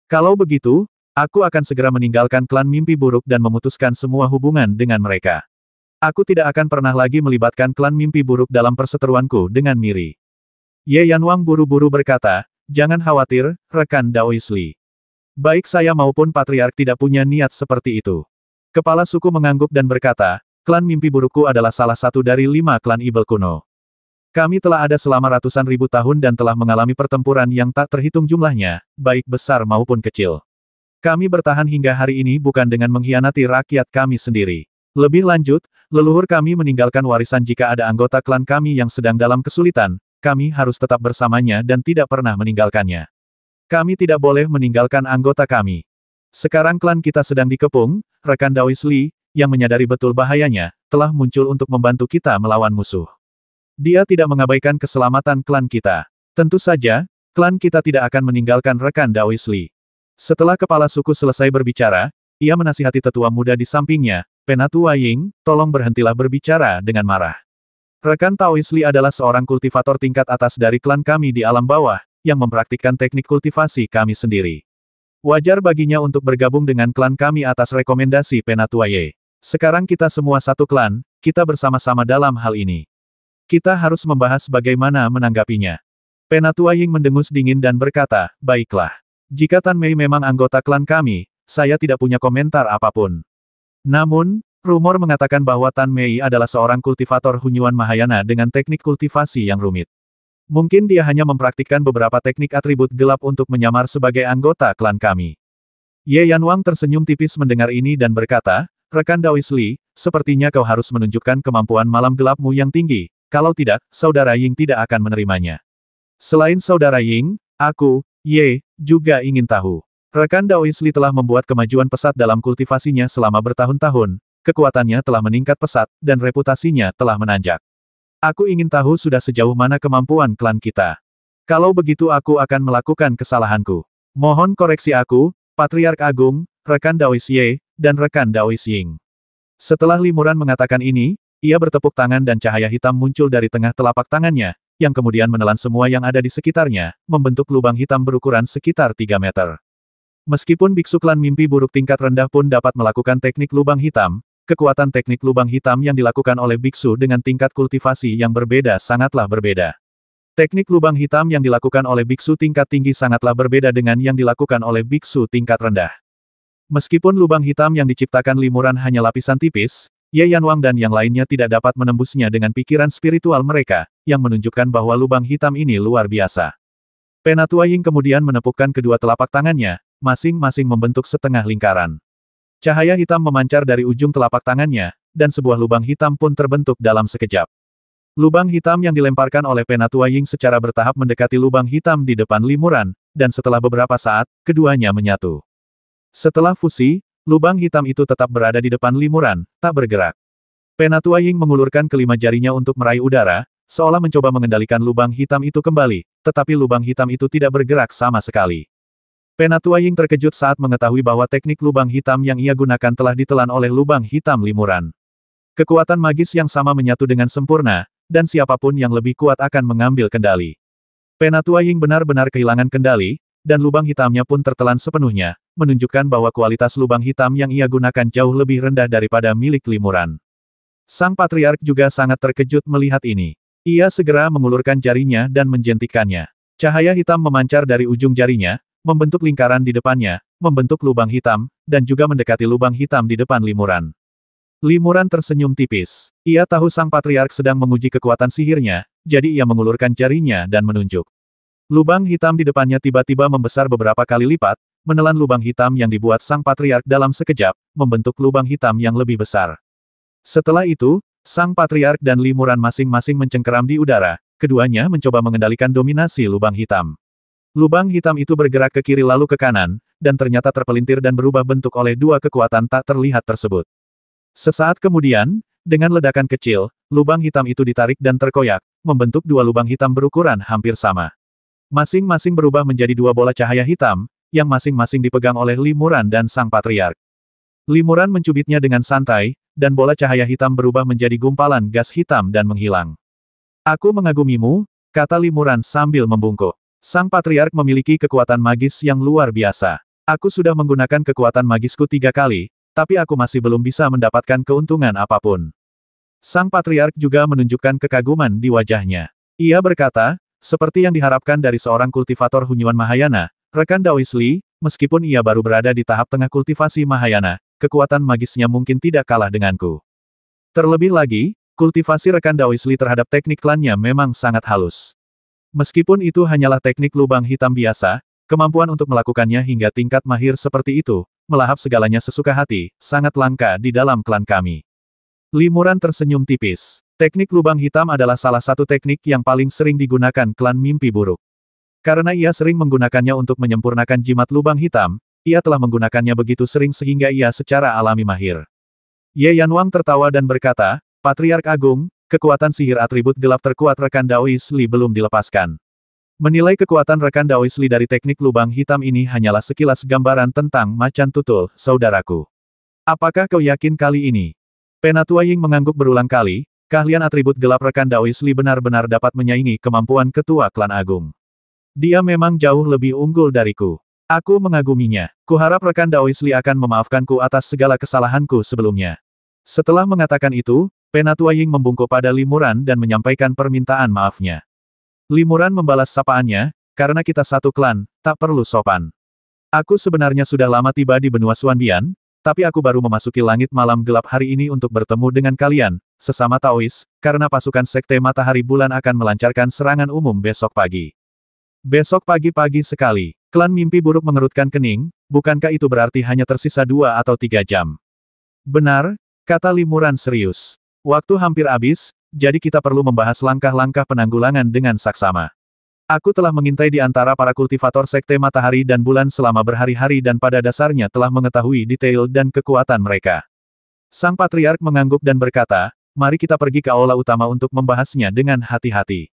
Kalau begitu, aku akan segera meninggalkan klan mimpi buruk dan memutuskan semua hubungan dengan mereka. Aku tidak akan pernah lagi melibatkan klan mimpi buruk dalam perseteruanku dengan Miri. Ye Yanwang buru-buru berkata, jangan khawatir, rekan Daois Li. Baik saya maupun Patriark tidak punya niat seperti itu. Kepala suku mengangguk dan berkata, klan mimpi burukku adalah salah satu dari 5 klan ibel kuno. Kami telah ada selama ratusan ribu tahun dan telah mengalami pertempuran yang tak terhitung jumlahnya, baik besar maupun kecil. Kami bertahan hingga hari ini bukan dengan mengkhianati rakyat kami sendiri. Lebih lanjut, leluhur kami meninggalkan warisan jika ada anggota klan kami yang sedang dalam kesulitan, kami harus tetap bersamanya dan tidak pernah meninggalkannya. Kami tidak boleh meninggalkan anggota kami. Sekarang klan kita sedang dikepung, rekan Daois Li, yang menyadari betul bahayanya, telah muncul untuk membantu kita melawan musuh. Dia tidak mengabaikan keselamatan klan kita. Tentu saja, klan kita tidak akan meninggalkan rekan Daois Li. Setelah kepala suku selesai berbicara, ia menasihati tetua muda di sampingnya, Penatua Ying, tolong berhentilah berbicara dengan marah. Rekan Daois Li adalah seorang kultivator tingkat atas dari klan kami di alam bawah, yang mempraktikkan teknik kultivasi kami sendiri. Wajar baginya untuk bergabung dengan klan kami atas rekomendasi Penatua Ye. Sekarang kita semua satu klan, kita bersama-sama dalam hal ini. Kita harus membahas bagaimana menanggapinya. Penatua Ying mendengus dingin dan berkata, baiklah. Jika Tan Mei memang anggota klan kami, saya tidak punya komentar apapun. Namun, rumor mengatakan bahwa Tan Mei adalah seorang kultivator Hunyuan Mahayana dengan teknik kultivasi yang rumit. Mungkin dia hanya mempraktikkan beberapa teknik atribut gelap untuk menyamar sebagai anggota klan kami. Ye Yanwang tersenyum tipis mendengar ini dan berkata, rekan Daois Li, sepertinya kau harus menunjukkan kemampuan malam gelapmu yang tinggi, kalau tidak, saudara Ying tidak akan menerimanya. Selain saudara Ying, aku, Ye, juga ingin tahu. Rekan Daois Li telah membuat kemajuan pesat dalam kultivasinya selama bertahun-tahun, kekuatannya telah meningkat pesat, dan reputasinya telah menanjak. Aku ingin tahu sudah sejauh mana kemampuan klan kita. Kalau begitu aku akan melakukan kesalahanku. Mohon koreksi aku, Patriark Agung, rekan Daois Ye, dan rekan Daois Ying. Setelah Limuran mengatakan ini, ia bertepuk tangan dan cahaya hitam muncul dari tengah telapak tangannya, yang kemudian menelan semua yang ada di sekitarnya, membentuk lubang hitam berukuran sekitar 3 meter. Meskipun biksu klan mimpi buruk tingkat rendah pun dapat melakukan teknik lubang hitam, kekuatan teknik lubang hitam yang dilakukan oleh biksu dengan tingkat kultivasi yang berbeda sangatlah berbeda. Teknik lubang hitam yang dilakukan oleh biksu tingkat tinggi sangatlah berbeda dengan yang dilakukan oleh biksu tingkat rendah. Meskipun lubang hitam yang diciptakan Limuran hanya lapisan tipis, Ye Yanwang dan yang lainnya tidak dapat menembusnya dengan pikiran spiritual mereka, yang menunjukkan bahwa lubang hitam ini luar biasa. Penatua Ying kemudian menepukkan kedua telapak tangannya, masing-masing membentuk setengah lingkaran. Cahaya hitam memancar dari ujung telapak tangannya, dan sebuah lubang hitam pun terbentuk dalam sekejap. Lubang hitam yang dilemparkan oleh Penatua Ying secara bertahap mendekati lubang hitam di depan Limuran, dan setelah beberapa saat, keduanya menyatu. Setelah fusi, lubang hitam itu tetap berada di depan Limuran, tak bergerak. Penatua Ying mengulurkan kelima jarinya untuk meraih udara, seolah mencoba mengendalikan lubang hitam itu kembali, tetapi lubang hitam itu tidak bergerak sama sekali. Penatua Ying terkejut saat mengetahui bahwa teknik lubang hitam yang ia gunakan telah ditelan oleh lubang hitam Limuran. Kekuatan magis yang sama menyatu dengan sempurna, dan siapapun yang lebih kuat akan mengambil kendali. Penatua Ying benar-benar kehilangan kendali, dan lubang hitamnya pun tertelan sepenuhnya, menunjukkan bahwa kualitas lubang hitam yang ia gunakan jauh lebih rendah daripada milik Limuran. Sang Patriark juga sangat terkejut melihat ini. Ia segera mengulurkan jarinya dan menjentikannya. Cahaya hitam memancar dari ujung jarinya, membentuk lingkaran di depannya, membentuk lubang hitam, dan juga mendekati lubang hitam di depan Limuran. Limuran tersenyum tipis. Ia tahu sang Patriark sedang menguji kekuatan sihirnya, jadi ia mengulurkan jarinya dan menunjuk. Lubang hitam di depannya tiba-tiba membesar beberapa kali lipat, menelan lubang hitam yang dibuat sang Patriark dalam sekejap, membentuk lubang hitam yang lebih besar. Setelah itu, sang Patriark dan Limuran masing-masing mencengkeram di udara, keduanya mencoba mengendalikan dominasi lubang hitam. Lubang hitam itu bergerak ke kiri lalu ke kanan, dan ternyata terpelintir dan berubah bentuk oleh dua kekuatan tak terlihat tersebut. Sesaat kemudian, dengan ledakan kecil, lubang hitam itu ditarik dan terkoyak, membentuk dua lubang hitam berukuran hampir sama. Masing-masing berubah menjadi dua bola cahaya hitam, yang masing-masing dipegang oleh Limuran dan sang Patriark. Limuran mencubitnya dengan santai, dan bola cahaya hitam berubah menjadi gumpalan gas hitam dan menghilang. Aku mengagumimu, kata Limuran sambil membungkuk. Sang Patriark memiliki kekuatan magis yang luar biasa. Aku sudah menggunakan kekuatan magisku 3 kali, tapi aku masih belum bisa mendapatkan keuntungan apapun. Sang Patriark juga menunjukkan kekaguman di wajahnya. Ia berkata, seperti yang diharapkan dari seorang kultivator Hunyuan Mahayana, rekan Daois Li, meskipun ia baru berada di tahap tengah kultivasi Mahayana, kekuatan magisnya mungkin tidak kalah denganku. Terlebih lagi, kultivasi rekan Daois Li terhadap teknik klannya memang sangat halus. Meskipun itu hanyalah teknik lubang hitam biasa, kemampuan untuk melakukannya hingga tingkat mahir seperti itu, melahap segalanya sesuka hati, sangat langka di dalam klan kami. Limuran tersenyum tipis. Teknik lubang hitam adalah salah satu teknik yang paling sering digunakan klan mimpi buruk. Karena ia sering menggunakannya untuk menyempurnakan jimat lubang hitam, ia telah menggunakannya begitu sering sehingga ia secara alami mahir. Ye Yanwang tertawa dan berkata, Patriark Agung, kekuatan sihir atribut gelap terkuat rekan Daois Li belum dilepaskan. Menilai kekuatan rekan Daois Li dari teknik lubang hitam ini hanyalah sekilas gambaran tentang macan tutul, saudaraku. Apakah kau yakin kali ini? Penatua Ying mengangguk berulang kali, keahlian atribut gelap rekan Daois Li benar-benar dapat menyaingi kemampuan ketua klan agung. Dia memang jauh lebih unggul dariku. Aku mengaguminya. Kuharap rekan Daois Li akan memaafkanku atas segala kesalahanku sebelumnya. Setelah mengatakan itu, Penatua Ying membungkuk pada Limuran dan menyampaikan permintaan maafnya. Limuran membalas sapaannya, karena kita satu klan, tak perlu sopan. Aku sebenarnya sudah lama tiba di benua Xuanbian, tapi aku baru memasuki langit malam gelap hari ini untuk bertemu dengan kalian, sesama Taois, karena pasukan Sekte Matahari Bulan akan melancarkan serangan umum besok pagi. Besok pagi-pagi sekali, klan mimpi buruk mengerutkan kening, bukankah itu berarti hanya tersisa 2 atau 3 jam? Benar, kata Limuran serius. Waktu hampir habis, jadi kita perlu membahas langkah-langkah penanggulangan dengan saksama. Aku telah mengintai di antara para kultivator Sekte Matahari dan Bulan selama berhari-hari dan pada dasarnya telah mengetahui detail dan kekuatan mereka. Sang Patriark mengangguk dan berkata, mari kita pergi ke aula utama untuk membahasnya dengan hati-hati.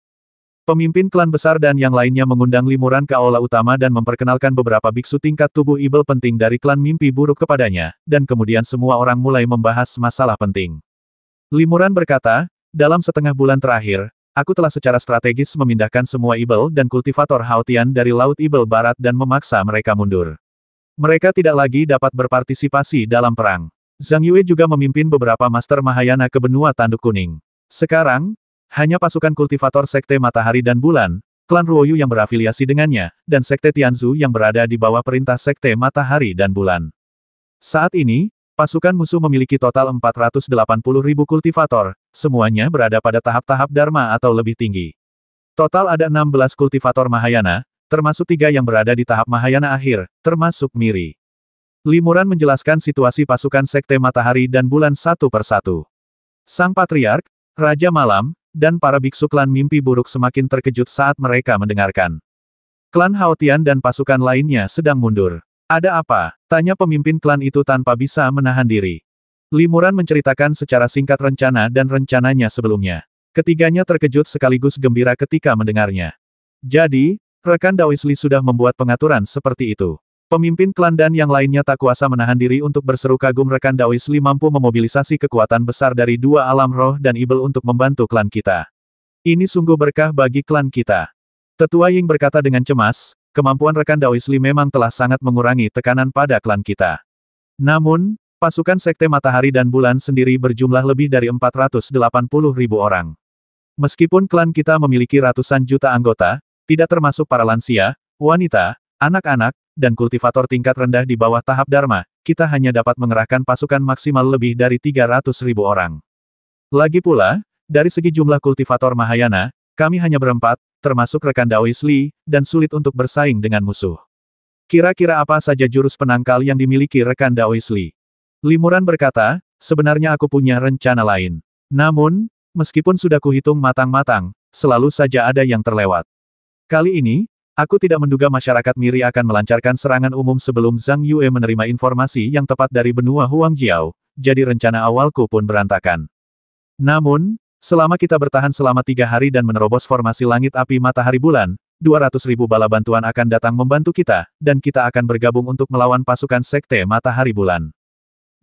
Pemimpin klan besar dan yang lainnya mengundang Limuran ke aula utama dan memperkenalkan beberapa biksu tingkat tubuh ibel penting dari klan mimpi buruk kepadanya, dan kemudian semua orang mulai membahas masalah penting. Limuran berkata, dalam setengah bulan terakhir, aku telah secara strategis memindahkan semua ibel dan kultivator Haotian dari Laut Ibel Barat dan memaksa mereka mundur. Mereka tidak lagi dapat berpartisipasi dalam perang. Zhang Yue juga memimpin beberapa Master Mahayana ke benua Tanduk Kuning. Sekarang, hanya pasukan kultivator Sekte Matahari dan Bulan, klan Ruoyu yang berafiliasi dengannya, dan Sekte Tianzu yang berada di bawah perintah Sekte Matahari dan Bulan. Saat ini, pasukan musuh memiliki total 480.000 kultivator, semuanya berada pada tahap-tahap Dharma atau lebih tinggi. Total ada 16 kultivator Mahayana, termasuk 3 yang berada di tahap Mahayana akhir, termasuk Miri. Limuran menjelaskan situasi pasukan Sekte Matahari dan Bulan satu persatu. Sang Patriark, Raja Malam, dan para biksu klan mimpi buruk semakin terkejut saat mereka mendengarkan. Klan Haotian dan pasukan lainnya sedang mundur. Ada apa? Tanya pemimpin klan itu tanpa bisa menahan diri. Limuran menceritakan secara singkat rencana dan rencananya sebelumnya. Ketiganya terkejut sekaligus gembira ketika mendengarnya. Jadi, rekan Daois Li sudah membuat pengaturan seperti itu. Pemimpin klan dan yang lainnya tak kuasa menahan diri untuk berseru kagum rekan Daois Li mampu memobilisasi kekuatan besar dari 2 alam roh dan ibel untuk membantu klan kita. Ini sungguh berkah bagi klan kita. Tetua Ying berkata dengan cemas, kemampuan rekan Daois Li memang telah sangat mengurangi tekanan pada klan kita. Namun, pasukan Sekte Matahari dan Bulan sendiri berjumlah lebih dari 480.000 orang. Meskipun klan kita memiliki ratusan juta anggota, tidak termasuk para lansia, wanita, anak-anak, dan kultivator tingkat rendah di bawah tahap Dharma, kita hanya dapat mengerahkan pasukan maksimal lebih dari 300.000 orang. Lagi pula, dari segi jumlah kultivator Mahayana, kami hanya berempat, termasuk rekan Daois Li, dan sulit untuk bersaing dengan musuh. Kira-kira apa saja jurus penangkal yang dimiliki rekan Daois Li? Limuran berkata, sebenarnya aku punya rencana lain. Namun, meskipun sudah kuhitung matang-matang, selalu saja ada yang terlewat. Kali ini, aku tidak menduga masyarakat Miri akan melancarkan serangan umum sebelum Zhang Yue menerima informasi yang tepat dari benua Huangjiao, jadi rencana awalku pun berantakan. Namun, selama kita bertahan selama 3 hari dan menerobos formasi langit api matahari bulan, 200.000 bala bantuan akan datang membantu kita, dan kita akan bergabung untuk melawan pasukan Sekte Matahari Bulan.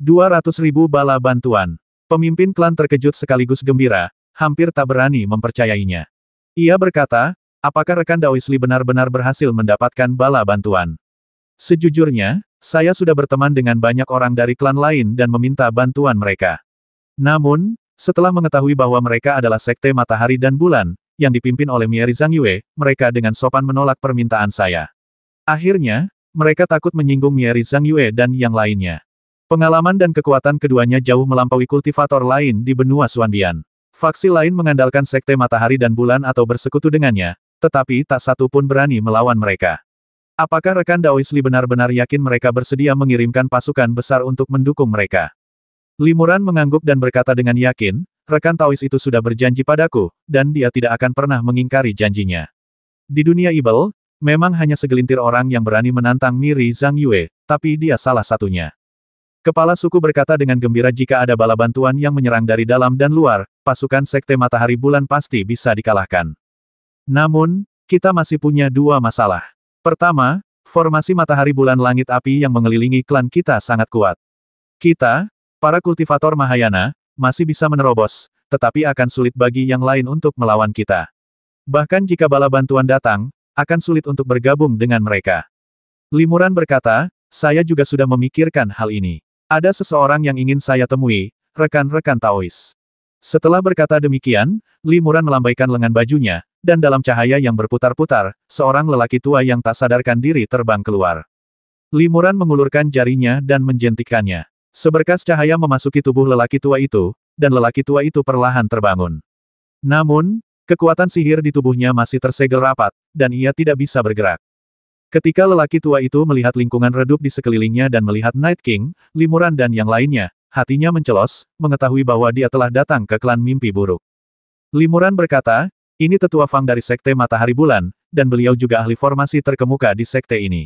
200.000 bala bantuan. Pemimpin klan terkejut sekaligus gembira, hampir tak berani mempercayainya. Ia berkata, apakah rekan Daois Li benar-benar berhasil mendapatkan bala bantuan? Sejujurnya, saya sudah berteman dengan banyak orang dari klan lain dan meminta bantuan mereka. Namun, setelah mengetahui bahwa mereka adalah Sekte Matahari dan Bulan, yang dipimpin oleh Mieri Zhang Yue, mereka dengan sopan menolak permintaan saya. Akhirnya, mereka takut menyinggung Mieri Zhang Yue dan yang lainnya. Pengalaman dan kekuatan keduanya jauh melampaui kultivator lain di benua Xuanbian. Faksi lain mengandalkan Sekte Matahari dan Bulan atau bersekutu dengannya, tetapi tak satu pun berani melawan mereka. Apakah rekan Daois Li benar-benar yakin mereka bersedia mengirimkan pasukan besar untuk mendukung mereka? Limuran mengangguk dan berkata dengan yakin, rekan Taois itu sudah berjanji padaku, dan dia tidak akan pernah mengingkari janjinya. Di dunia Ibel, memang hanya segelintir orang yang berani menantang Miri Zhang Yue, tapi dia salah satunya. Kepala suku berkata dengan gembira jika ada bala bantuan yang menyerang dari dalam dan luar, pasukan Sekte Matahari Bulan pasti bisa dikalahkan. Namun, kita masih punya dua masalah. Pertama, formasi Matahari Bulan Langit Api yang mengelilingi klan kita sangat kuat. Kita, para kultivator Mahayana, masih bisa menerobos, tetapi akan sulit bagi yang lain untuk melawan kita. Bahkan jika bala bantuan datang, akan sulit untuk bergabung dengan mereka. Limuran berkata, saya juga sudah memikirkan hal ini. Ada seseorang yang ingin saya temui, rekan-rekan Taois. Setelah berkata demikian, Limuran melambaikan lengan bajunya, dan dalam cahaya yang berputar-putar, seorang lelaki tua yang tak sadarkan diri terbang keluar. Limuran mengulurkan jarinya dan menjentikkannya. Seberkas cahaya memasuki tubuh lelaki tua itu, dan lelaki tua itu perlahan terbangun. Namun, kekuatan sihir di tubuhnya masih tersegel rapat, dan ia tidak bisa bergerak. Ketika lelaki tua itu melihat lingkungan redup di sekelilingnya dan melihat Night King, Limuran dan yang lainnya, hatinya mencelos, mengetahui bahwa dia telah datang ke klan mimpi buruk. Limuran berkata, ini tetua Fang dari Sekte Matahari Bulan, dan beliau juga ahli formasi terkemuka di sekte ini.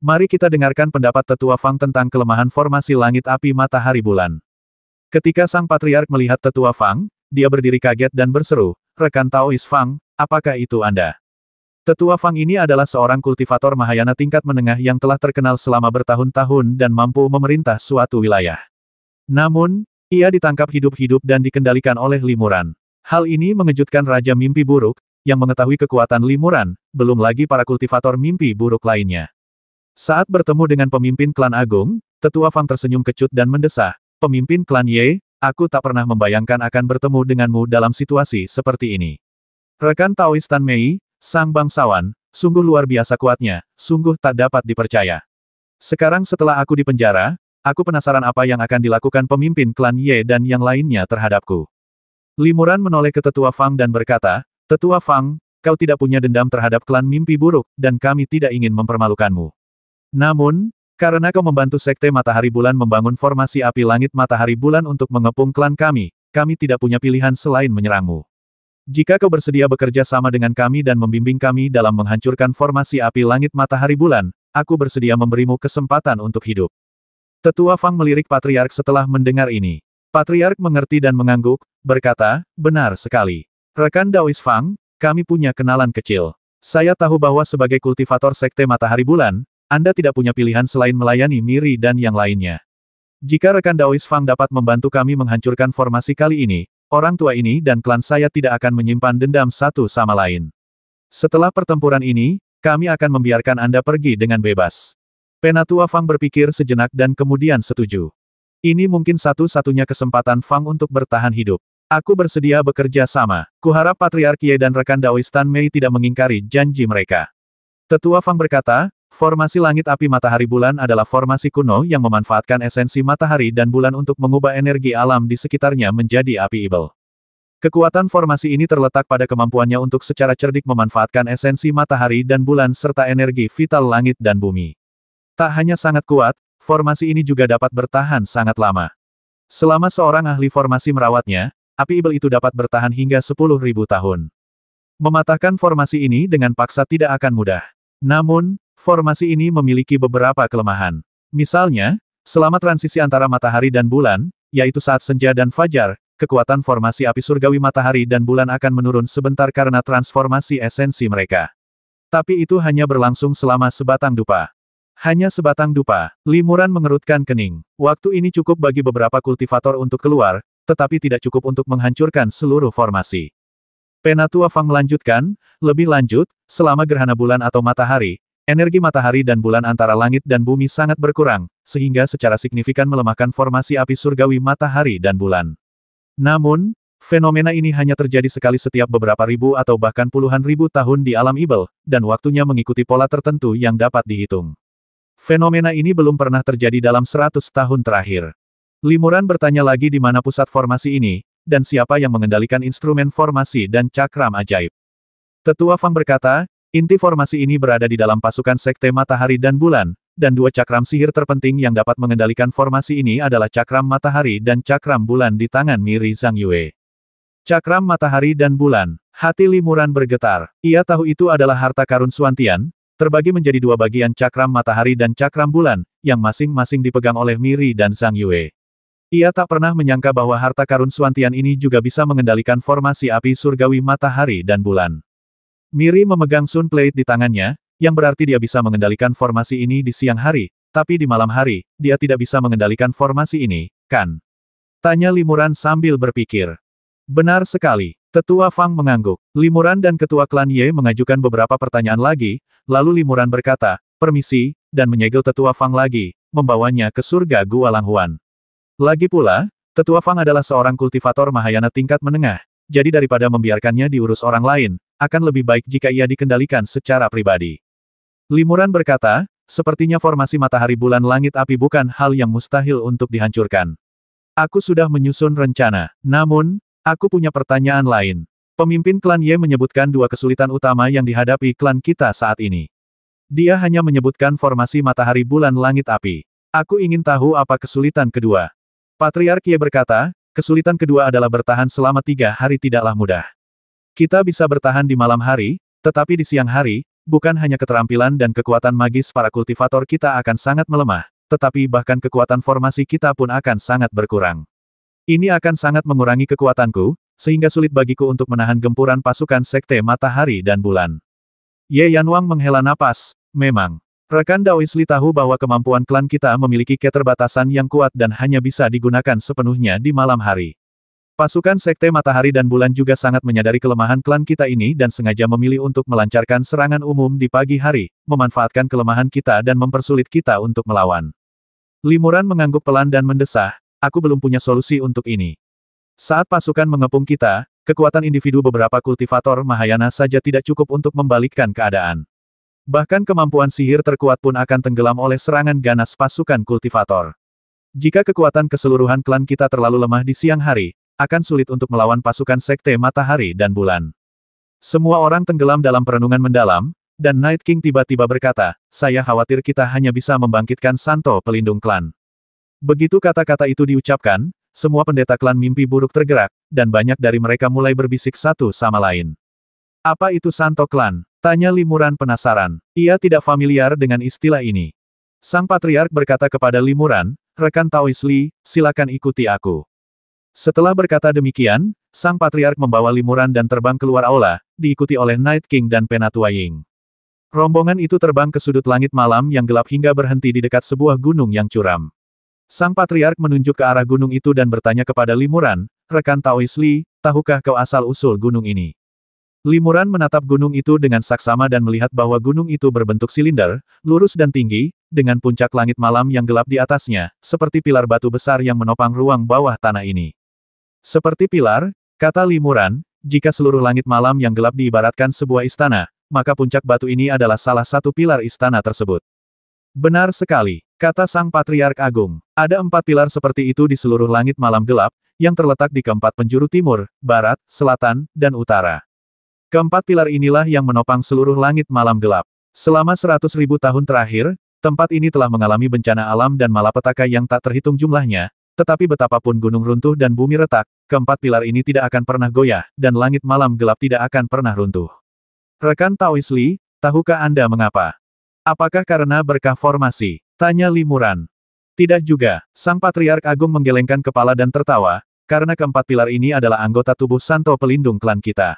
Mari kita dengarkan pendapat tetua Fang tentang kelemahan formasi langit api matahari bulan. Ketika sang patriark melihat tetua Fang, dia berdiri kaget dan berseru, rekan Taois Fang, apakah itu Anda? Tetua Fang ini adalah seorang kultivator Mahayana tingkat menengah yang telah terkenal selama bertahun-tahun dan mampu memerintah suatu wilayah. Namun, ia ditangkap hidup-hidup dan dikendalikan oleh Limuran. Hal ini mengejutkan Raja Mimpi Buruk, yang mengetahui kekuatan Limuran, belum lagi para kultivator mimpi buruk lainnya. Saat bertemu dengan pemimpin klan agung, tetua Fang tersenyum kecut dan mendesah, pemimpin klan Ye, aku tak pernah membayangkan akan bertemu denganmu dalam situasi seperti ini. Rekan Taois Tan Mei, sang bangsawan, sungguh luar biasa kuatnya, sungguh tak dapat dipercaya. Sekarang setelah aku di penjara, aku penasaran apa yang akan dilakukan pemimpin klan Ye dan yang lainnya terhadapku. Limuran menoleh ke tetua Fang dan berkata, tetua Fang, kau tidak punya dendam terhadap klan mimpi buruk, dan kami tidak ingin mempermalukanmu. Namun, karena kau membantu Sekte Matahari Bulan membangun formasi api langit Matahari Bulan untuk mengepung klan kami tidak punya pilihan selain menyerangmu. Jika kau bersedia bekerja sama dengan kami dan membimbing kami dalam menghancurkan formasi api langit matahari bulan, aku bersedia memberimu kesempatan untuk hidup. Tetua Fang melirik Patriark setelah mendengar ini. Patriark mengerti dan mengangguk, berkata, benar sekali. Rekan Daois Fang, kami punya kenalan kecil. Saya tahu bahwa sebagai kultivator Sekte Matahari Bulan, Anda tidak punya pilihan selain melayani Miri dan yang lainnya. Jika rekan Daois Fang dapat membantu kami menghancurkan formasi kali ini, orang tua ini dan klan saya tidak akan menyimpan dendam satu sama lain. Setelah pertempuran ini, kami akan membiarkan Anda pergi dengan bebas. Penatua Fang berpikir sejenak dan kemudian setuju. Ini mungkin satu-satunya kesempatan Fang untuk bertahan hidup. Aku bersedia bekerja sama. Kuharap Patriark Ye dan rekan Daois Tan Mei tidak mengingkari janji mereka. Tetua Fang berkata, formasi langit api matahari bulan adalah formasi kuno yang memanfaatkan esensi matahari dan bulan untuk mengubah energi alam di sekitarnya menjadi api ibel. Kekuatan formasi ini terletak pada kemampuannya untuk secara cerdik memanfaatkan esensi matahari dan bulan serta energi vital langit dan bumi. Tak hanya sangat kuat, formasi ini juga dapat bertahan sangat lama. Selama seorang ahli formasi merawatnya, api ibel itu dapat bertahan hingga 10.000 tahun. Mematahkan formasi ini dengan paksa tidak akan mudah. Namun, formasi ini memiliki beberapa kelemahan. Misalnya, selama transisi antara matahari dan bulan, yaitu saat senja dan fajar, kekuatan formasi api surgawi matahari dan bulan akan menurun sebentar karena transformasi esensi mereka. Tapi itu hanya berlangsung selama sebatang dupa. Hanya sebatang dupa. Limuran mengerutkan kening. Waktu ini cukup bagi beberapa kultivator untuk keluar, tetapi tidak cukup untuk menghancurkan seluruh formasi. Penatua Fang melanjutkan, lebih lanjut, selama gerhana bulan atau matahari, energi matahari dan bulan antara langit dan bumi sangat berkurang, sehingga secara signifikan melemahkan formasi api surgawi matahari dan bulan. Namun, fenomena ini hanya terjadi sekali setiap beberapa ribu atau bahkan puluhan ribu tahun di alam ibel, dan waktunya mengikuti pola tertentu yang dapat dihitung. Fenomena ini belum pernah terjadi dalam 100 tahun terakhir. Limuran bertanya lagi di mana pusat formasi ini, dan siapa yang mengendalikan instrumen formasi dan cakram ajaib. Tetua Fang berkata, inti formasi ini berada di dalam pasukan Sekte Matahari dan Bulan, dan dua cakram sihir terpenting yang dapat mengendalikan formasi ini adalah cakram matahari dan cakram bulan di tangan Miri Zhang Yue. Cakram matahari dan bulan. Hati Limuran bergetar. Ia tahu itu adalah harta karun Suantian, terbagi menjadi dua bagian cakram matahari dan cakram bulan, yang masing-masing dipegang oleh Miri dan Zhang Yue. Ia tak pernah menyangka bahwa harta karun Suantian ini juga bisa mengendalikan formasi api surgawi matahari dan bulan. Miri memegang Sun Plate di tangannya, yang berarti dia bisa mengendalikan formasi ini di siang hari, tapi di malam hari, dia tidak bisa mengendalikan formasi ini, kan? Tanya Limuran sambil berpikir. Benar sekali. Tetua Fang mengangguk. Limuran dan Ketua Klan Ye mengajukan beberapa pertanyaan lagi, lalu Limuran berkata, permisi, dan menyegel Tetua Fang lagi, membawanya ke surga Gua Langhuan. Lagi pula, Tetua Fang adalah seorang kultivator Mahayana tingkat menengah, jadi daripada membiarkannya diurus orang lain, akan lebih baik jika ia dikendalikan secara pribadi. Limuran berkata, sepertinya formasi matahari bulan langit api bukan hal yang mustahil untuk dihancurkan. Aku sudah menyusun rencana, namun, aku punya pertanyaan lain. Pemimpin klan Ye menyebutkan dua kesulitan utama yang dihadapi klan kita saat ini. Dia hanya menyebutkan formasi matahari bulan langit api. Aku ingin tahu apa kesulitan kedua. Patriark Ye berkata, kesulitan kedua adalah bertahan selama 3 hari tidaklah mudah. Kita bisa bertahan di malam hari, tetapi di siang hari, bukan hanya keterampilan dan kekuatan magis para kultivator kita akan sangat melemah, tetapi bahkan kekuatan formasi kita pun akan sangat berkurang. Ini akan sangat mengurangi kekuatanku, sehingga sulit bagiku untuk menahan gempuran pasukan sekte matahari dan bulan. Ye Yanwang menghela napas, memang. Rekan Daoisli tahu bahwa kemampuan klan kita memiliki keterbatasan yang kuat dan hanya bisa digunakan sepenuhnya di malam hari. Pasukan Sekte Matahari dan Bulan juga sangat menyadari kelemahan klan kita ini dan sengaja memilih untuk melancarkan serangan umum di pagi hari, memanfaatkan kelemahan kita dan mempersulit kita untuk melawan. Limuran mengangguk pelan dan mendesah, aku belum punya solusi untuk ini. Saat pasukan mengepung kita, kekuatan individu beberapa kultivator Mahayana saja tidak cukup untuk membalikkan keadaan. Bahkan kemampuan sihir terkuat pun akan tenggelam oleh serangan ganas pasukan kultivator. Jika kekuatan keseluruhan klan kita terlalu lemah di siang hari, akan sulit untuk melawan pasukan Sekte Matahari dan Bulan. Semua orang tenggelam dalam perenungan mendalam, dan Night King tiba-tiba berkata, saya khawatir kita hanya bisa membangkitkan Santo pelindung klan. Begitu kata-kata itu diucapkan, semua pendeta klan mimpi buruk tergerak, dan banyak dari mereka mulai berbisik satu sama lain. Apa itu Santo klan? Tanya Limuran penasaran. Ia tidak familiar dengan istilah ini. Sang Patriark berkata kepada Limuran, rekan Taoisli, silakan ikuti aku. Setelah berkata demikian, Sang Patriark membawa Limuran dan terbang keluar aula, diikuti oleh Night King dan Penatua Ying. Rombongan itu terbang ke sudut langit malam yang gelap hingga berhenti di dekat sebuah gunung yang curam. Sang Patriark menunjuk ke arah gunung itu dan bertanya kepada Limuran, rekan Taoisli, tahukah kau asal-usul gunung ini? Limuran menatap gunung itu dengan saksama dan melihat bahwa gunung itu berbentuk silinder, lurus dan tinggi, dengan puncak langit malam yang gelap di atasnya, seperti pilar batu besar yang menopang ruang bawah tanah ini. Seperti pilar, kata Limuran, jika seluruh langit malam yang gelap diibaratkan sebuah istana, maka puncak batu ini adalah salah satu pilar istana tersebut. Benar sekali, kata Sang Patriark Agung. Ada 4 pilar seperti itu di seluruh langit malam gelap, yang terletak di keempat penjuru timur, barat, selatan, dan utara. Keempat pilar inilah yang menopang seluruh langit malam gelap. Selama 100.000 tahun terakhir, tempat ini telah mengalami bencana alam dan malapetaka yang tak terhitung jumlahnya, tetapi betapapun gunung runtuh dan bumi retak, keempat pilar ini tidak akan pernah goyah, dan langit malam gelap tidak akan pernah runtuh. Rekan Taoisli, tahukah Anda mengapa? Apakah karena berkah formasi? Tanya Limuran. Tidak juga, Sang Patriark Agung menggelengkan kepala dan tertawa, karena keempat pilar ini adalah anggota tubuh Santo pelindung klan kita.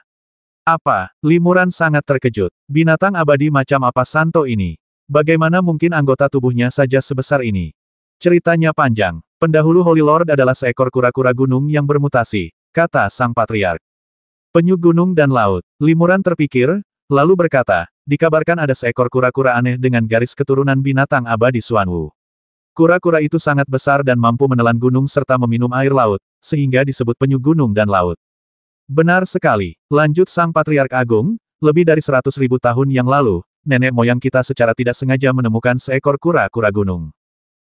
Apa? Limuran sangat terkejut. Binatang abadi macam apa Santo ini? Bagaimana mungkin anggota tubuhnya saja sebesar ini? Ceritanya panjang. Pendahulu Holy Lord adalah seekor kura-kura gunung yang bermutasi, kata Sang Patriark. Penyu gunung dan laut. Limuran terpikir, lalu berkata, dikabarkan ada seekor kura-kura aneh dengan garis keturunan binatang abadi Xuanwu. Kura-kura itu sangat besar dan mampu menelan gunung serta meminum air laut, sehingga disebut penyu gunung dan laut. Benar sekali, lanjut Sang Patriark Agung, lebih dari 100.000 tahun yang lalu, nenek moyang kita secara tidak sengaja menemukan seekor kura-kura gunung.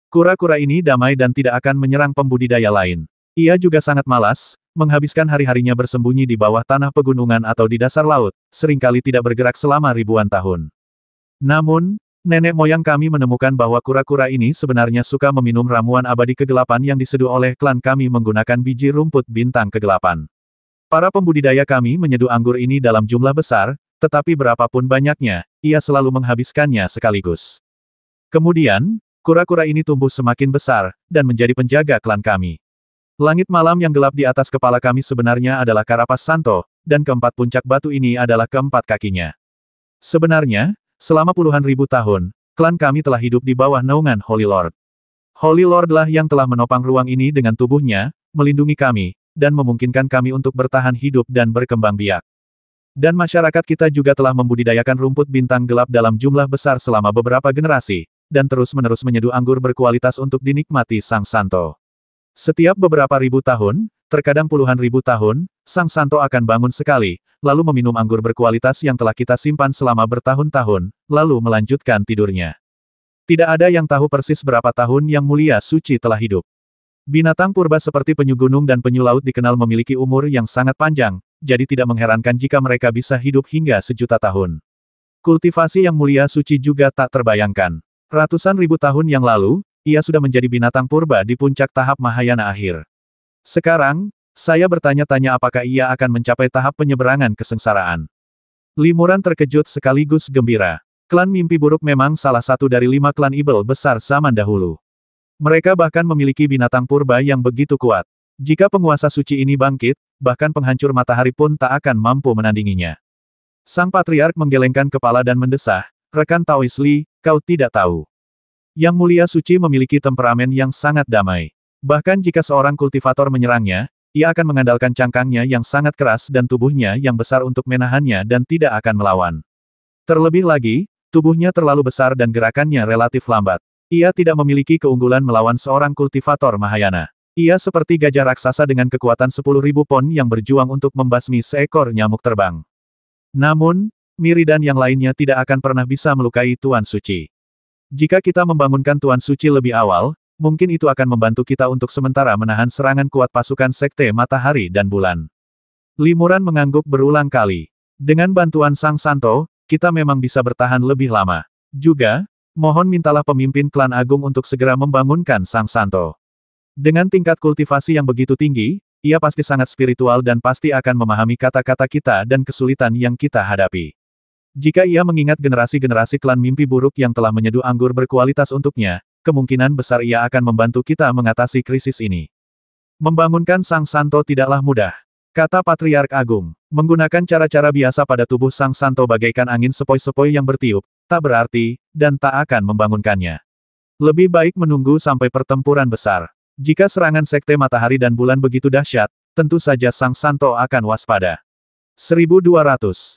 Kura-kura ini damai dan tidak akan menyerang pembudidaya lain. Ia juga sangat malas, menghabiskan hari-harinya bersembunyi di bawah tanah pegunungan atau di dasar laut, seringkali tidak bergerak selama ribuan tahun. Namun, Nenek moyang kami menemukan bahwa kura-kura ini sebenarnya suka meminum ramuan abadi kegelapan yang diseduh oleh klan kami menggunakan biji rumput bintang kegelapan. Para pembudidaya kami menyeduh anggur ini dalam jumlah besar, tetapi berapapun banyaknya, ia selalu menghabiskannya sekaligus. Kemudian, kura-kura ini tumbuh semakin besar, dan menjadi penjaga klan kami. Langit malam yang gelap di atas kepala kami sebenarnya adalah Karapas Santo, dan keempat puncak batu ini adalah keempat kakinya. Sebenarnya, selama puluhan ribu tahun, klan kami telah hidup di bawah naungan Holy Lord. Holy Lord lah yang telah menopang ruang ini dengan tubuhnya, melindungi kami, dan memungkinkan kami untuk bertahan hidup dan berkembang biak. Dan masyarakat kita juga telah membudidayakan rumput bintang gelap dalam jumlah besar selama beberapa generasi, dan terus-menerus menyeduh anggur berkualitas untuk dinikmati Sang Santo. Setiap beberapa ribu tahun, terkadang puluhan ribu tahun, Sang Santo akan bangun sekali, lalu meminum anggur berkualitas yang telah kita simpan selama bertahun-tahun, lalu melanjutkan tidurnya. Tidak ada yang tahu persis berapa tahun Yang Mulia Suci telah hidup. Binatang purba seperti penyu gunung dan penyu laut dikenal memiliki umur yang sangat panjang, jadi tidak mengherankan jika mereka bisa hidup hingga sejuta tahun. Kultivasi Yang Mulia Suci juga tak terbayangkan. Ratusan ribu tahun yang lalu, ia sudah menjadi binatang purba di puncak tahap Mahayana akhir. Sekarang, saya bertanya-tanya apakah ia akan mencapai tahap penyeberangan kesengsaraan. Limuran terkejut sekaligus gembira. Klan Mimpi Buruk memang salah satu dari 5 klan Ibel besar zaman dahulu. Mereka bahkan memiliki binatang purba yang begitu kuat. Jika penguasa suci ini bangkit, bahkan penghancur matahari pun tak akan mampu menandinginya. Sang Patriark menggelengkan kepala dan mendesah, "Rekan Taois Li, kau tidak tahu. Yang Mulia Suci memiliki temperamen yang sangat damai. Bahkan jika seorang kultivator menyerangnya, ia akan mengandalkan cangkangnya yang sangat keras dan tubuhnya yang besar untuk menahannya dan tidak akan melawan. Terlebih lagi, tubuhnya terlalu besar dan gerakannya relatif lambat. Ia tidak memiliki keunggulan melawan seorang kultivator Mahayana. Ia seperti gajah raksasa dengan kekuatan 10.000 pon yang berjuang untuk membasmi seekor nyamuk terbang. Namun, Miri dan yang lainnya tidak akan pernah bisa melukai Tuan Suci. Jika kita membangunkan Tuan Suci lebih awal, mungkin itu akan membantu kita untuk sementara menahan serangan kuat pasukan Sekte Matahari dan Bulan." Limuran mengangguk berulang kali. "Dengan bantuan Sang Santo, kita memang bisa bertahan lebih lama. Juga, mohon mintalah pemimpin klan agung untuk segera membangunkan Sang Santo. Dengan tingkat kultivasi yang begitu tinggi, ia pasti sangat spiritual dan pasti akan memahami kata-kata kita dan kesulitan yang kita hadapi. Jika ia mengingat generasi-generasi klan Mimpi Buruk yang telah menyeduh anggur berkualitas untuknya, kemungkinan besar ia akan membantu kita mengatasi krisis ini. Membangunkan Sang Santo tidaklah mudah," kata Patriark Agung. "Menggunakan cara-cara biasa pada tubuh Sang Santo bagaikan angin sepoi-sepoi yang bertiup, tak berarti, dan tak akan membangunkannya. Lebih baik menunggu sampai pertempuran besar. Jika serangan Sekte Matahari dan Bulan begitu dahsyat, tentu saja Sang Santo akan waspada." 1200.